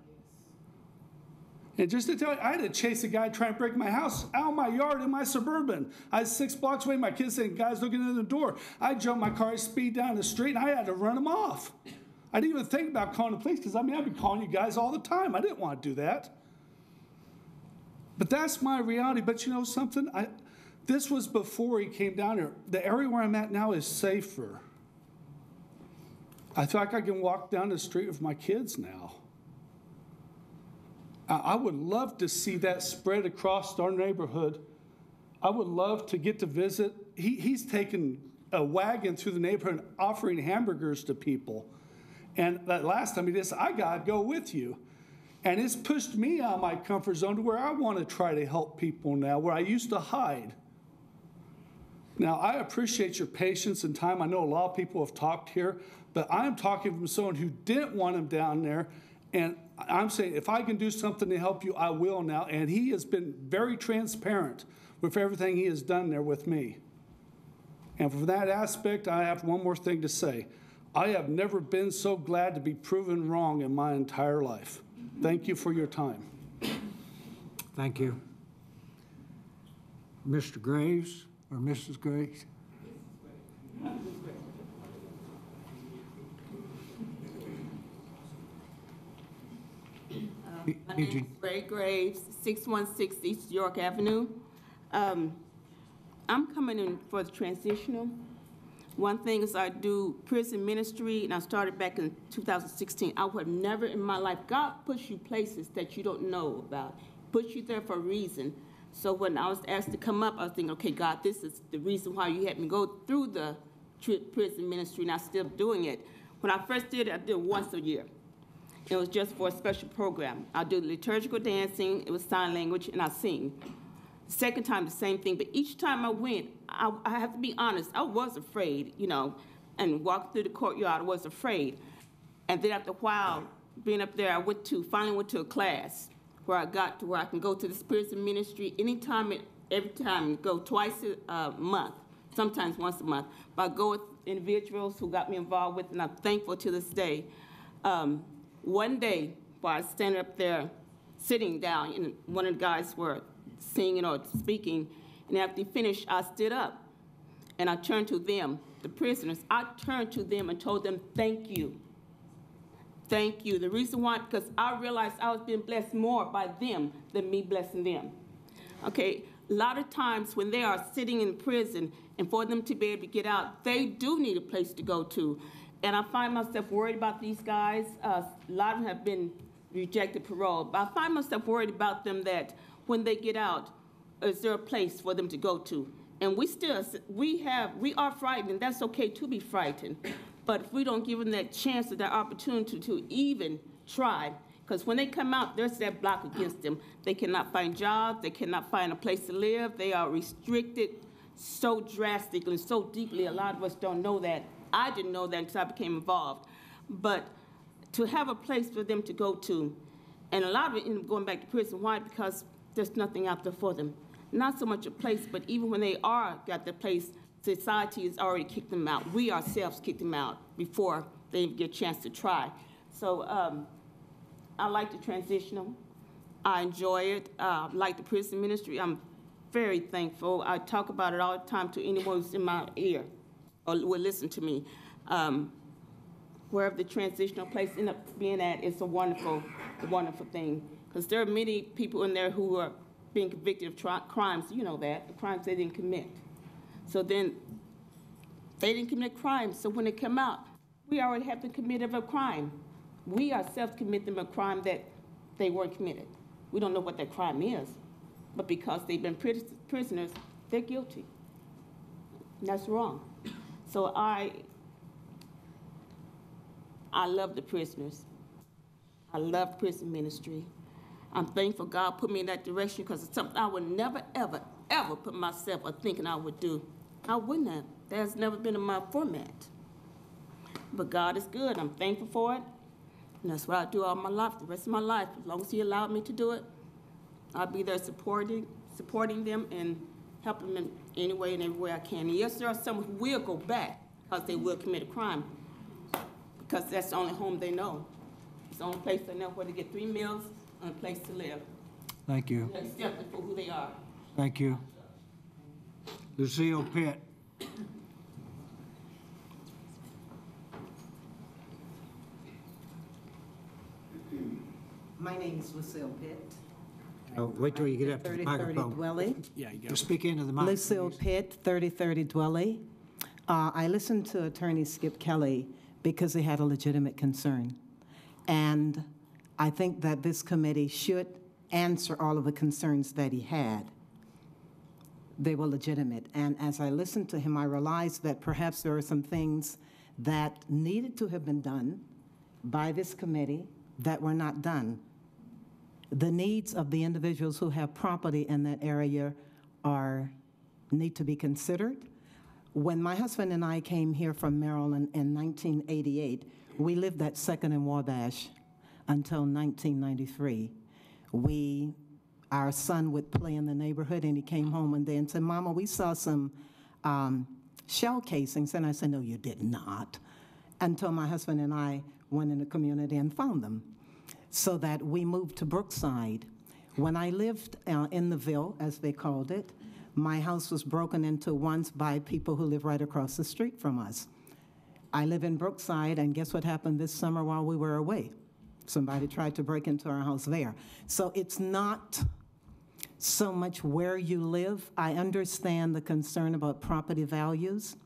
And just to tell you, I had to chase a guy trying to break my house out of my yard in my Suburban. I was 6 blocks away. My kids saying, guys looking in the door. I jumped my car, I speed down the street, and I had to run him off. I didn't even think about calling the police because, I mean, I'd be calling you guys all the time. I didn't want to do that. But that's my reality. But you know something? This was before he came down here. The area where I'm at now is safer. I feel like I can walk down the street with my kids now. I would love to see that spread across our neighborhood. I would love to get to visit. He's taken a wagon through the neighborhood offering hamburgers to people. And that last time he did, I got to go with you. And it's pushed me out of my comfort zone to where I want to try to help people now, where I used to hide. Now, I appreciate your patience and time. I know a lot of people have talked here, but I'm talking from someone who didn't want him down there. And I'm saying, if I can do something to help you, I will now. And he has been very transparent with everything he has done there with me. And from that aspect, I have one more thing to say. I have never been so glad to be proven wrong in my entire life. Thank you for your time. Thank you. Mr. Graves or Mrs. Graves? My name is Ray Graves, 616 East York Avenue. I'm coming in for the transitional. One thing is I do prison ministry, and I started back in 2016. I would never in my life, God puts you places that you don't know about, puts you there for a reason. So when I was asked to come up, I was thinking, okay, God, this is the reason why you had me go through the prison ministry, and I'm still doing it. When I first did it, I did it once a year. It was just for a special program. I do liturgical dancing, it was sign language, and I sing. Second time, the same thing, but each time I went, I have to be honest, I was afraid, you know, and walking through the courtyard, I was afraid. And then after a while, being up there, I finally went to a class where I got to where I can go to the Spirits of Ministry anytime, every time, go twice a month, sometimes once a month. But I go with individuals who got me involved with, and I'm thankful to this day. One day, while I was standing up there, sitting down, and one of the guys were singing or speaking, and after he finished, I stood up, and I turned to them, the prisoners. I turned to them and told them, thank you. Thank you. The reason why, because I realized I was being blessed more by them than me blessing them. Okay, a lot of times when they are sitting in prison, and for them to be able to get out, they do need a place to go to. And I find myself worried about these guys. A lot of them have been rejected parole, but I find myself worried about them that when they get out, is there a place for them to go to? And we are frightened, and that's okay to be frightened. But if we don't give them that chance or that opportunity to even try, because when they come out, there's that block against them. They cannot find jobs, they cannot find a place to live, they are restricted so drastically, so deeply. A lot of us don't know that. I didn't know that until I became involved. But to have a place for them to go to, and a lot of it end up going back to prison. Why? Because there's nothing out there for them. Not so much a place, but even when they got the place, society has already kicked them out. We ourselves kicked them out before they even get a chance to try. So I like the transitional. I enjoy it. I like the prison ministry. I'm very thankful. I talk about it all the time to anyone who's in my ear or will listen to me. Wherever the transitional place ends up being at, it's a wonderful thing. Because there are many people in there who are being convicted of crimes, you know that, the crimes they didn't commit. So then they didn't commit crimes, so when they come out, we already have them committed a crime. We ourselves commit them a crime that they weren't committed. We don't know what that crime is, but because they've been prisoners, they're guilty. And that's wrong. So I love the prisoners. I love prison ministry. I'm thankful God put me in that direction because it's something I would never, ever, ever put myself or thinking I would do. I wouldn't have. That has never been in my format. But God is good. I'm thankful for it. And that's what I do all my life, the rest of my life. As long as He allowed me to do it, I'll be there supporting them and helping them in any way and every way I can. And yes, there are some who will go back because they will commit a crime because that's the only home they know. It's the only place they know where to get 3 meals and a place to live. Thank you. Accept them for who they are. Thank you. Lucille Pitt. My name is Lucille Pitt. Wait till you get up to the 3030 microphone. Dwelly. Yeah, you speak into the mic. Lucille please. Pitt, 3030 Dwelly. I listened to Attorney Skip Kelly because he had a legitimate concern. And I think that this committee should answer all of the concerns that he had. They were legitimate. And as I listened to him, I realized that perhaps there are some things that needed to have been done by this committee that were not done. The needs of the individuals who have property in that area need to be considered. When my husband and I came here from Maryland in 1988, we lived at 2nd and Wabash until 1993. Our son would play in the neighborhood, and he came home one day and said, "Mama, we saw some shell casings." And I said, "No, you did not," until my husband and I went in the community and found them. So that we moved to Brookside. When I lived in the Ville, as they called it, my house was broken into once by people who live right across the street from us. I live in Brookside, and guess what happened this summer while we were away? Somebody tried to break into our house there. So it's not so much where you live. I understand the concern about property values,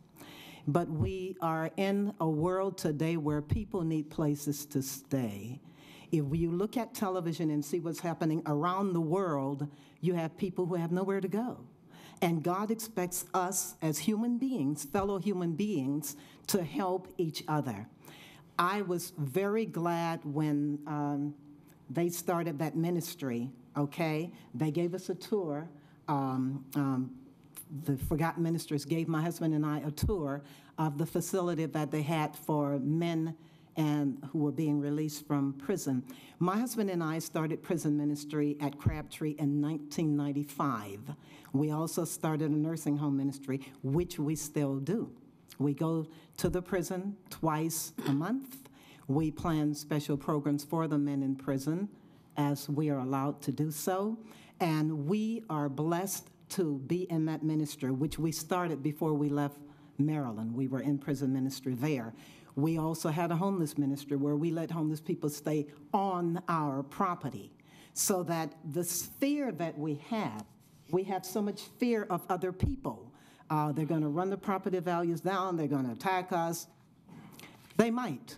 but we are in a world today where people need places to stay. If you look at television and see what's happening around the world, you have people who have nowhere to go. And God expects us as human beings, fellow human beings, to help each other. I was very glad when they started that ministry, okay? They gave us a tour. The Forgotten Ministers gave my husband and I a tour of the facility that they had for men and who were being released from prison. My husband and I started prison ministry at Crabtree in 1995. We also started a nursing home ministry, which we still do. We go to the prison twice a month. We plan special programs for the men in prison as we are allowed to do so. And we are blessed to be in that ministry, which we started before we left Maryland. We were in prison ministry there. We also had a homeless ministry where we let homeless people stay on our property, so that the fear that we have so much fear of other people. They're going to run the property values down. They're going to attack us. They might.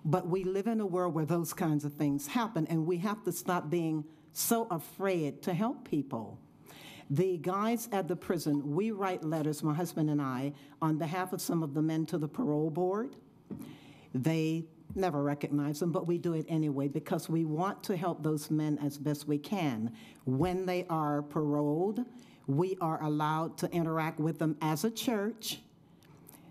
But we live in a world where those kinds of things happen, and we have to stop being so afraid to help people. The guys at the prison, we write letters, my husband and I, on behalf of some of the men to the parole board. They never recognize them, but we do it anyway because we want to help those men as best we can. When they are paroled, we are allowed to interact with them as a church,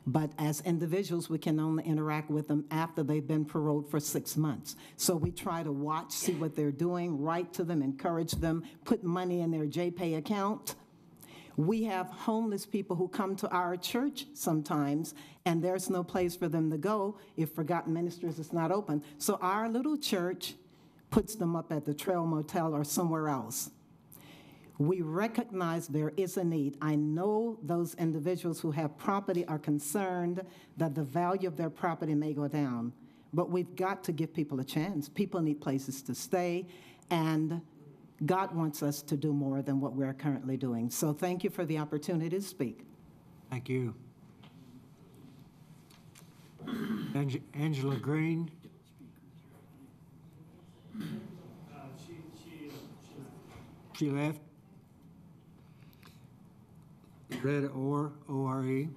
but as individuals, we can only interact with them after they've been paroled for 6 months. So we try to watch, see what they're doing, write to them, encourage them, put money in their JPay account. We have homeless people who come to our church sometimes, and there's no place for them to go if Forgotten Ministers is not open. So our little church puts them up at the Trail Motel or somewhere else. We recognize there is a need. I know those individuals who have property are concerned that the value of their property may go down, but we've got to give people a chance. People need places to stay, and God wants us to do more than what we're currently doing. So thank you for the opportunity to speak. Thank you. Angela Green. She left. Retta Orr, O-R-E.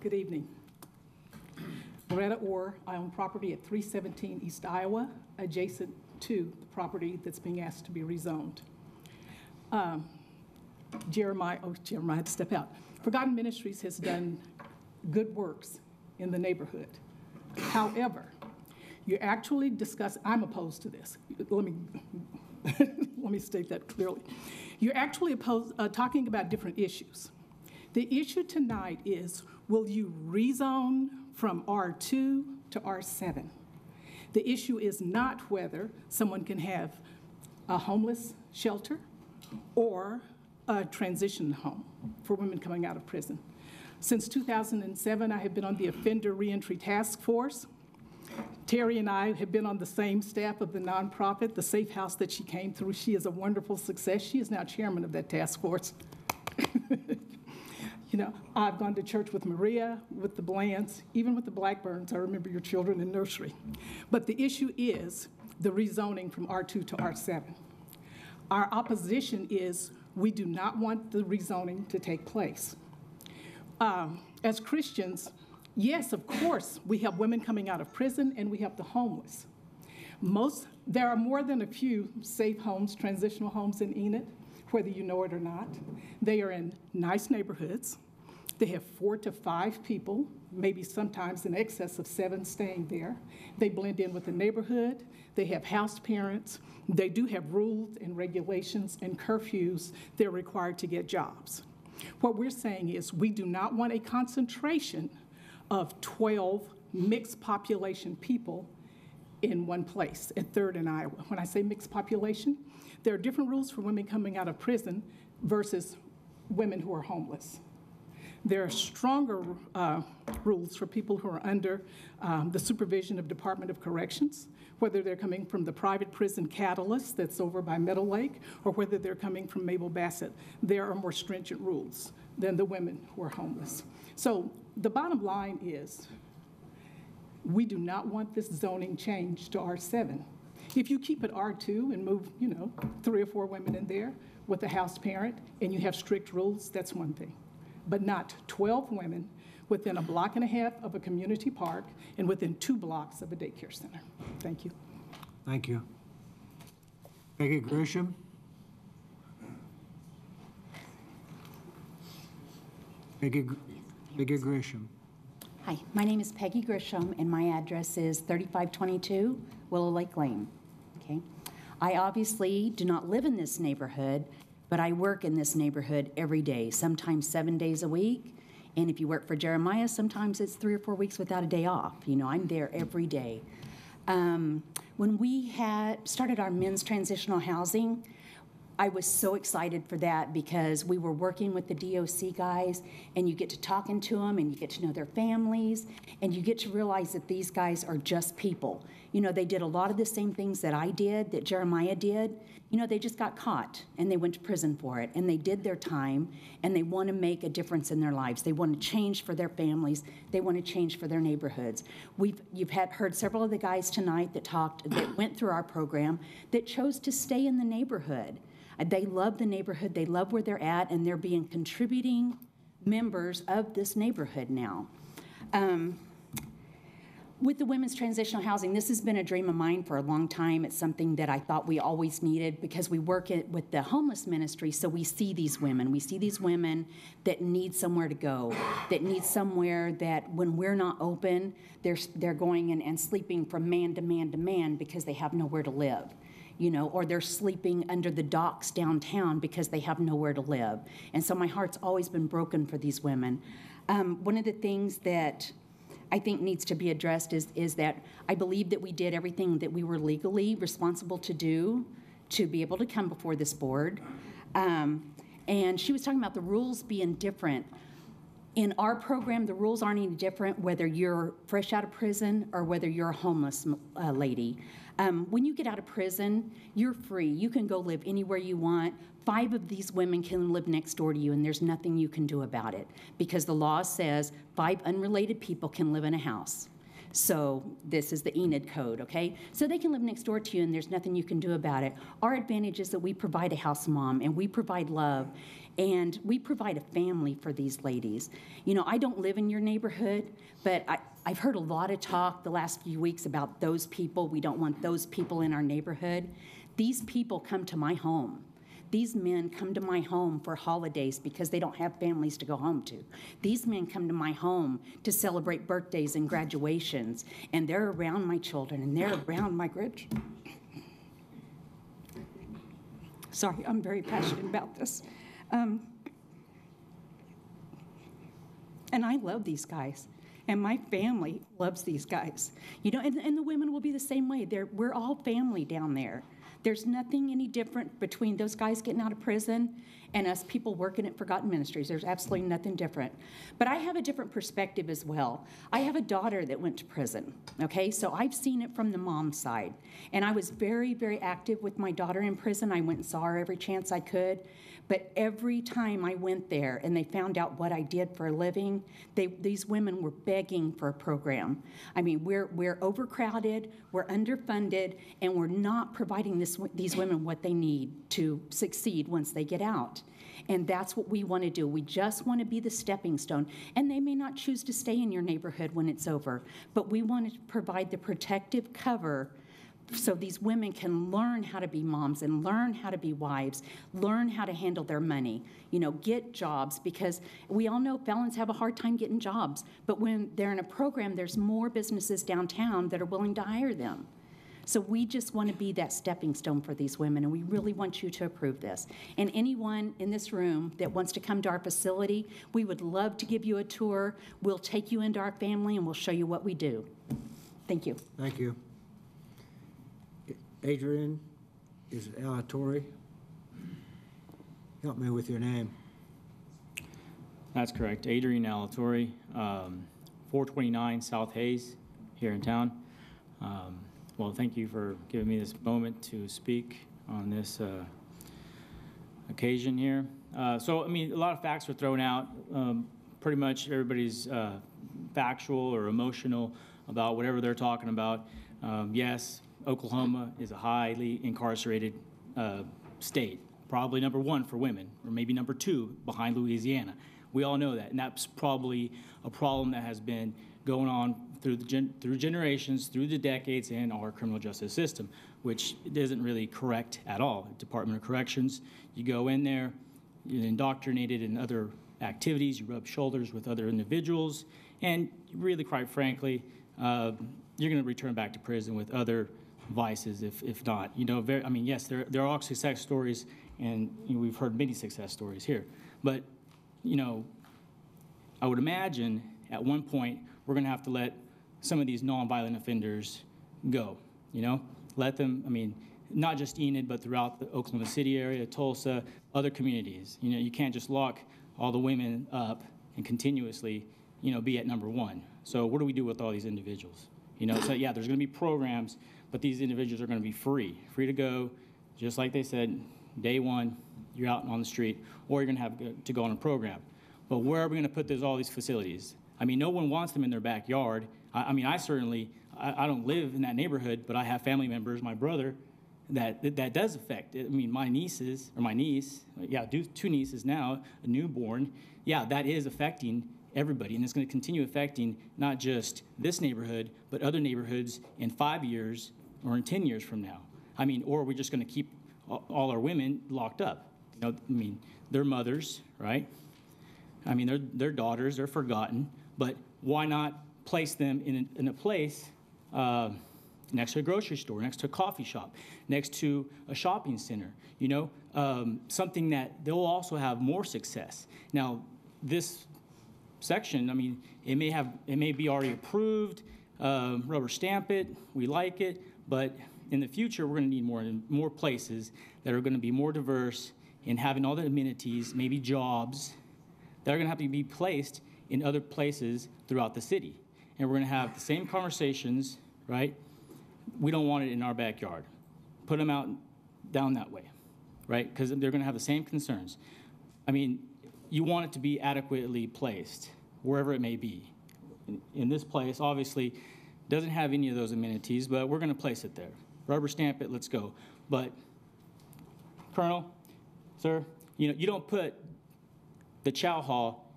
Good evening. Loretta Orr. I own property at 317 East Iowa, adjacent to the property that's being asked to be rezoned. Jeremiah had to step out. Forgotten Ministries has done good works in the neighborhood. However, you actually discuss, I'm opposed to this. Let me state that clearly. You're actually talking about different issues. The issue tonight is, will you rezone from R2 to R7? The issue is not whether someone can have a homeless shelter or a transition home for women coming out of prison. Since 2007, I have been on the Offender Reentry Task Force. Terry and I have been on the same staff of the nonprofit, the Safe House that she came through. She is a wonderful success. She is now chairman of that task force. You know, I've gone to church with Maria, with the Blands, even with the Blackburns. I remember your children in nursery. But the issue is the rezoning from R2 to R7. Our opposition is we do not want the rezoning to take place. As Christians, yes, of course, we help women coming out of prison and we help the homeless. There are more than a few safe homes, transitional homes in Enid, whether you know it or not. They are in nice neighborhoods. They have 4 to 5 people, maybe sometimes in excess of 7 staying there. They blend in with the neighborhood. They have housed parents. They do have rules and regulations and curfews they're required to get jobs. What we're saying is we do not want a concentration of 12 mixed population people in one place at 3rd and Iowa. When I say mixed population, there are different rules for women coming out of prison versus women who are homeless. There are stronger rules for people who are under the supervision of Department of Corrections, whether they're coming from the private prison Catalyst that's over by Meadow Lake, or whether they're coming from Mabel Bassett. There are more stringent rules than the women who are homeless. So the bottom line is we do not want this zoning change to R7. If you keep it R2 and move, 3 or 4 women in there, with a house parent and you have strict rules, that's one thing. But not 12 women within a block and a half of a community park and within 2 blocks of a daycare center. Thank you. Thank you. Peggy Grisham? Peggy Grisham. Hi, my name is Peggy Grisham, and my address is 3522 Willow Lake Lane. Okay, I obviously do not live in this neighborhood, but I work in this neighborhood every day, sometimes 7 days a week. And if you work for Jeremiah, sometimes it's 3 or 4 weeks without a day off. You know, I'm there every day. When we had started our men's transitional housing, I was so excited for that because we were working with the DOC guys, and you get to talking to them and you get to know their families, and you get to realize that these guys are just people. You know, they did a lot of the same things that I did, that Jeremiah did. You know, they just got caught and they went to prison for it, and they did their time, and they want to make a difference in their lives. They want to change for their families. They want to change for their neighborhoods. You've heard several of the guys tonight that went through our program that chose to stay in the neighborhood. They love the neighborhood, they love where they're at, and they're being contributing members of this neighborhood now. With the women's transitional housing, this has been a dream of mine for a long time. It's something that I thought we always needed because we work with the homeless ministry, so we see these women. We see these women that need somewhere to go, that need somewhere that when we're not open, they're going in and sleeping from man to man to man because they have nowhere to live. You know, or they're sleeping under the docks downtown because they have nowhere to live. And so my heart's always been broken for these women. One of the things that I think needs to be addressed is that I believe that we did everything that we were legally responsible to do to be able to come before this board. And she was talking about the rules being different. In our program, the rules aren't any different whether you're fresh out of prison or whether you're a homeless lady. When you get out of prison, you're free. You can go live anywhere you want. 5 of these women can live next door to you, and there's nothing you can do about it because the law says 5 unrelated people can live in a house. So this is the Enid code, okay? So they can live next door to you, and there's nothing you can do about it. Our advantage is that we provide a house mom, and we provide love, and we provide a family for these ladies. You know, I don't live in your neighborhood, but I've heard a lot of talk the last few weeks about those people. We don't want those people in our neighborhood. These people come to my home. These men come to my home for holidays because they don't have families to go home to. These men come to my home to celebrate birthdays and graduations, and they're around my children, and they're around my grandchildren. Sorry, I'm very passionate about this. And I love these guys, and my family loves these guys. You know, and the women will be the same way. We're all family down there. There's nothing any different between those guys getting out of prison and us people working at Forgotten Ministries. There's absolutely nothing different. But I have a different perspective as well. I have a daughter that went to prison, okay? So I've seen it from the mom side. And I was very, very active with my daughter in prison. I went and saw her every chance I could. But every time I went there and they found out what I did for a living, these women were begging for a program. I mean, we're overcrowded, we're underfunded, and we're not providing these women what they need to succeed once they get out. And that's what we want to do. We just want to be the stepping stone. And they may not choose to stay in your neighborhood when it's over, but we want to provide the protective cover so these women can learn how to be moms and learn how to be wives, learn how to handle their money, you know, get jobs, because we all know felons have a hard time getting jobs. But when they're in a program, there's more businesses downtown that are willing to hire them. So we just want to be that stepping stone for these women, and we really want you to approve this. And anyone in this room that wants to come to our facility, we would love to give you a tour. We'll take you into our family, and we'll show you what we do. Thank you. Thank you. Adrian, is it Alatorre? Help me with your name. That's correct. Adrian Alatorre, 429 South Hayes here in town. Well, thank you for giving me this moment to speak on this occasion here. So, I mean, a lot of facts were thrown out. Pretty much everybody's factual or emotional about whatever they're talking about. Yes, Oklahoma is a highly incarcerated state, probably number 1 for women, or maybe number 2 behind Louisiana. We all know that, and that's probably a problem that has been going on through through generations, through the decades in our criminal justice system, which isn't really correct at all. Department of Corrections, you go in there, you're indoctrinated in other activities, you rub shoulders with other individuals, and really, quite frankly, you're going to return back to prison with other vices, if not. You know, I mean, yes, there are success stories, and you know, we've heard many success stories here, but you know, I would imagine at one point we're going to have to let some of these nonviolent offenders go. You know, let them. I mean, not just Enid, but throughout the Oklahoma City area, Tulsa, other communities. You know, you can't just lock all the women up and continuously, you know, be at number 1. So what do we do with all these individuals? You know, so yeah, there's going to be programs, but these individuals are going to be free to go, just like they said, day 1, you're out on the street, or you're going to have to go on a program. But where are we going to put all these facilities? I mean, no one wants them in their backyard. I mean, I certainly, I don't live in that neighborhood, but I have family members, my brother, that does affect. I mean, my niece, yeah, 2 nieces now, a newborn, yeah, that is affecting everybody, and it's going to continue affecting not just this neighborhood, but other neighborhoods in 5 years or in 10 years from now. I mean, or are we just going to keep all our women locked up? You know, I mean, they're mothers, right? I mean, they're daughters, they're forgotten, but why not place them in a place next to a grocery store, next to a coffee shop, next to a shopping center, you know, something that they'll also have more success. Now, this section, I mean, it may be already approved, rubber stamp it, we like it, but in the future, we're going to need more places that are going to be more diverse in having all the amenities, maybe jobs, that are going to have to be placed in other places throughout the city. And we're going to have the same conversations, right? We don't want it in our backyard. Put them out down that way, right? Because they're going to have the same concerns. I mean, you want it to be adequately placed, wherever it may be. In this place, obviously, doesn't have any of those amenities, but we're going to place it there. Rubber stamp it, let's go. But, Colonel, sir, you know, you don't put the chow hall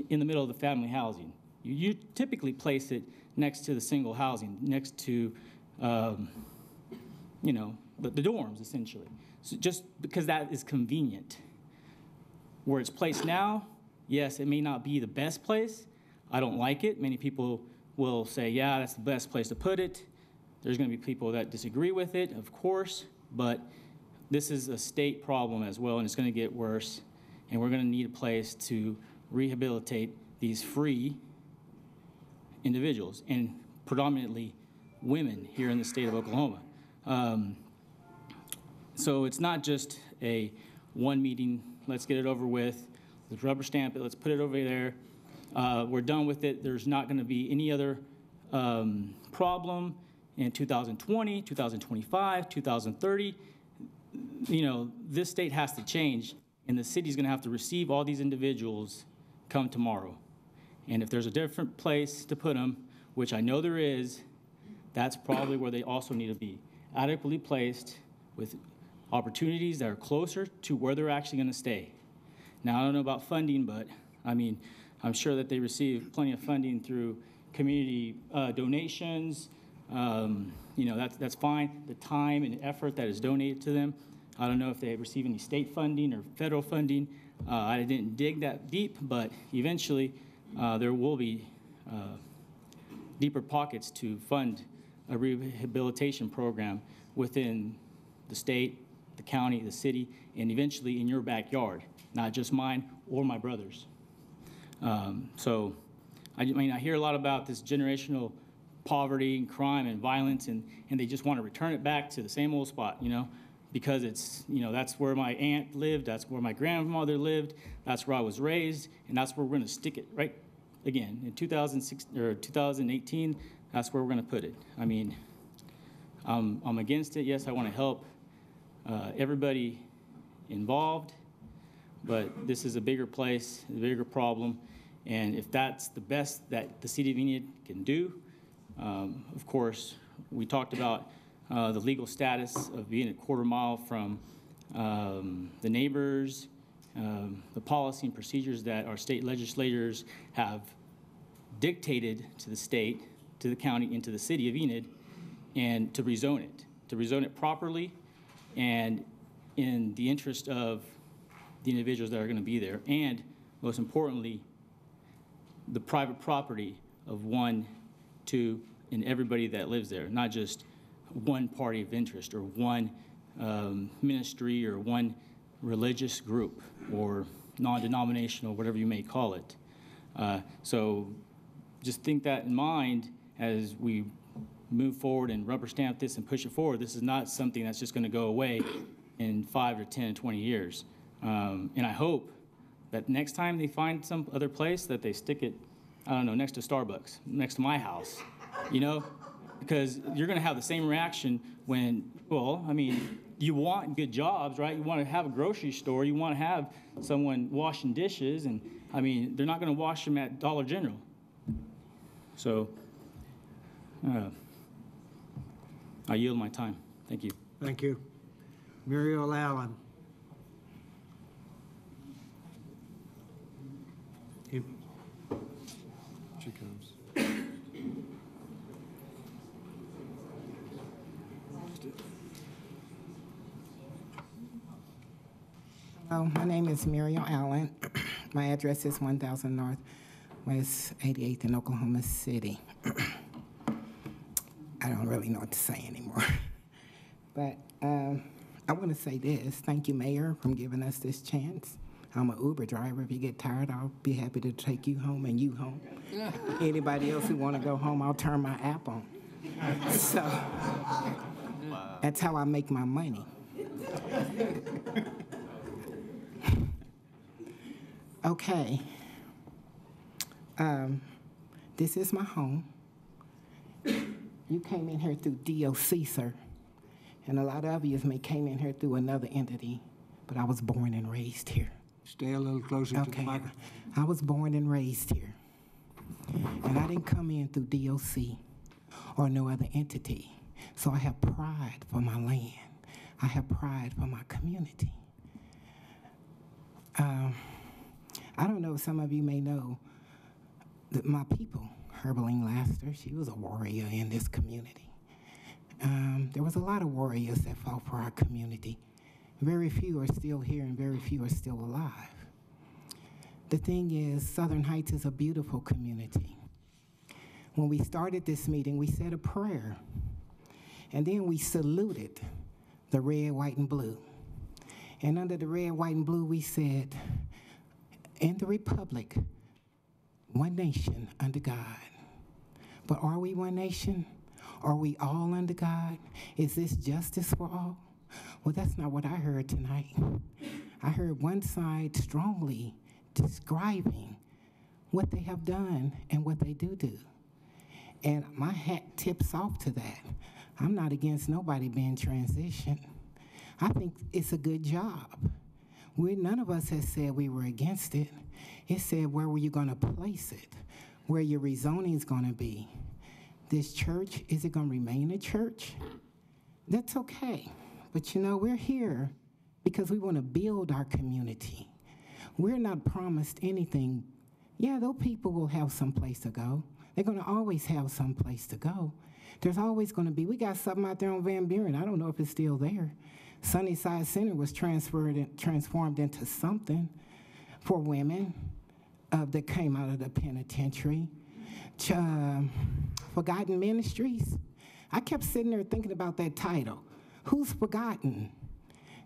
in the middle of the family housing. You typically place it next to the single housing, next to, you know, the dorms, essentially. So just because that is convenient. Where it's placed now, yes, it may not be the best place. I don't like it. Many people will say, yeah, that's the best place to put it. There's going to be people that disagree with it, of course, but this is a state problem as well, and it's going to get worse, and we're going to need a place to rehabilitate these free individuals, and predominantly women here in the state of Oklahoma. So it's not just a one meeting, let's get it over with, let's rubber stamp it, let's put it over there, we're done with it, there's not going to be any other problem in 2020, 2025, 2030. You know, this state has to change, and the city's going to have to receive all these individuals come tomorrow. And if there's a different place to put them, which I know there is, that's probably where they also need to be, adequately placed with opportunities that are closer to where they're actually going to stay. Now, I don't know about funding, but I mean, I'm sure that they receive plenty of funding through community donations. You know, that's fine. The time and effort that is donated to them. I don't know if they receive any state funding or federal funding. I didn't dig that deep, but eventually there will be deeper pockets to fund a rehabilitation program within the state, the county, the city, and eventually in your backyard, not just mine or my brother's. So, I mean, I hear a lot about this generational poverty and crime and violence, and they just want to return it back to the same old spot, you know, because it's, you know, that's where my aunt lived, that's where my grandmother lived, that's where I was raised, and that's where we're going to stick it right again. In 2018, that's where we're going to put it. I mean, I'm against it. Yes, I want to help everybody involved, but this is a bigger place, a bigger problem, and if that's the best that the city of Enid can do, of course, we talked about the legal status of being a quarter mile from the neighbors, the policy and procedures that our state legislators have dictated to the state, to the county, and to the city of Enid, and to rezone it properly and in the interest of the individuals that are going to be there, and most importantly, the private property of one, two, and everybody that lives there, not just one party of interest or one ministry or one religious group or non-denominational, whatever you may call it. So just think that in mind as we move forward and rubber stamp this and push it forward. This is not something that's just going to go away in 5 or 10, 20 years. And I hope that next time they find some other place that they stick it, I don't know, next to Starbucks, next to my house, you know? Because you're going to have the same reaction when, well, I mean, you want good jobs, right? You want to have a grocery store. You want to have someone washing dishes. And, I mean, they're not going to wash them at Dollar General. So I yield my time. Thank you. Thank you. Muriel Allen. She comes. Hello, my name is Muriel Allen. My address is 1000 North West 88th in Oklahoma City. I don't really know what to say anymore. But I want to say this. Thank you, Mayor, for giving us this chance. I'm an Uber driver. If you get tired, I'll be happy to take you home and you home. Anybody else who want to go home, I'll turn my app on. So that's how I make my money. Okay. This is my home. You came in here through DOC, sir. And a lot of you may came in here through another entity, but I was born and raised here. Stay a little closer to the microphone. I was born and raised here. And I didn't come in through DOC or no other entity. So I have pride for my land. I have pride for my community. I don't know if some of you may know that my people, Herbeline Laster, she was a warrior in this community. There was a lot of warriors that fought for our community. Very few are still here and very few are still alive. The thing is, Southern Heights is a beautiful community. When we started this meeting, we said a prayer, and then we saluted the red, white, and blue. And under the red, white, and blue, we said, in the Republic, one nation under God. But are we one nation? Are we all under God? Is this justice for all? Well, that's not what I heard tonight. I heard one side strongly describing what they have done and what they do. And my hat tips off to that. I'm not against nobody being transitioned. I think it's a good job. None of us has said we were against it. It said, where were you going to place it? Where your rezoning is going to be. This church, is it going to remain a church? That's okay. But you know, we're here because we want to build our community. We're not promised anything. Yeah, those people will have some place to go. They're going to always have some place to go. There's always going to be, we got something out there on Van Buren. I don't know if it's still there. Sunnyside Center was transformed into something for women that came out of the penitentiary. Forgotten Ministries. I kept sitting there thinking about that title. Who's forgotten?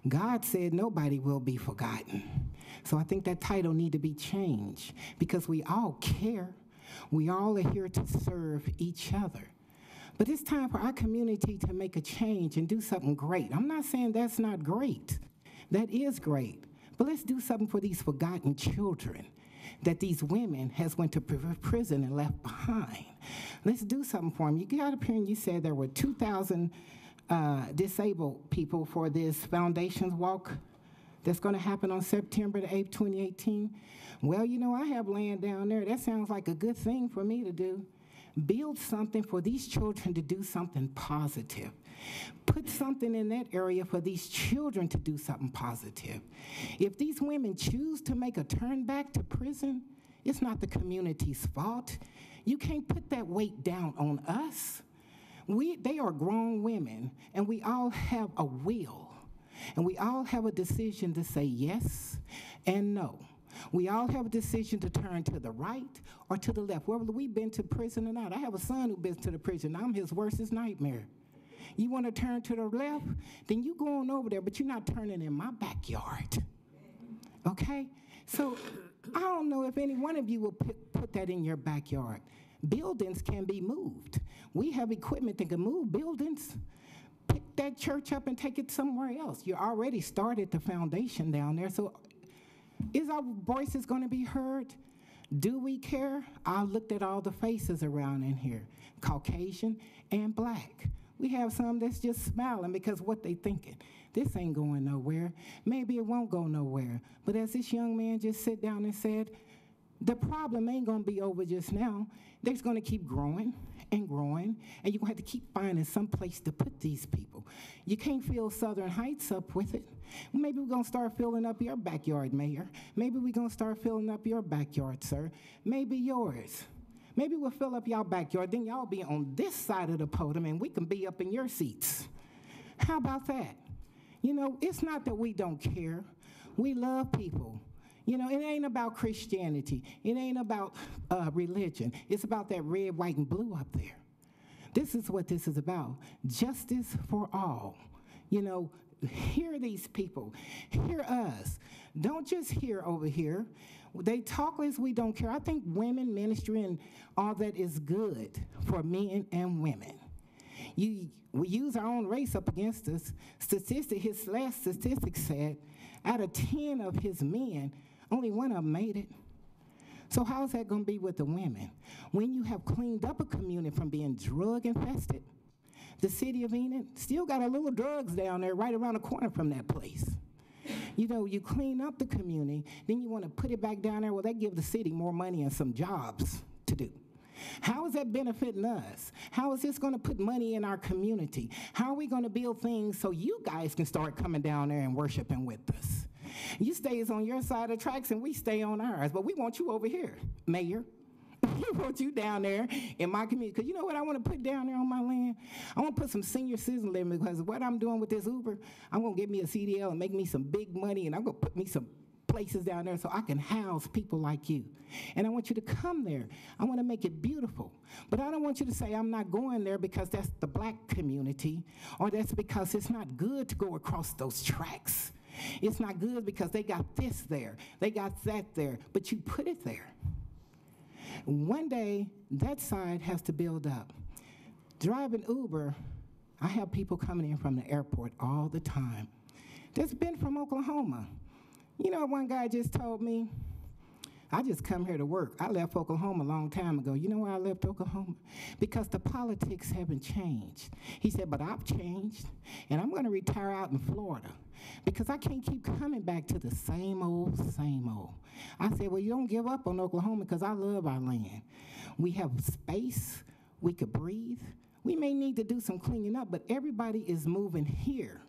God said nobody will be forgotten. So I think that title need to be changed because we all care. We all are here to serve each other. But it's time for our community to make a change and do something great. I'm not saying that's not great. That is great. But let's do something for these forgotten children that these women has went to prison and left behind. Let's do something for them. You got up here and you said there were 2,000 disabled people for this Foundations Walk that's going to happen on September the 8th, 2018. Well, you know, I have land down there. That sounds like a good thing for me to do. Build something for these children to do something positive. Put something in that area for these children to do something positive. If these women choose to make a turn back to prison, it's not the community's fault. You can't put that weight down on us. They are grown women, and we all have a will, and we all have a decision to say yes and no. We all have a decision to turn to the right or to the left, whether we've been to prison or not. I have a son who's been to the prison. I'm his worst nightmare. You want to turn to the left? Then you go on over there, but you're not turning in my backyard. Okay? So I don't know if any one of you will put that in your backyard. Buildings can be moved. We have equipment that can move buildings. Pick that church up and take it somewhere else. You already started the foundation down there, so is our voices going to be heard? Do we care? I looked at all the faces around in here, Caucasian and black. We have some that's just smiling because what they thinking. This ain't going nowhere. Maybe it won't go nowhere. But as this young man just sat down and said, the problem ain't going to be over just now. They're going to keep growing and growing, and you're going to have to keep finding some place to put these people. You can't fill Southern Heights up with it. Maybe we're going to start filling up your backyard, Mayor. Maybe we're going to start filling up your backyard, sir. Maybe yours. Maybe we'll fill up y'all backyard, then y'all be on this side of the podium, and we can be up in your seats. How about that? You know, it's not that we don't care. We love people. You know, it ain't about Christianity. It ain't about religion. It's about that red, white, and blue up there. This is what this is about. Justice for all. You know, hear these people. Hear us. Don't just hear over here. They talk as we don't care. I think women ministry and all that is good for men and women. We use our own race up against us. His last statistic said, out of 10 of his men, only one of them made it. So how's that going to be with the women? When you have cleaned up a community from being drug infested, the city of Enid still got a little drugs down there right around the corner from that place. You know, you clean up the community, then you want to put it back down there. Well, that give the city more money and some jobs to do. How is that benefiting us? How is this going to put money in our community? How are we going to build things so you guys can start coming down there and worshiping with us? You stays on your side of the tracks and we stay on ours, but we want you over here, Mayor. We want you down there in my community. Because you know what I want to put down there on my land? I want to put some senior citizen living, because what I'm doing with this Uber, I'm going to get me a CDL and make me some big money, and I'm going to put me some places down there so I can house people like you. And I want you to come there. I want to make it beautiful. But I don't want you to say I'm not going there because that's the black community, or that's because it's not good to go across those tracks. It's not good because they got this there, they got that there, but you put it there. One day, that side has to build up. Driving Uber, I have people coming in from the airport all the time. That's been from Oklahoma. You know, one guy just told me, I just come here to work. I left Oklahoma a long time ago. You know why I left Oklahoma? Because the politics haven't changed. He said, but I've changed, and I'm going to retire out in Florida because I can't keep coming back to the same old, same old. I said, well, you don't give up on Oklahoma because I love our land. We have space. We could breathe. We may need to do some cleaning up, but everybody is moving here.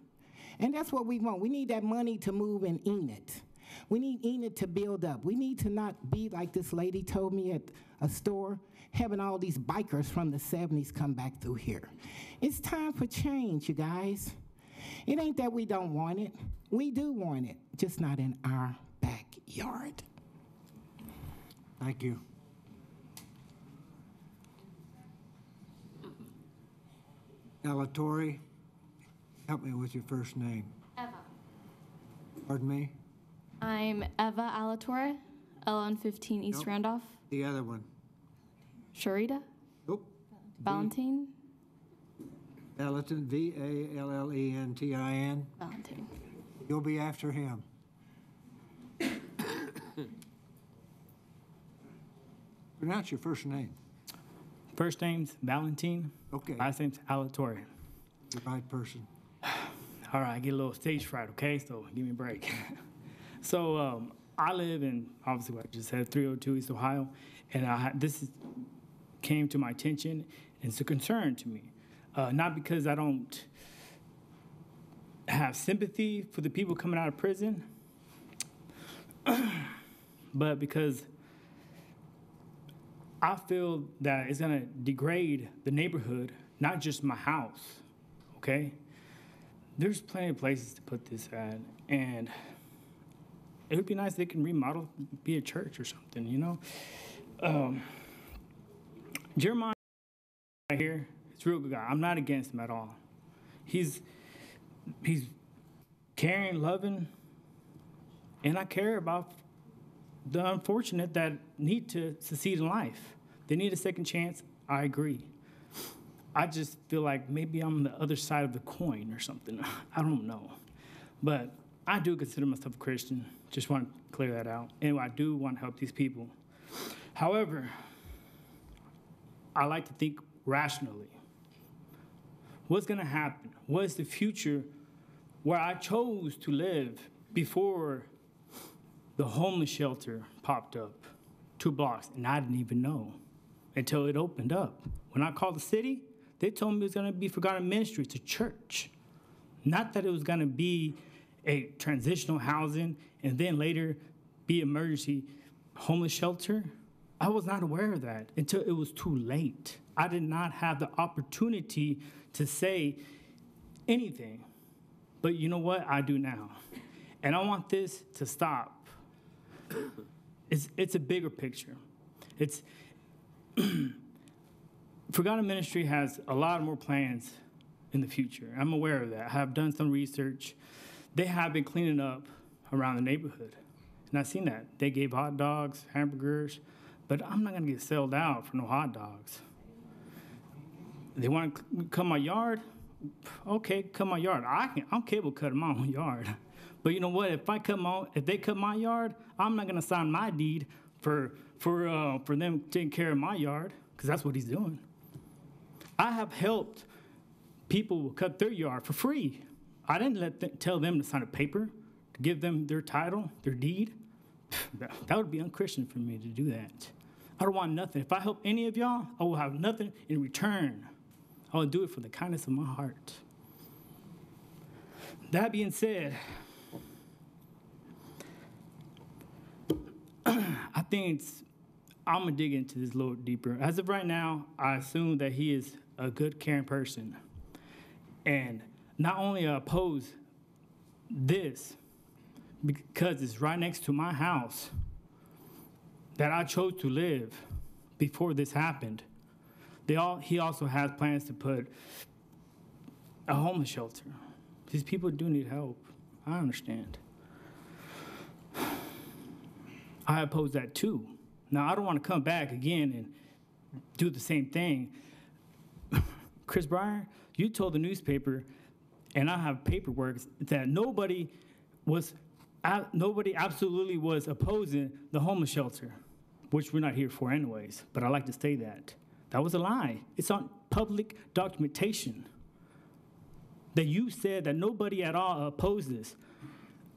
And that's what we want. We need that money to move in Enid. We need Enid to build up. We need to not be like this lady told me at a store, having all these bikers from the 70s come back through here. It's time for change, you guys. It ain't that we don't want it. We do want it, just not in our backyard. Thank you. Alatori, help me with your first name. Eva. Pardon me? I'm Eva Alatorre, L115 East Nope. Randolph. The other one. Sharita. Nope. Valentine. Valentin, Vallentin. Valentine. You'll be after him. Pronounce your first name. First name's Valentine. Okay. Last name's Alatorre. The right person. All right, I get a little stage fright, okay? So give me a break. So I live in, obviously, what I just said, 302 East Ohio, and this came to my attention, and it's a concern to me. Not because I don't have sympathy for the people coming out of prison, but because I feel that it's gonna degrade the neighborhood, not just my house, okay? There's plenty of places to put this at, and it would be nice if they can remodel, be a church or something, you know? Jeremiah right here, it's a real good guy. I'm not against him at all. He's caring, loving, and I care about the unfortunate that need to succeed in life. They need a second chance. I agree. I just feel like maybe I'm on the other side of the coin or something. I don't know. But I do consider myself a Christian. Just want to clear that out. And I do want to help these people. However, I like to think rationally. What's going to happen? What is the future where I chose to live before the homeless shelter popped up 2 blocks, and I didn't even know until it opened up. When I called the city, they told me it was going to be Forgotten Ministry. It's a church. Not that it was going to be a transitional housing and then later be emergency homeless shelter. I was not aware of that until it was too late. I did not have the opportunity to say anything. But you know what? I do now. And I want this to stop. It's a bigger picture. It's Forgotten Ministry has a lot more plans in the future. I'm aware of that. I have done some research. They have been cleaning up around the neighborhood. And I've seen that. They gave hot dogs, hamburgers, but I'm not going to get sold out for no hot dogs. They want to cut my yard? Okay, cut my yard. I'm capable of cutting my own yard. But you know what? If they cut my yard, I'm not gonna sign my deed for them taking care of my yard, because that's what he's doing. I have helped people cut their yard for free. I didn't tell them to sign a paper to give them their title, their deed. That would be unchristian for me to do that. I don't want nothing. If I help any of y'all, I will have nothing in return. I will do it for the kindness of my heart. That being said, I think I'm going to dig into this a little deeper. As of right now, I assume that he is a good, caring person. And not only oppose this, because it's right next to my house that I chose to live before this happened. He also has plans to put a homeless shelter. These people do need help. I understand. I oppose that too. Now, I don't want to come back again and do the same thing. Chris Breyer, you told the newspaper, and I have paperwork, that nobody absolutely was opposing the homeless shelter, which we're not here for anyways, but I like to say that. That was a lie. It's on public documentation that you said that nobody at all opposed this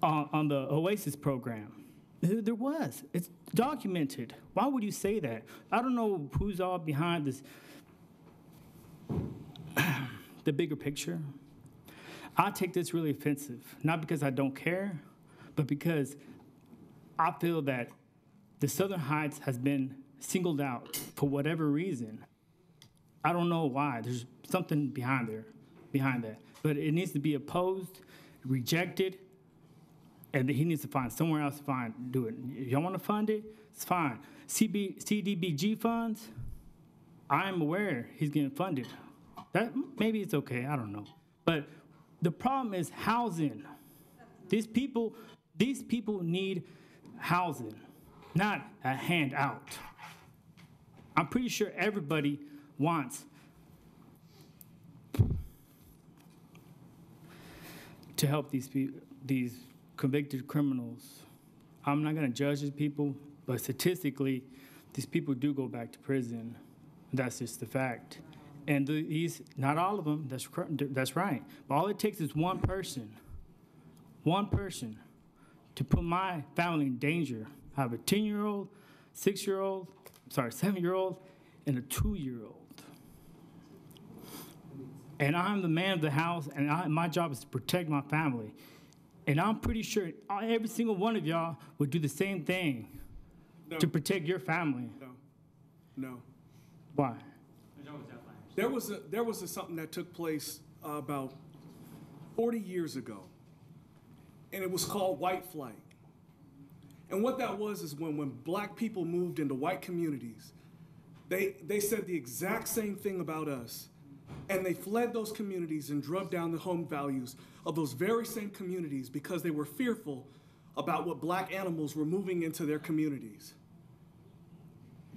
on the OASIS program. There was. It's documented. Why would you say that? I don't know who's all behind this, the bigger picture. I take this really offensive, not because I don't care, but because I feel that the Southern Heights has been singled out for whatever reason. I don't know why. There's something behind that. But it needs to be opposed, rejected, and he needs to find somewhere else to do it. If y'all want to fund it, it's fine. CDBG funds, I'm aware he's getting funded. That maybe it's okay, I don't know. But the problem is housing. These people need housing, not a handout. I'm pretty sure everybody wants to help these convicted criminals. I'm not going to judge these people, but statistically, these people do go back to prison. That's just the fact. And not all of them, that's right. But all it takes is one person to put my family in danger. I have a 10-year-old, 7-year-old, and a 2-year-old. and I'm the man of the house, and my job is to protect my family. And I'm pretty sure every single one of y'all would do the same thing to protect your family. No. Why? There was something that took place about 40 years ago, and it was called white flight. And what that was is when black people moved into white communities, they said the exact same thing about us. And they fled those communities and drove down the home values of those very same communities because they were fearful about what black animals were moving into their communities.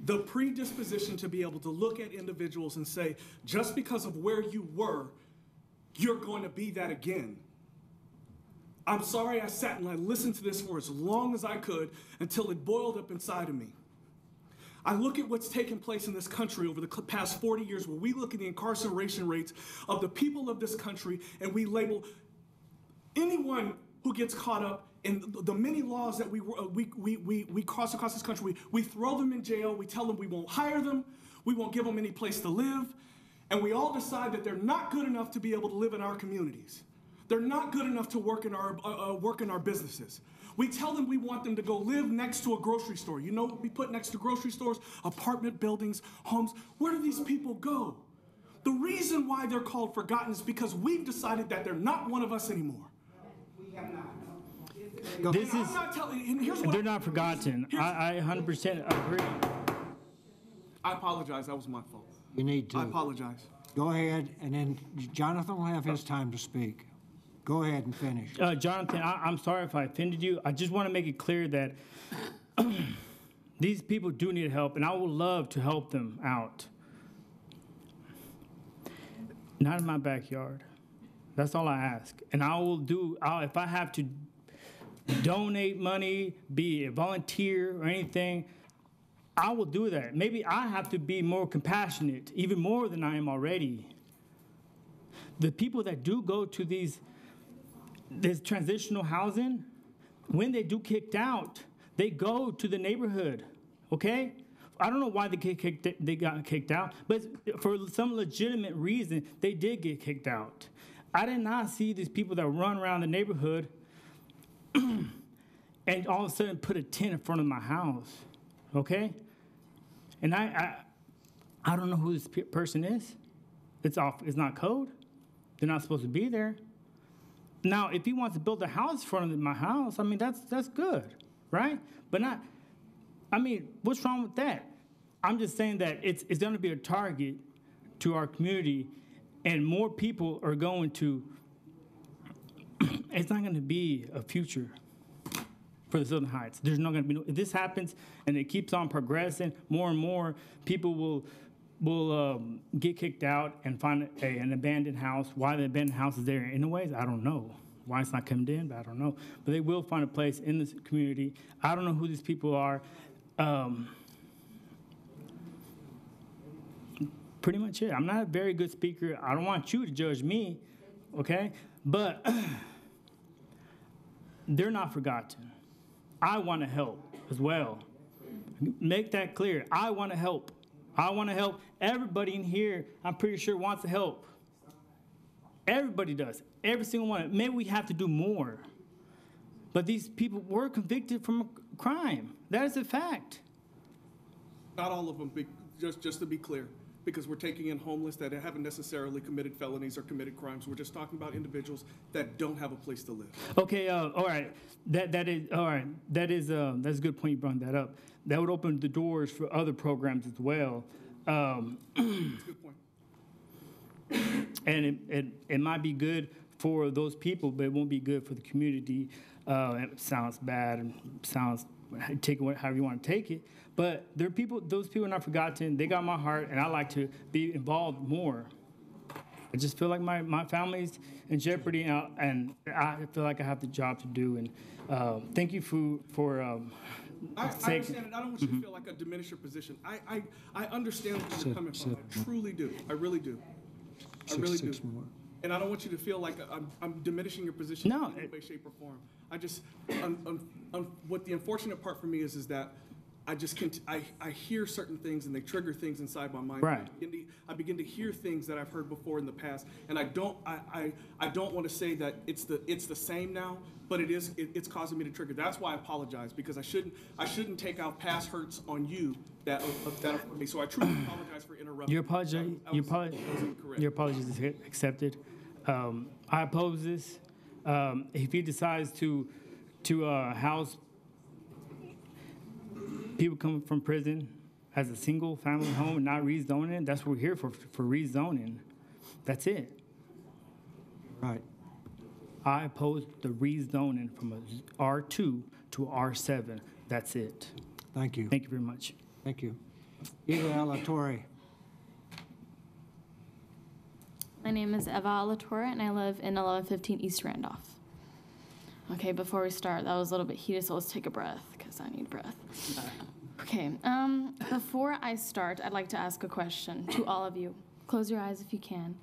The predisposition to be able to look at individuals and say, just because of where you were, you're going to be that again. I'm sorry I sat and I listened to this for as long as I could until it boiled up inside of me. I look at what's taken place in this country over the past 40 years, where we look at the incarceration rates of the people of this country, and we label anyone who gets caught up in the many laws that we cross across this country. We throw them in jail. We tell them we won't hire them. We won't give them any place to live. And we all decide that they're not good enough to be able to live in our communities. They're not good enough to work in our businesses. We tell them we want them to go live next to a grocery store. You know what we put next to grocery stores? Apartment buildings, homes. Where do these people go? The reason why they're called forgotten is because we've decided that they're not one of us anymore. They're not forgotten. I 100% agree. I apologize. That was my fault. You need to. I apologize. Go ahead, and then Jonathan will have his time to speak. Go ahead and finish. Jonathan, I'm sorry if I offended you. I just want to make it clear that these people do need help, and I would love to help them out. Not in my backyard. That's all I ask. And I will do, if I have to donate money, be a volunteer or anything, I will do that. Maybe I have to be more compassionate, even more than I am already. The people that do go to this transitional housing, when they do kicked out, they go to the neighborhood, okay? I don't know why they got kicked out, but for some legitimate reason, they did get kicked out. I did not see these people that run around the neighborhood and all of a sudden put a tent in front of my house, okay? And I don't know who this person is. It's not code. They're not supposed to be there. Now, if he wants to build a house in front of my house, I mean, that's good, right? But what's wrong with that? I'm just saying that it's going to be a target to our community, and more people are going to, it's not going to be a future for the Southern Heights. There's not going to be, if this happens and it keeps on progressing, more and more people will get kicked out and find an abandoned house. Why the abandoned house is there anyways, I don't know. Why it's not condemned in, but I don't know. But they will find a place in this community. I don't know who these people are. Pretty much it. I'm not a very good speaker. I don't want you to judge me, okay? But they're not forgotten. I want to help as well. Make that clear. I want to help. I want to help. Everybody in here, I'm pretty sure, wants to help. Everybody does. Every single one. Maybe we have to do more. But these people were convicted from a crime. That is a fact. Not all of them, just to be clear, because we're taking in homeless that haven't necessarily committed felonies or committed crimes. We're just talking about individuals that don't have a place to live. Okay, all right. That is all right. That's a good point you brought that up. That would open the doors for other programs as well. That's a good point. And it might be good for those people, but it won't be good for the community. It sounds bad and take it however you want to take it. But those people are not forgotten. They got my heart, and I like to be involved more. I just feel like my family's in jeopardy, and I feel like I have the job to do. And thank you for I understand it. I don't want you to feel like I diminish your position. I understand where you're coming from. I truly do. I really do. I really do. And I don't want you to feel like I'm diminishing your position in any way, shape, or form. I just, what the unfortunate part for me is that I just I hear certain things and they trigger things inside my mind. Right. I begin to hear things that I've heard before in the past, and I don't want to say that it's the same now, but it's causing me to trigger. That's why I apologize, because I shouldn't take out past hurts on you that affect me. So I truly apologize for interrupting. Your apology, your apology is accepted. I oppose this. If he decides to house people coming from prison as a single family home and not rezoning it, that's what we're here for rezoning. That's it. Right. I oppose the rezoning from a R2 to R7. That's it. Thank you. Thank you very much. Thank you. Eva Alatorre. My name is Eva Alatorre, and I live in 1115 East Randolph. Okay, before we start, that was a little bit heated, so let's take a breath, because I need breath. Okay, before I start, I'd like to ask a question to all of you. Close your eyes if you can.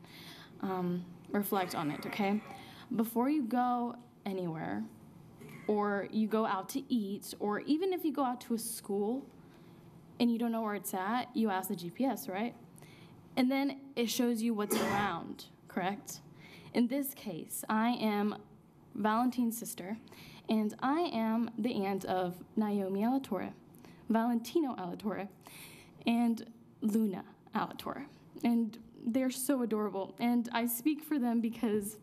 Reflect on it, okay? Before you go anywhere, or you go out to eat, or even if you go out to a school and you don't know where it's at, you ask the GPS, right? And then it shows you what's around, correct? In this case, I am Valentine's sister, and I am the aunt of Naomi Alatorre, Valentino Alatorre, and Luna Alatorre. And they're so adorable. And I speak for them because,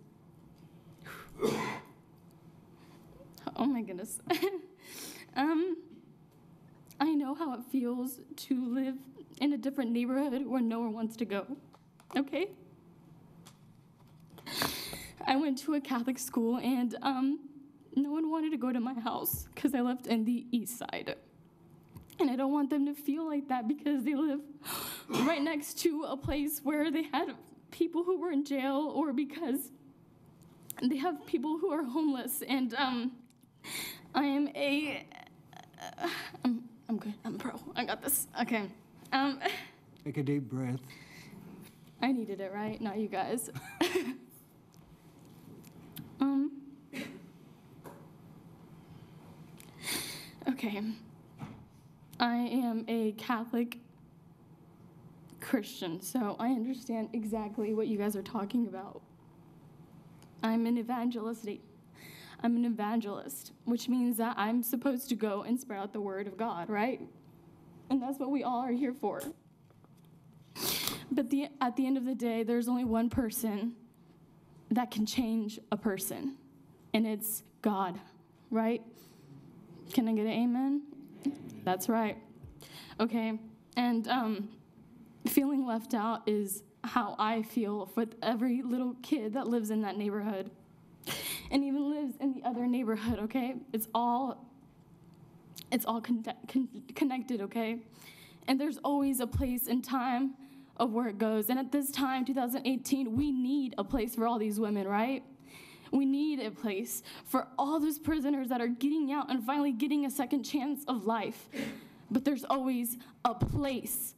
oh my goodness. I know how it feels to live in a different neighborhood where no one wants to go, okay? I went to a Catholic school, and no one wanted to go to my house because I lived in the east side. And I don't want them to feel like that because they live right next to a place where they had people who were in jail, or because they have people who are homeless. And I am I'm good. I'm pro. I got this. Okay. Take a deep breath. I needed it, right? Not you guys. Okay. I am a Catholic Christian, so I understand exactly what you guys are talking about. I'm an evangelist, which means that I'm supposed to go and spread out the word of God, right? And that's what we all are here for. But at the end of the day, there's only one person that can change a person, and it's God, right? Can I get an amen? That's right. Okay, and feeling left out is how I feel with every little kid that lives in that neighborhood and even lives in the other neighborhood, okay? It's all connected, okay? And there's always a place and time of where it goes. And at this time, 2018, we need a place for all these women, right? We need a place for all those prisoners that are getting out and finally getting a second chance of life. But there's always a place.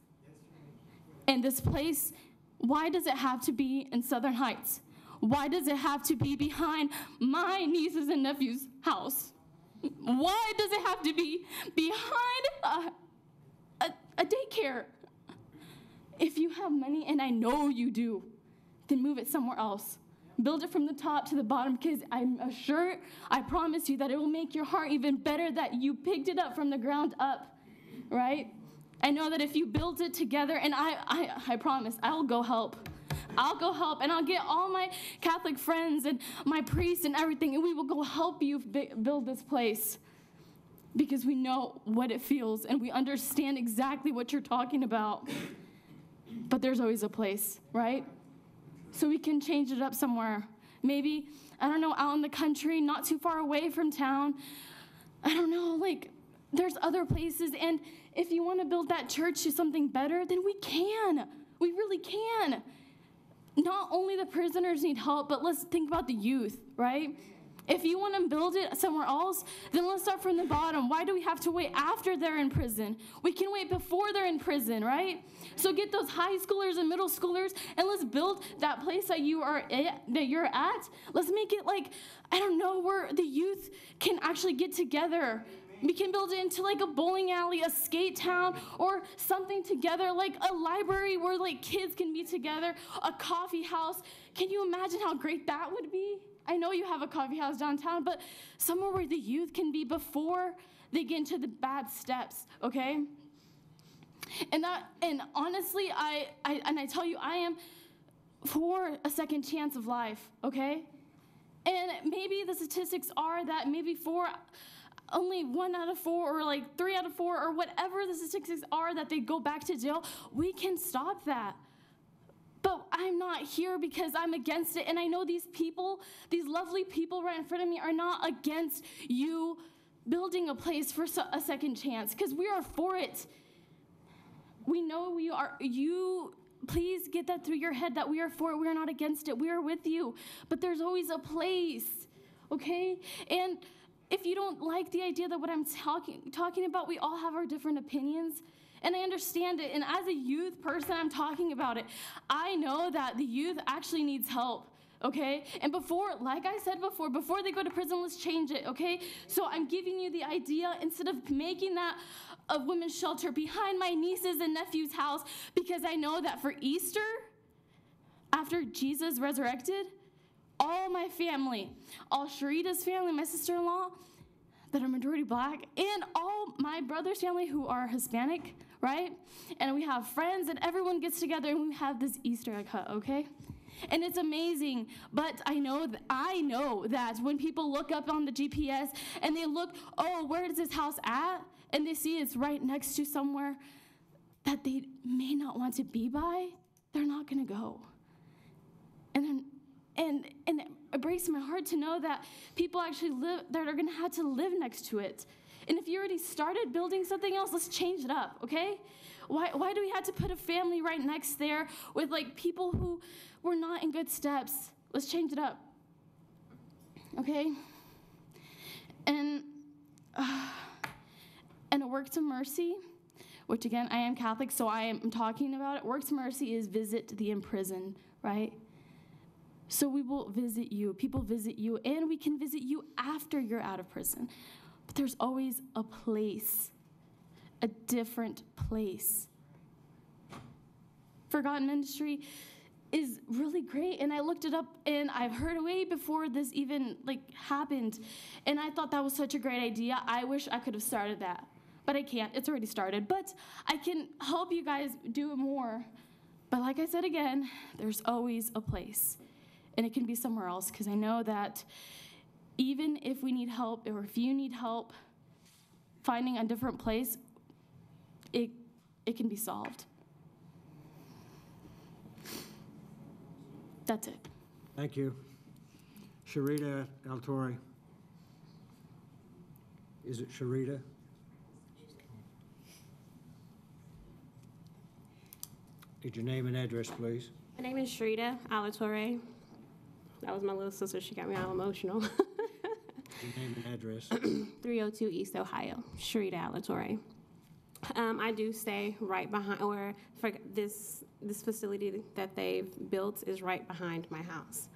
And this place, why does it have to be in Southern Heights? Why does it have to be behind my nieces and nephews' house? Why does it have to be behind a daycare? If you have money, and I know you do, then move it somewhere else. Build it from the top to the bottom, because I promise you that it will make your heart even better that you picked it up from the ground up, right? I know that if you build it together, and I promise, I'll go help, and I'll get all my Catholic friends and my priests and everything, and we will go help you build this place, because we know what it feels, and we understand exactly what you're talking about. But there's always a place, right? So we can change it up somewhere. Maybe, I don't know, out in the country, not too far away from town. I don't know, like, there's other places. And if you want to build that church to something better, then we can. We really can. Not only the prisoners need help, but let's think about the youth, right? If you want to build it somewhere else, then let's start from the bottom. Why do we have to wait after they're in prison? We can wait before they're in prison, right? So get those high schoolers and middle schoolers, and let's build that place that you're at. Let's make it like, I don't know, where the youth can actually get together, We can build it into like a bowling alley, a skate town, or something together, like a library where like kids can be together, a coffee house. Can you imagine how great that would be? I know you have a coffee house downtown, but somewhere where the youth can be before they get into the bad steps, okay? And honestly, I tell you, I am for a second chance of life, okay? And maybe the statistics are that maybe only 1 out of 4 or like 3 out of 4 or whatever the statistics are that they go back to jail. We can stop that. But I'm not here because I'm against it. And I know these people, these lovely people right in front of me are not against you building a place for a second chance, because we are for it. We know we are. Please get that through your head that we are for it. We are not against it. We are with you. But there's always a place, okay? And if you don't like the idea that what I'm talking about, we all have our different opinions. And I understand it. And as a youth person, I'm talking about it. I know that the youth actually needs help, okay? And like I said before they go to prison, let's change it, okay? So I'm giving you the idea, instead of making that a women's shelter behind my nieces and nephew's house, because I know that for Easter, after Jesus resurrected, all my family, all Sharita's family, my sister-in-law, that are majority black, and all my brother's family who are Hispanic, right? And we have friends, and everyone gets together, and we have this Easter egg hunt, okay? And it's amazing, but I know that when people look up on the GPS and they look, oh, where is this house at? And they see it's right next to somewhere that they may not want to be by, they're not gonna go. And it breaks my heart to know that people actually that are gonna have to live next to it. And if you already started building something else, let's change it up, okay? Why do we have to put a family right next there with like people who were not in good steps? Let's change it up, okay? And a work to mercy, which again, I am Catholic, so I am talking about it. Work to mercy is visit the imprisoned, right? So we will visit you, people visit you, and we can visit you after you're out of prison. But there's always a place, a different place. Forgotten Ministry is really great, and I looked it up, and I've heard way before this even happened, and I thought that was such a great idea. I wish I could have started that, but I can't. It's already started, but I can help you guys do it more. But like I said again, there's always a place, and it can be somewhere else, because I know that even if we need help, or if you need help finding a different place, it can be solved. That's it. Thank you. Sharita Altori. Is it Sharita? Need your name and address, please. My name is Sharita Alatorre. That was my little sister. She got me all emotional. Your name and address. 302 East Ohio, Sharita Alatorre. I do stay right behind, or for this facility that they've built is right behind my house.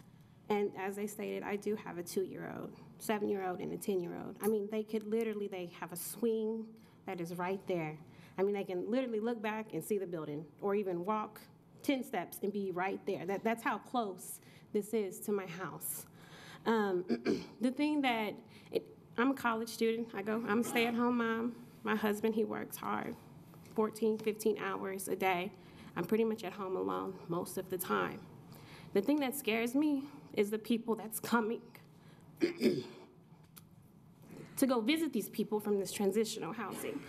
And as they stated, I do have a 2-year-old, 7-year-old, and a 10-year-old. I mean, they have a swing that is right there. I mean, they can literally look back and see the building, or even walk 10 steps and be right there. That's how close this is to my house. The thing that, I'm a college student. I'm a stay-at-home mom. My husband, he works hard, 14, 15 hours a day. I'm pretty much at home alone most of the time. The thing that scares me is the people that's coming to go visit these people from this transitional housing.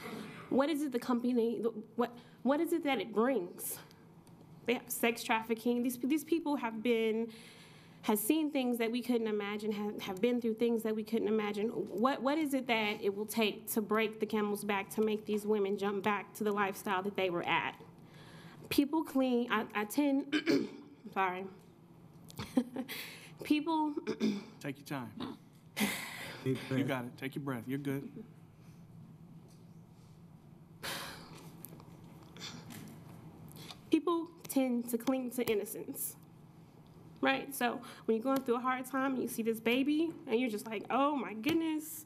What is it the company, what is it that it brings? They have sex trafficking. These people has seen things that we couldn't imagine, have been through things that we couldn't imagine. What is it that it will take to break the camel's back to make these women jump back to the lifestyle that they were at? People clean, I tend, sorry. People. Take your time. You got it. Take your breath. You're good. People tend to cling to innocence. Right? So when you're going through a hard time and you see this baby and you're just like, oh my goodness,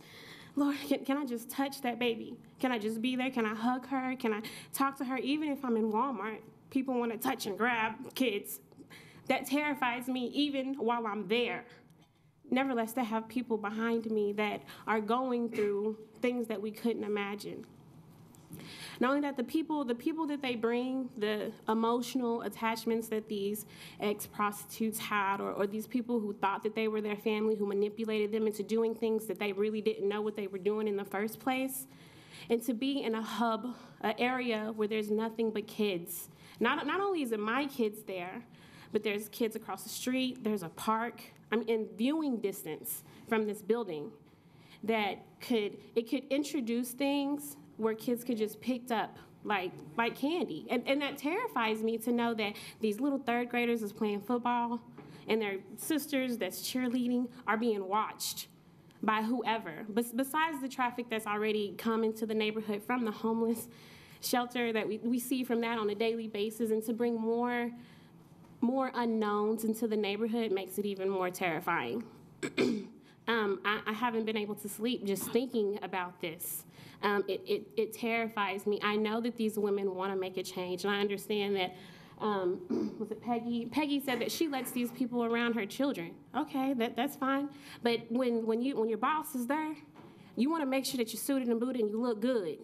Lord, can I just touch that baby? Can I just be there? Can I hug her? Can I talk to her? Even if I'm in Walmart, people want to touch and grab kids. That terrifies me even while I'm there. Nevertheless, to have people behind me that are going through things that we couldn't imagine. Not only that, the people that they bring, the emotional attachments that these ex-prostitutes had, or these people who thought that they were their family, who manipulated them into doing things that they really didn't know what they were doing in the first place. And to be in a hub, an area where there's nothing but kids. Not only is it my kids there, but there's kids across the street, there's a park. I'm in viewing distance from this building that could introduce things where kids could just picked up like candy. And that terrifies me to know that these little third graders is playing football and their sisters that's cheerleading are being watched by whoever. Besides the traffic that's already come into the neighborhood from the homeless shelter that we see from that on a daily basis, and to bring more unknowns into the neighborhood makes it even more terrifying. I haven't been able to sleep just thinking about this. It terrifies me. I know that these women want to make a change, and I understand that, was it Peggy? Peggy said that she lets these people around her children. Okay, that's fine. But when your boss is there, you want to make sure that you're suited and booted and you look good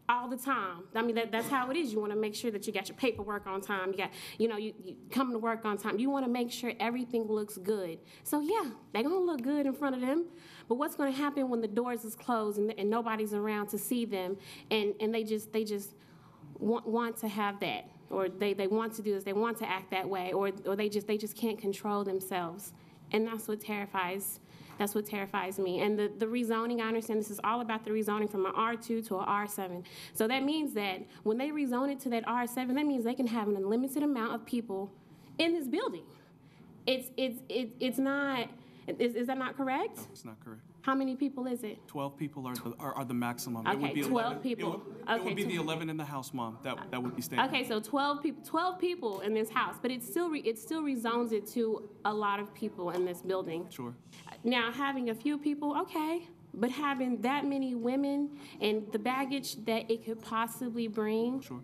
all the time. I mean, that's how it is. You want to make sure that you got your paperwork on time. You come to work on time. You want to make sure everything looks good. So yeah, they're going to look good in front of them. But what's going to happen when the doors is closed and nobody's around to see them, and they just want to have that, or they want to do this, they want to act that way, or they just can't control themselves. And that's what terrifies me. And the rezoning, I understand this is all about the rezoning from an R2 to an R7. So that means that when they rezone it to that R7, that means they can have an unlimited amount of people in this building. It's not, is that not correct? No, it's not correct. How many people is it? 12 people are the maximum. Okay, It would be 12 11. people. It would be the 11 in the house, Mom. That would be standard. Okay, so 12 people in this house, but it still rezones it to a lot of people in this building. Sure. Now, having a few people, okay, but having that many women and the baggage that it could possibly bring, sure.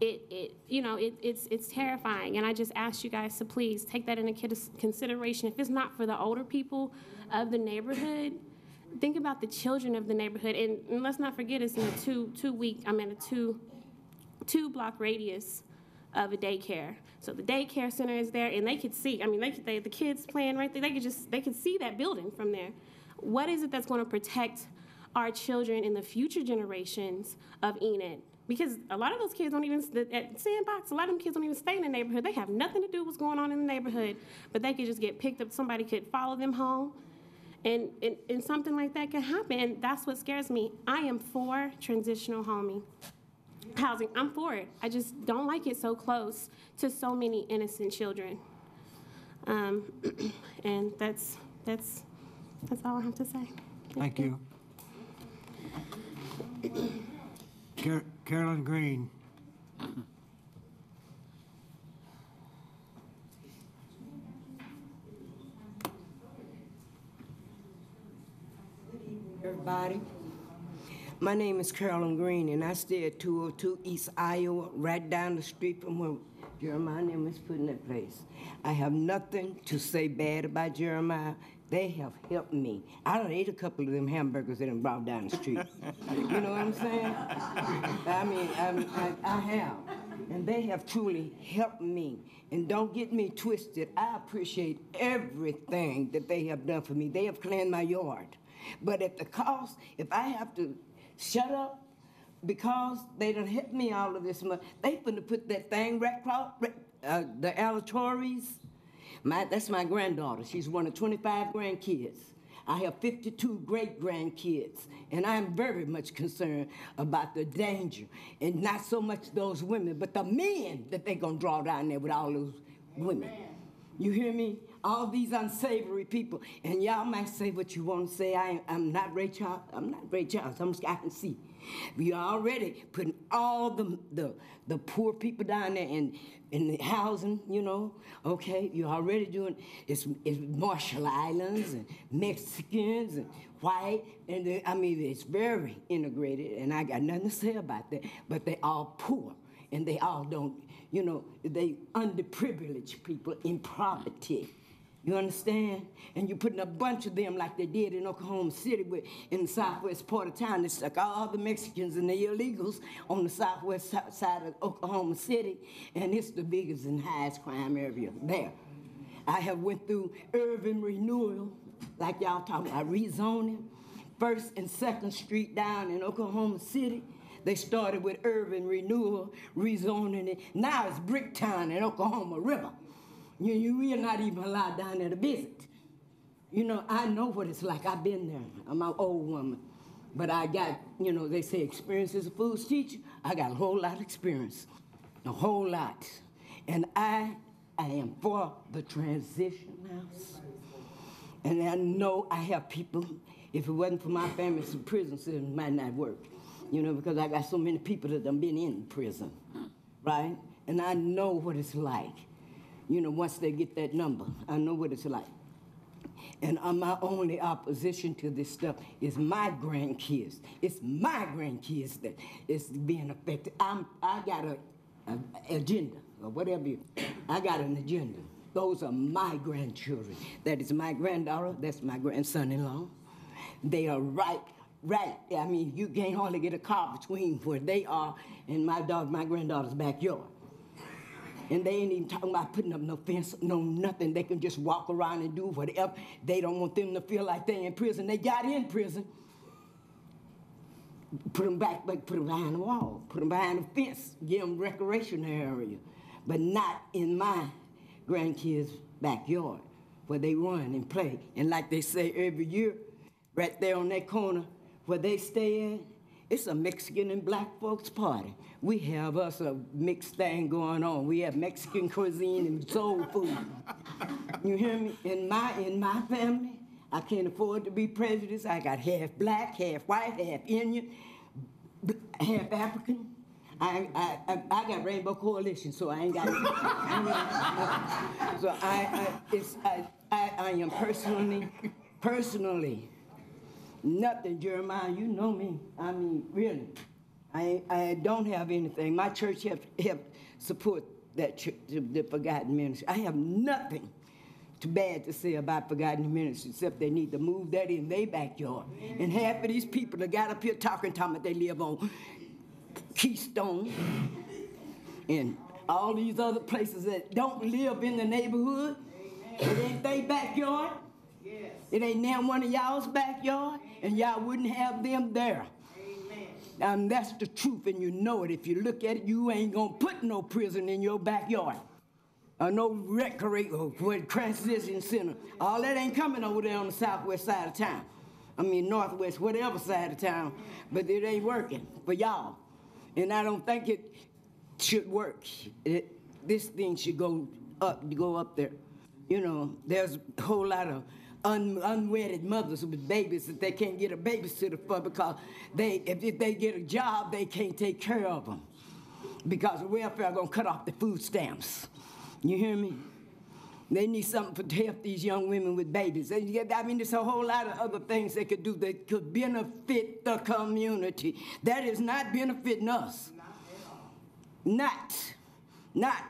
It's terrifying. And I just ask you guys to please take that into consideration. If it's not for the older people of the neighborhood, think about the children of the neighborhood. And let's not forget, it's in a two-block radius of a daycare. So the daycare center is there, and they could see. I mean, the kids playing right there. They could see that building from there. What is it that's going to protect our children in the future generations of Enid? Because a lot of those kids don't even, at Sandbox, a lot of them kids don't even stay in the neighborhood. They have nothing to do with what's going on in the neighborhood, but they could just get picked up. Somebody could follow them home, and something like that can happen. And that's what scares me. I am for transitional housing. I'm for it. I just don't like it so close to so many innocent children. And that's all I have to say. Thank you. Carolyn Green. Everybody, my name is Carolyn Green, and I stay at 202 East Iowa, right down the street from where Jeremiah and them was put in that place. I have nothing to say bad about Jeremiah. They have helped me. I done ate a couple of them hamburgers that done brought down the street. You know what I'm saying? I mean, I have. And they have truly helped me. And don't get me twisted. I appreciate everything that they have done for me. They have cleaned my yard. But at the cost, if I have to shut up because they done helped me all of this month, they finna put that thing right across, the Alatories. That's my granddaughter. She's one of 25 grandkids. I have 52 great-grandkids, and I'm very much concerned about the danger, and not so much those women, but the men that they're gonna draw down there with all those women. You hear me? all these unsavory people. And y'all might say what you want to say. I'm not Ray Charles. I'm not Ray Charles. I can see. We already putting all the poor people down there in the housing, you know. Okay, you're already doing it's Marshall Islands and Mexicans and white, and it's very integrated. And I got nothing to say about that. But they all poor, and they all don't, you know, they underprivileged people in poverty. You understand? And you're putting a bunch of them like they did in Oklahoma City, in the southwest part of town. They stuck all the Mexicans and the illegals on the southwest side of Oklahoma City, and it's the biggest and highest crime area there. I have went through urban renewal, like y'all talking about rezoning, 1st and 2nd Street down in Oklahoma City. They started with urban renewal, rezoning it. Now it's Bricktown in Oklahoma River. We are not even allowed down there to visit. You know, I know what it's like. I've been there. I'm an old woman. But I got, you know, they say experience is a fool's teacher. I got a whole lot of experience, a whole lot. And I am for the transition house. And I know I have people, if it wasn't for my family, some prison systems might not work. You know, because I got so many people that have been in prison, right? And I know what it's like. You know, once they get that number, I know what it's like. And my only opposition to this stuff is my grandkids. It's my grandkids that is being affected. I got an agenda, or whatever. I got an agenda. Those are my grandchildren. That is my granddaughter. That's my grandson-in-law. They are right. I mean, you can't hardly get a car between where they are and my granddaughter's backyard. And they ain't even talking about putting up no fence, no nothing. They can just walk around and do whatever. They don't want them to feel like they're in prison. They got in prison. Put them put them behind the wall. Put them behind the fence. Give them recreation area. But not in my grandkids' backyard where they run and play. And like they say every year, right there on that corner where they stay at, it's a Mexican and black folks party. We have us a mixed thing going on. We have Mexican cuisine and soul food. You hear me? In my family, I can't afford to be prejudiced. I got half black, half white, half Indian, half African. I got Rainbow Coalition, so I ain't got it. So I am personally, nothing, Jeremiah, you know me. I mean, really. I don't have anything. My church helped support that church, the Forgotten Ministry. I have nothing too bad to say about Forgotten Ministry, except they need to move that in their backyard. And half of these people that got up here talking about they live on Keystone and all these other places that don't live in the neighborhood. It ain't their backyard. It ain't now one of y'all's backyard, and y'all wouldn't have them there. That's the truth, and you know it. If you look at it, you ain't gonna put no prison in your backyard. Or no transition center. All that ain't coming over there on the southwest side of town. I mean, northwest, whatever side of town. But it ain't working for y'all. And I don't think it should work. This thing should go up there. You know, there's a whole lot of unwedded mothers with babies that they can't get a babysitter for because if they get a job, they can't take care of them because the welfare gonna cut off the food stamps. You hear me? They need something to help these young women with babies. I mean, there's a whole lot of other things they could do that could benefit the community. That is not benefiting us. Not.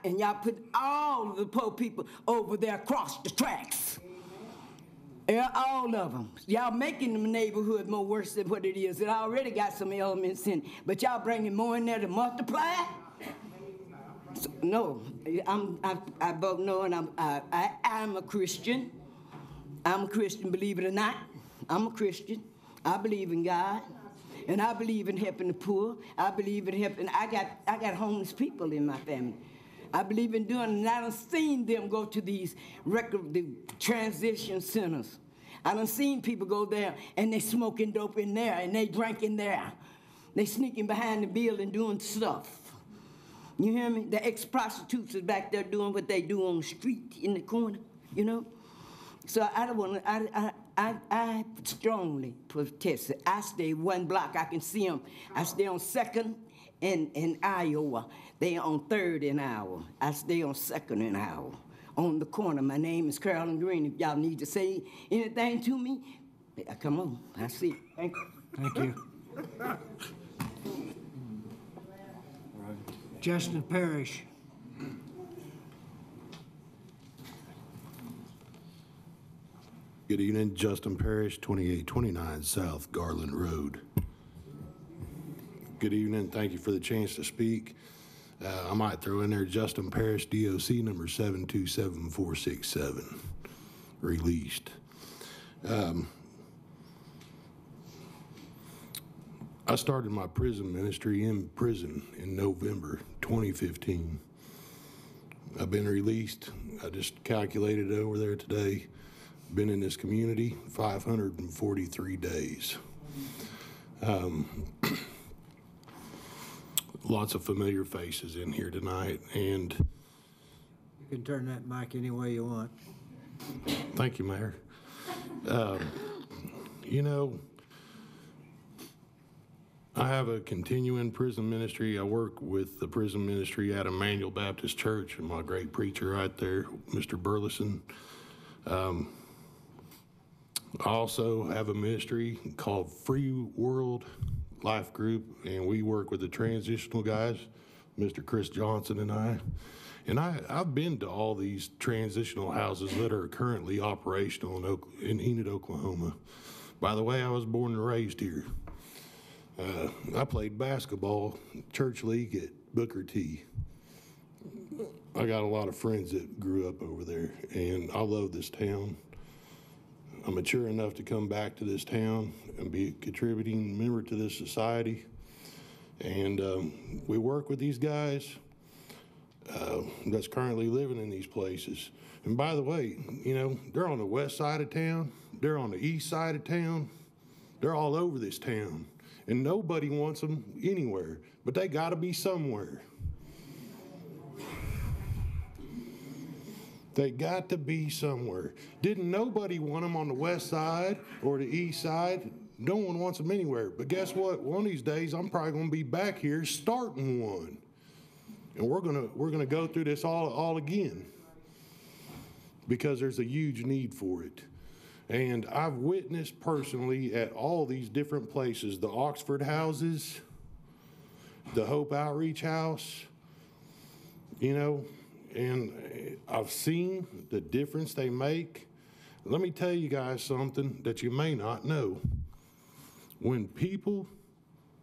And y'all put all of the poor people over there across the tracks. Yeah, all of them. Y'all making the neighborhood more worse than what it is. It already got some elements in it, but y'all bringing more in there to multiply? So, no, I vote no, and I'm a Christian. I'm a Christian, believe it or not. I'm a Christian. I believe in God, and I believe in helping the poor. I believe in helping. I got homeless people in my family. I believe in doing, and I done seen them go to these the transition centers. I done seen people go there, and they smoking dope in there, and they drinking there. They sneaking behind the building doing stuff. You hear me? The ex-prostitutes is back there doing what they do on the street in the corner, you know? So I don't want to, I strongly protest it. I stay one block, I can see them. I stay on 2nd in Iowa. They on 3rd in Iowa. I stay on 2nd in Iowa. On the corner, my name is Carolyn Green. If y'all need to say anything to me, come on, I see it. Thank you. Thank you. Justin Parrish. Good evening, Justin Parrish, 2829 South Garland Road. Good evening, thank you for the chance to speak. I might throw in there Justin Parrish, DOC number 727467, released. I started my prison ministry in prison in November 2015. I've been released. I just calculated it over there today. Been in this community 543 days. Lots of familiar faces in here tonight, and You can turn that mic any way you want. thank you, Mayor. You know, I have a continuing prison ministry. I work with the prison ministry at Emmanuel Baptist Church, and my great preacher right there, Mr. Burleson. I also have a ministry called Free World Life Group, and we work with the transitional guys, Mr. Chris Johnson and I. And I've been to all these transitional houses that are currently operational in Enid, Oklahoma. By the way, I was born and raised here. I played basketball, church league at Booker T. I got a lot of friends that grew up over there, and I love this town. I'm mature enough to come back to this town and be a contributing member to this society. And we work with these guys that's currently living in these places. And by the way, you know, they're on the west side of town, they're on the east side of town, they're all over this town. And nobody wants them anywhere, but they gotta be somewhere. They got to be somewhere. Didn't nobody want them on the west side or the east side? No one wants them anywhere. But guess what? One of these days, I'm probably going to be back here starting one, and we're gonna go through this all again because there's a huge need for it. And I've witnessed personally at all these different places, the Oxford houses, the Hope Outreach House, you know. And I've seen the difference they make. Let me tell you guys something that you may not know. When people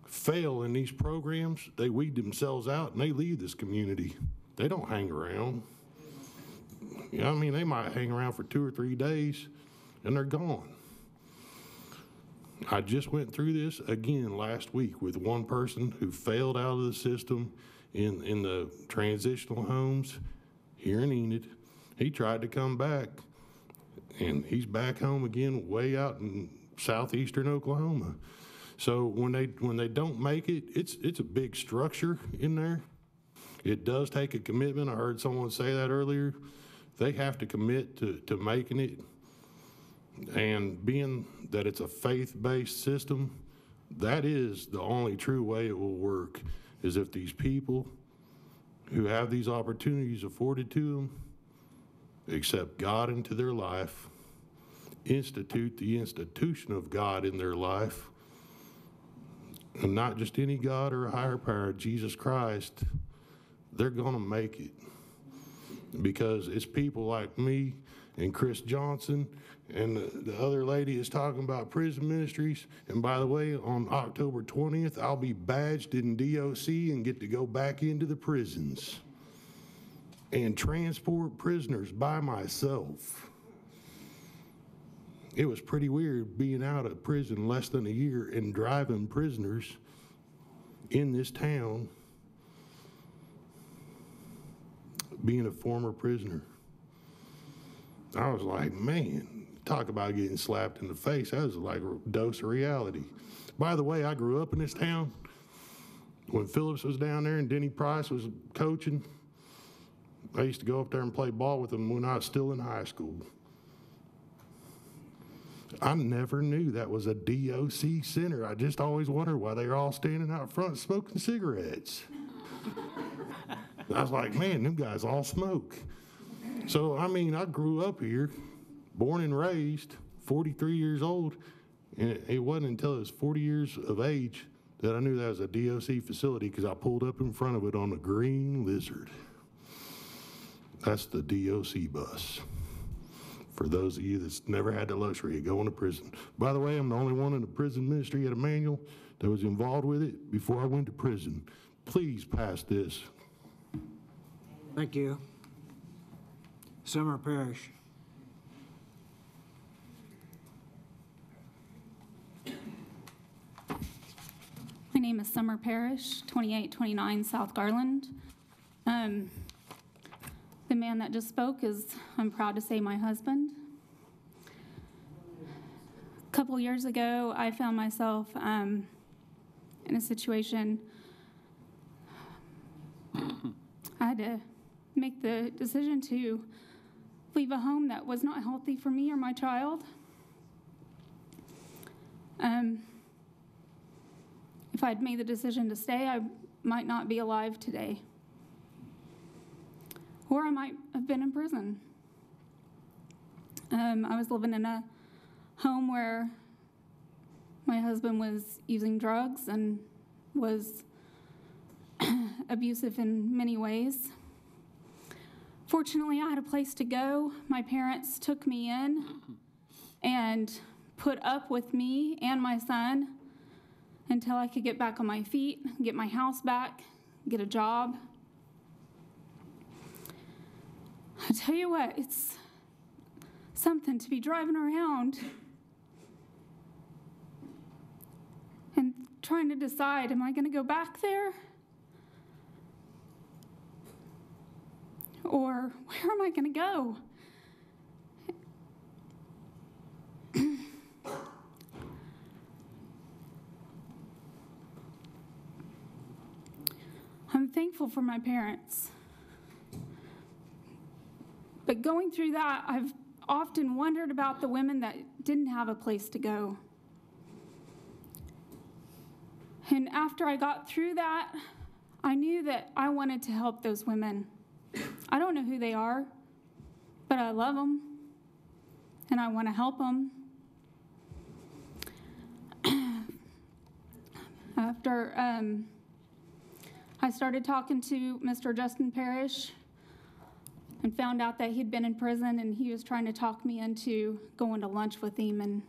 fail in these programs, they weed themselves out and they leave this community. They don't hang around. You know what I mean? They might hang around for 2 or 3 days and they're gone. I just went through this again last week with one person who failed out of the system in the transitional homes here in Enid. He tried to come back, and he's back home again way out in southeastern Oklahoma. So when they don't make it, it's a big structure in there. It does take a commitment. I heard someone say that earlier. They have to commit to making it. And being that it's a faith-based system, that is the only true way it will work, is if these people who have these opportunities afforded to them accept God into their life, institute the institution of God in their life, and not just any God or a higher power, Jesus Christ, they're going to make it. Because it's people like me and Chris Johnson and the other lady is talking about prison ministries. And by the way, on October 20th, I'll be badged in DOC and get to go back into the prisons and transport prisoners by myself. It was pretty weird being out of prison less than a year and driving prisoners in this town, being a former prisoner. I was like, man, talk about getting slapped in the face. That was like a dose of reality. By the way, I grew up in this town. When Phillips was down there and Denny Price was coaching, I used to go up there and play ball with them when I was still in high school. I never knew that was a DOC center. I just always wondered why they were all standing out front smoking cigarettes. I was like, man, them guys all smoke. So, I mean, I grew up here, born and raised, 43 years old, and it wasn't until I was 40 years of age that I knew that was a DOC facility because I pulled up in front of it on a green Lizard. That's the DOC bus. For those of you that's never had the luxury of going to prison. By the way, I'm the only one in the prison ministry at Emmanuel that was involved with it before I went to prison. Please pass this. Thank you. Summer Parrish. My name is Summer Parrish, 2829 South Garland. The man that just spoke is, I'm proud to say, my husband. A couple years ago, I found myself in a situation. I had to make the decision to leave a home that was not healthy for me or my child. If I'd made the decision to stay, I might not be alive today. Or I might have been in prison. I was living in a home where my husband was using drugs and was abusive in many ways. Fortunately, I had a place to go. My parents took me in and put up with me and my son until I could get back on my feet, get my house back, get a job. I tell you what, it's something to be driving around and trying to decide, am I going to go back there? Or where am I going to go? I'm thankful for my parents. But going through that, I've often wondered about the women that didn't have a place to go. And after I got through that, I knew that I wanted to help those women. I don't know who they are, but I love them, and I want to help them. After I started talking to Mr. Justin Parrish and found out that he'd been in prison, and he was trying to talk me into going to lunch with him. And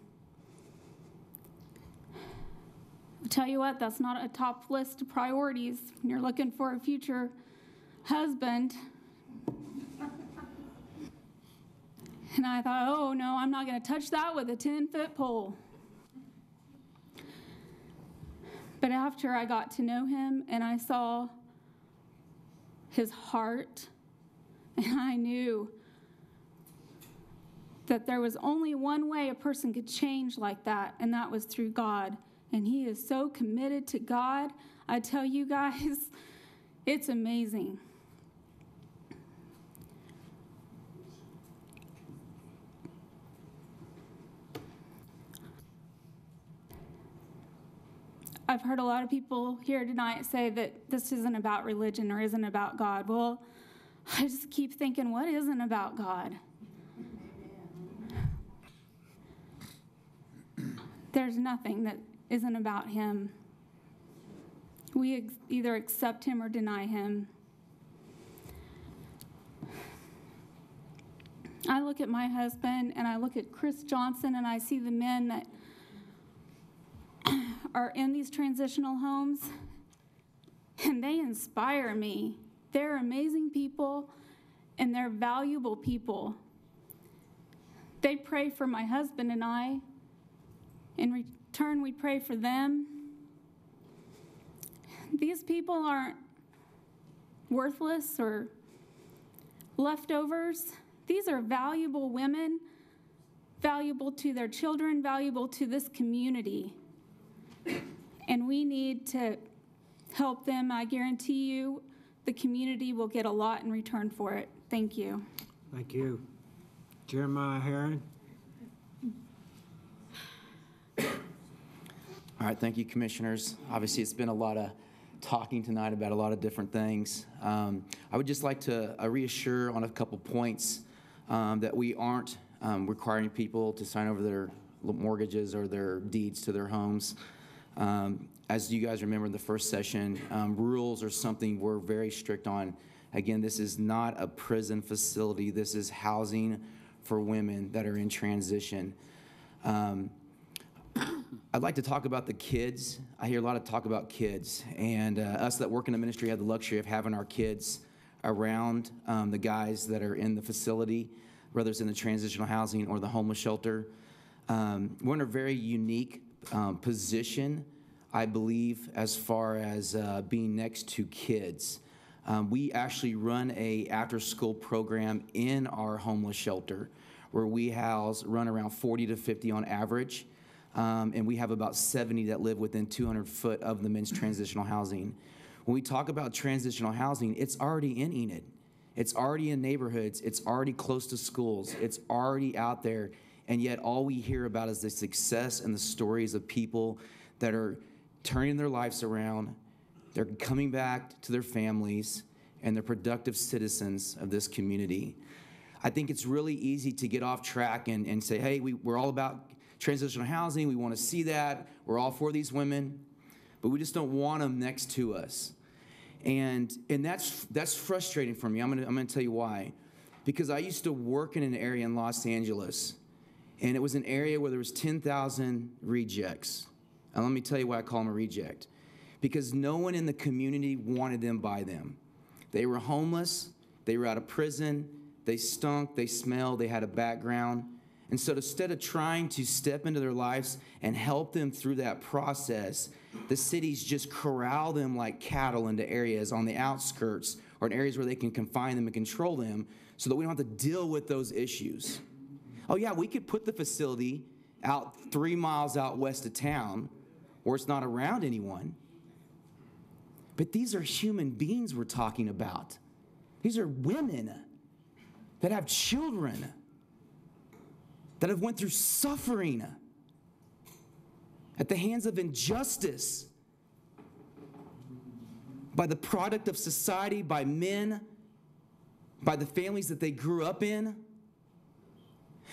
I'll tell you what, that's not a top list of priorities when you're looking for a future husband. And I thought, oh no, I'm not going to touch that with a 10-foot pole. But after I got to know him and I saw his heart, and I knew that there was only one way a person could change like that, and that was through God. And he is so committed to God. I tell you guys, it's amazing. I've heard a lot of people here tonight say that this isn't about religion or isn't about God. Well, I just keep thinking, what isn't about God? There's nothing that isn't about him. We either accept him or deny him. I look at my husband and I look at Chris Johnson and I see the men that are in these transitional homes, and they inspire me. They're amazing people, and they're valuable people. They pray for my husband and I. In return, we pray for them. These people aren't worthless or leftovers. These are valuable women, valuable to their children, valuable to this community. And we need to help them. I guarantee you the community will get a lot in return for it. Thank you. Thank you. Jeremiah Herron. All right, thank you, Commissioners. Obviously, it's been a lot of talking tonight about a lot of different things. I would just like to reassure on a couple points that we aren't requiring people to sign over their mortgages or their deeds to their homes. As you guys remember in the first session, rules are something we're very strict on. Again, this is not a prison facility. This is housing for women that are in transition. I'd like to talk about the kids. I hear a lot of talk about kids, and us that work in the ministry have the luxury of having our kids around the guys that are in the facility, whether it's in the transitional housing or the homeless shelter. We're in a very unique position, I believe, as far as being next to kids. We actually run a after-school program in our homeless shelter where we run around 40 to 50 on average. And we have about 70 that live within 200 foot of the men's transitional housing. When we talk about transitional housing, it's already in Enid. It's already in neighborhoods. It's already close to schools. It's already out there. And yet all we hear about is the success and the stories of people that are turning their lives around. They're coming back to their families, and they're productive citizens of this community. I think it's really easy to get off track and say, hey, we're all about transitional housing, we want to see that, we're all for these women, but we just don't want them next to us. And that's frustrating for me. I'm gonna tell you why. Because I used to work in an area in Los Angeles, and it was an area where there was 10,000 rejects. And let me tell you why I call them a reject. Because no one in the community wanted them by them. They were homeless, they were out of prison, they stunk, they smelled, they had a background. And so instead of trying to step into their lives and help them through that process, the cities just corral them like cattle into areas on the outskirts or in areas where they can confine them and control them so that we don't have to deal with those issues. Oh yeah, we could put the facility out 3 miles out west of town where it's not around anyone. But these are human beings we're talking about. These are women that have children, that have went through suffering at the hands of injustice, by the product of society, by men, by the families that they grew up in.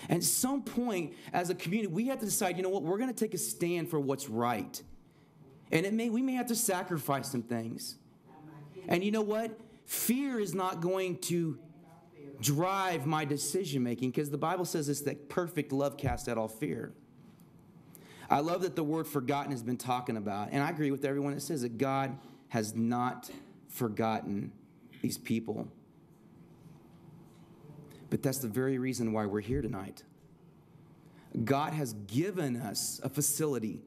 And at some point, as a community, we have to decide, you know what, we're going to take a stand for what's right. And we may have to sacrifice some things. And you know what? Fear is not going to drive my decision making, because the Bible says it's that perfect love casts out all fear. I love that the word forgotten has been talking about, and I agree with everyone that says that God has not forgotten these people. But that's the very reason why we're here tonight. God has given us a facility.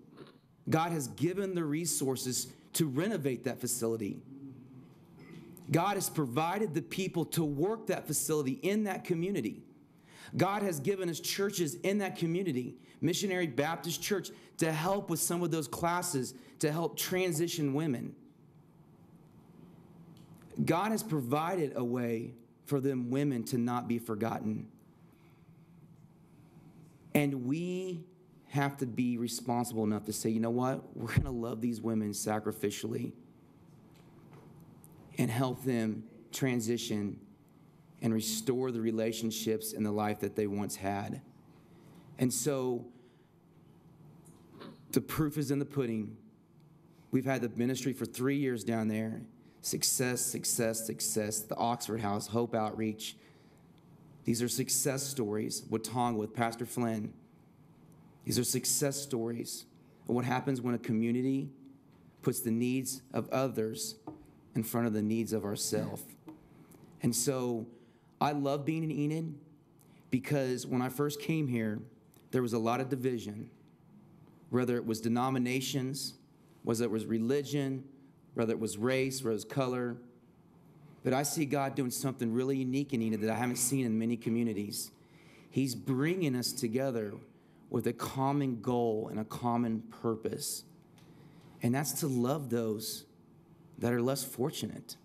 God has given the resources to renovate that facility. God has provided the people to work that facility in that community. God has given us churches in that community, Missionary Baptist Church, to help with some of those classes, to help transition women. God has provided a way for them women to not be forgotten. And we have to be responsible enough to say, you know what? We're going to love these women sacrificially and help them transition and restore the relationships and the life that they once had. And so the proof is in the pudding. We've had the ministry for 3 years down there. Success, success, success. The Oxford House, Hope Outreach. These are success stories. Watong with Pastor Flynn. These are success stories of what happens when a community puts the needs of others in front of the needs of ourselves. And so I love being in Enid because when I first came here, there was a lot of division, whether it was denominations, whether it was religion, whether it was race, whether it was color. But I see God doing something really unique in Enid that I haven't seen in many communities. He's bringing us together with a common goal and a common purpose. And that's to love those that are less fortunate.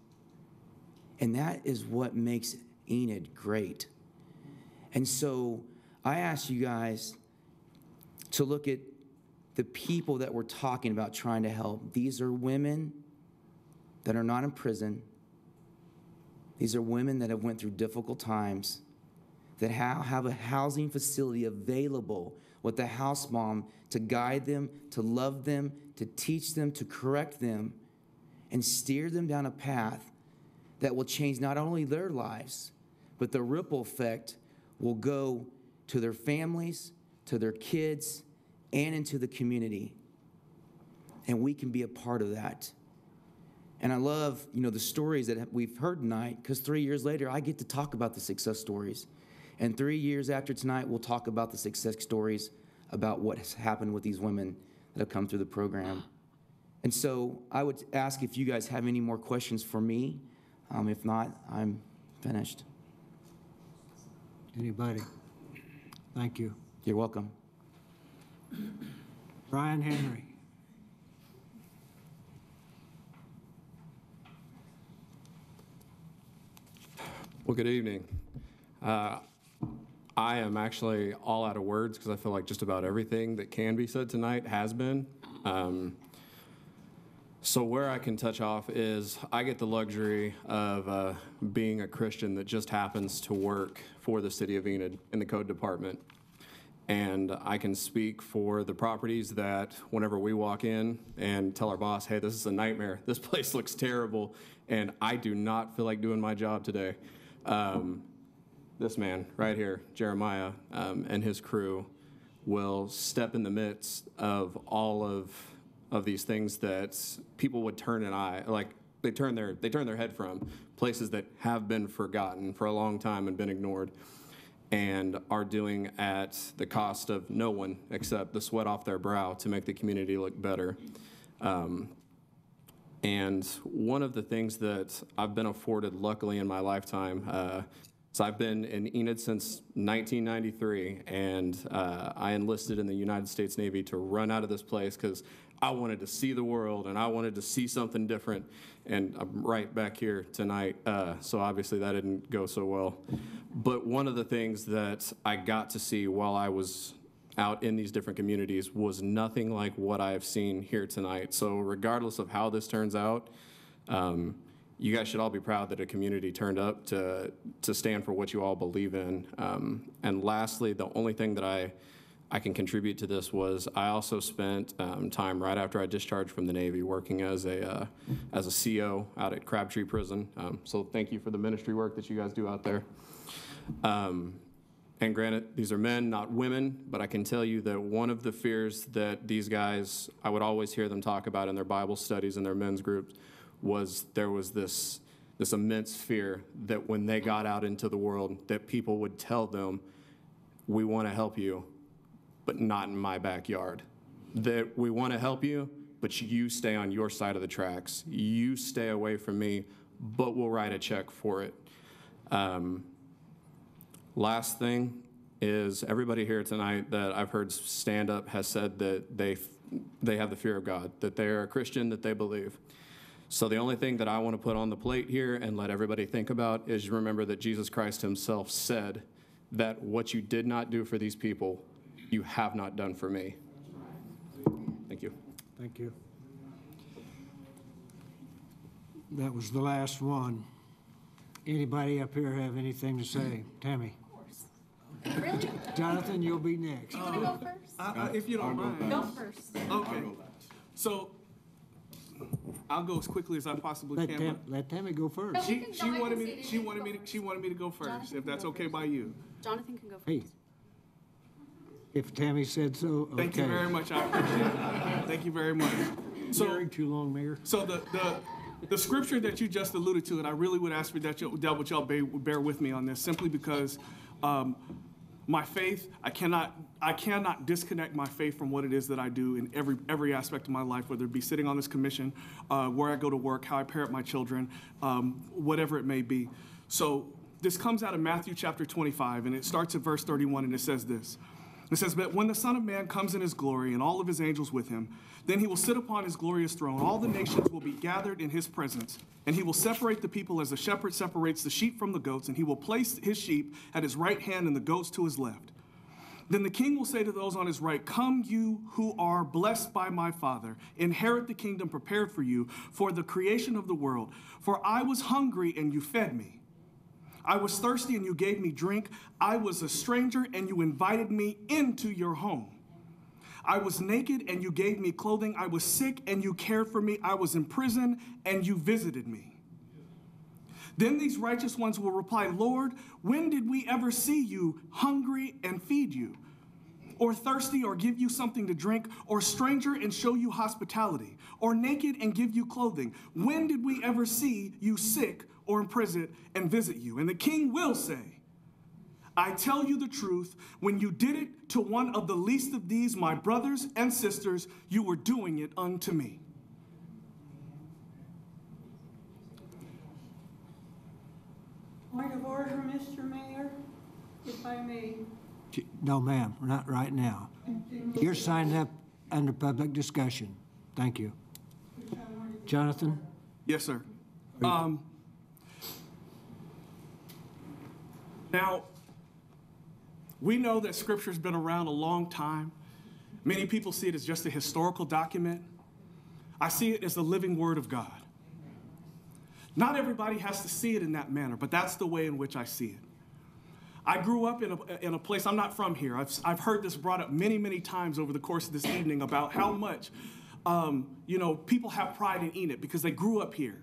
And that is what makes Enid great. And so I ask you guys to look at the people that we're talking about trying to help. These are women that are not in prison. These are women that have went through difficult times, that have a housing facility available with a house mom to guide them, to love them, to teach them, to correct them, and steer them down a path that will change not only their lives, but the ripple effect will go to their families, to their kids, and into the community. And we can be a part of that. And I love, the stories that we've heard tonight, because 3 years later, I get to talk about the success stories. And 3 years after tonight, we'll talk about the success stories about what has happened with these women that have come through the program. And so I would ask if you guys have any more questions for me. If not, I'm finished. Anybody? Thank you. You're welcome. Brian Henry. Well, good evening. I am actually all out of words because I feel like just about everything that can be said tonight has been. So where I can touch off is I get the luxury of being a Christian that just happens to work for the city of Enid in the code department. And I can speak for the properties that whenever we walk in and tell our boss, hey, this is a nightmare, this place looks terrible, and I do not feel like doing my job today. This man right here, Jeremiah, and his crew will step in the midst of all of these things that people would turn an eye, like they turn their head from, places that have been forgotten for a long time and been ignored, and are doing at the cost of no one except the sweat off their brow to make the community look better. And one of the things that I've been afforded, luckily in my lifetime, so I've been in Enid since 1993, and I enlisted in the United States Navy to run out of this place because I wanted to see the world and I wanted to see something different, and I'm right back here tonight, so obviously that didn't go so well. But one of the things that I got to see while I was out in these different communities was nothing like what I have seen here tonight. So regardless of how this turns out, you guys should all be proud that a community turned up to stand for what you all believe in. And lastly, the only thing that I can contribute to this was I also spent time right after I discharged from the Navy working as a CO out at Crabtree Prison. So thank you for the ministry work that you guys do out there. And granted, these are men, not women, but I can tell you that one of the fears that these guys, I would always hear them talk about in their Bible studies and their men's groups, was there was this immense fear that when they got out into the world, that people would tell them, we want to help you, but not in my backyard. That we want to help you, but you stay on your side of the tracks. You stay away from me, but we'll write a check for it. Last thing is everybody here tonight that I've heard stand up has said that they have the fear of God, that they're a Christian, that they believe. So the only thing that I want to put on the plate here and let everybody think about is remember that Jesus Christ himself said that what you did not do for these people, you have not done for me. Thank you. Thank you. That was the last one. Anybody up here have anything to say? Tammy? Really? Jonathan, you'll be next. You want to go first? If you don't mind. Go first. Okay. So I'll go as quickly as I possibly can. Let Tammy go first. She wanted me to go first, if that's okay by you. Jonathan can go first. Hey, if Tammy said so, okay. Thank you very much. I appreciate it. Thank you very much. So, too long, Mayor. So the scripture that you just alluded to, and I really would ask for that y'all bear with me on this, simply because my faith, I cannot disconnect my faith from what it is that I do in every aspect of my life, whether it be sitting on this commission, where I go to work, how I parent my children, whatever it may be. So this comes out of Matthew chapter 25, and it starts at verse 31, and it says this. It says, but when the Son of Man comes in his glory and all of his angels with him, then he will sit upon his glorious throne. All the nations will be gathered in his presence, and he will separate the people as the shepherd separates the sheep from the goats, and he will place his sheep at his right hand and the goats to his left. Then the king will say to those on his right, "Come, you who are blessed by my Father, inherit the kingdom prepared for you for the creation of the world. For I was hungry, and you fed me. I was thirsty, and you gave me drink. I was a stranger, and you invited me into your home. I was naked, and you gave me clothing. I was sick, and you cared for me. I was in prison, and you visited me." Then these righteous ones will reply, "Lord, when did we ever see you hungry and feed you, or thirsty or give you something to drink, or stranger and show you hospitality, or naked and give you clothing? When did we ever see you sick or in prison and visit you?" And the king will say, "I tell you the truth, when you did it to one of the least of these, my brothers and sisters, you were doing it unto me." Point of order, Mr. Mayor, if I may. No, ma'am, not right now. You're signed up under public discussion. Thank you. Jonathan? Yes, sir. Now, we know that Scripture's been around a long time. Many people see it as just a historical document. I see it as the living Word of God. Not everybody has to see it in that manner, but that's the way in which I see it. I grew up in a place, I'm not from here. I've heard this brought up many, many times over the course of this evening about how much, people have pride in Enid because they grew up here.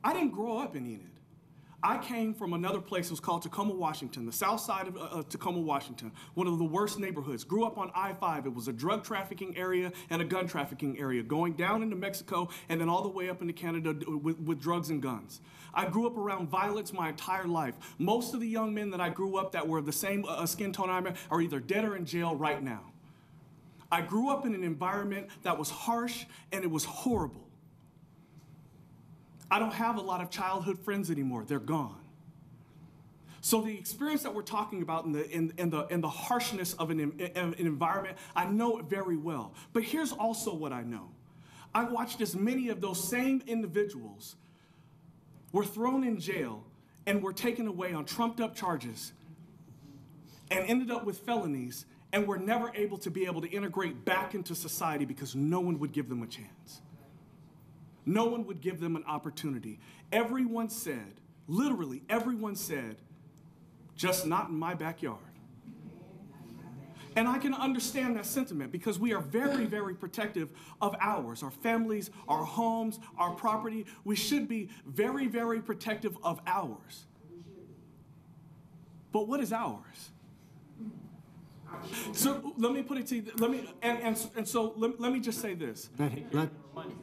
I didn't grow up in Enid. I came from another place that was called Tacoma, Washington, the south side of Tacoma, Washington, one of the worst neighborhoods. Grew up on I-5. It was a drug trafficking area and a gun trafficking area, going down into Mexico and then all the way up into Canada with drugs and guns. I grew up around violence my entire life. Most of the young men that I grew up that were the same skin tone I'm in are either dead or in jail right now. I grew up in an environment that was harsh and it was horrible. I don't have a lot of childhood friends anymore. They're gone. So the experience that we're talking about in the harshness of an environment, I know it very well. But here's also what I know. I watched as many of those same individuals were thrown in jail and were taken away on trumped up charges and ended up with felonies and were never able to integrate back into society because no one would give them a chance. No one would give them an opportunity. Everyone said, literally everyone said, "Just not in my backyard." And I can understand that sentiment because we are very, very protective of ours, our families, our homes, our property. We should be very, very protective of ours. But what is ours? So let me put it to you. Let me just say this.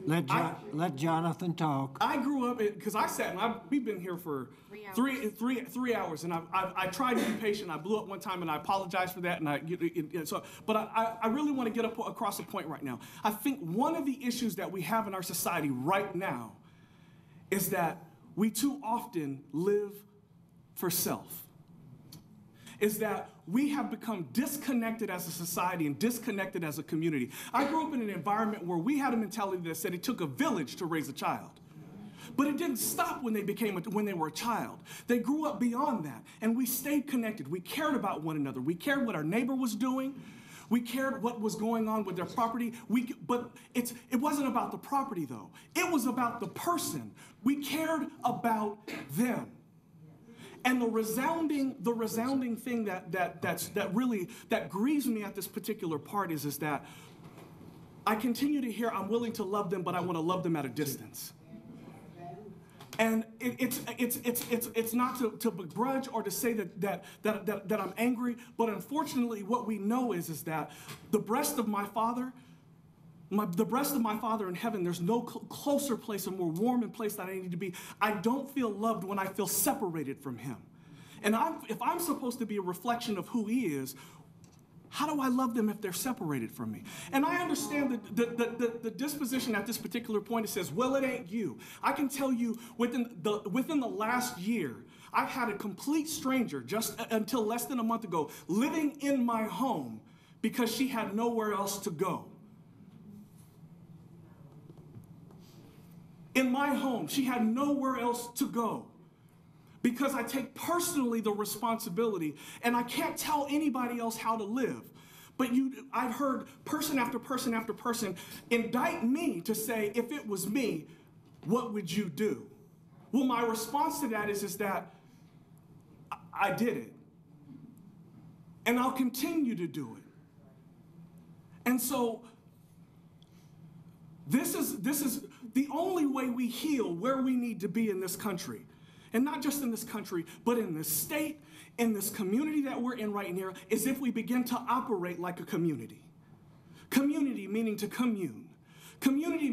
Let Jonathan talk. I grew up because I sat and we've been here for 3 hours, and I tried to be patient. I blew up one time, and I apologize for that. But I really want to get across a point right now. I think one of the issues that we have in our society right now is that we too often live for self. Is that we have become disconnected as a society and disconnected as a community. I grew up in an environment where we had a mentality that said it took a village to raise a child. But it didn't stop when they were a child. They grew up beyond that, and we stayed connected. We cared about one another. We cared what our neighbor was doing. We cared what was going on with their property. But it wasn't about the property, though. It was about the person. We cared about them. And the resounding thing that grieves me at this particular part is that I continue to hear I'm willing to love them, but I want to love them at a distance. And it's not to begrudge or to say that I'm angry, but unfortunately what we know is that the breast of my Father, the breast of my Father in heaven, there's no closer place, a more warm place that I need to be. I don't feel loved when I feel separated from Him. And if I'm supposed to be a reflection of who He is, how do I love them if they're separated from me? And I understand the disposition at this particular point. It says, well, it ain't you. I can tell you within the last year, I've had a complete stranger just until less than a month ago living in my home because she had nowhere else to go. In my home, she had nowhere else to go. because I take personally the responsibility, and I can't tell anybody else how to live. But I've heard person after person after person indict me to say, if it was me, what would you do? Well, my response to that is that I did it. And I'll continue to do it. And so this is the only way we heal where we need to be in this country. And not just in this country, but in this state, in this community that we're in right now, is if we begin to operate like a community. Community meaning to commune. Community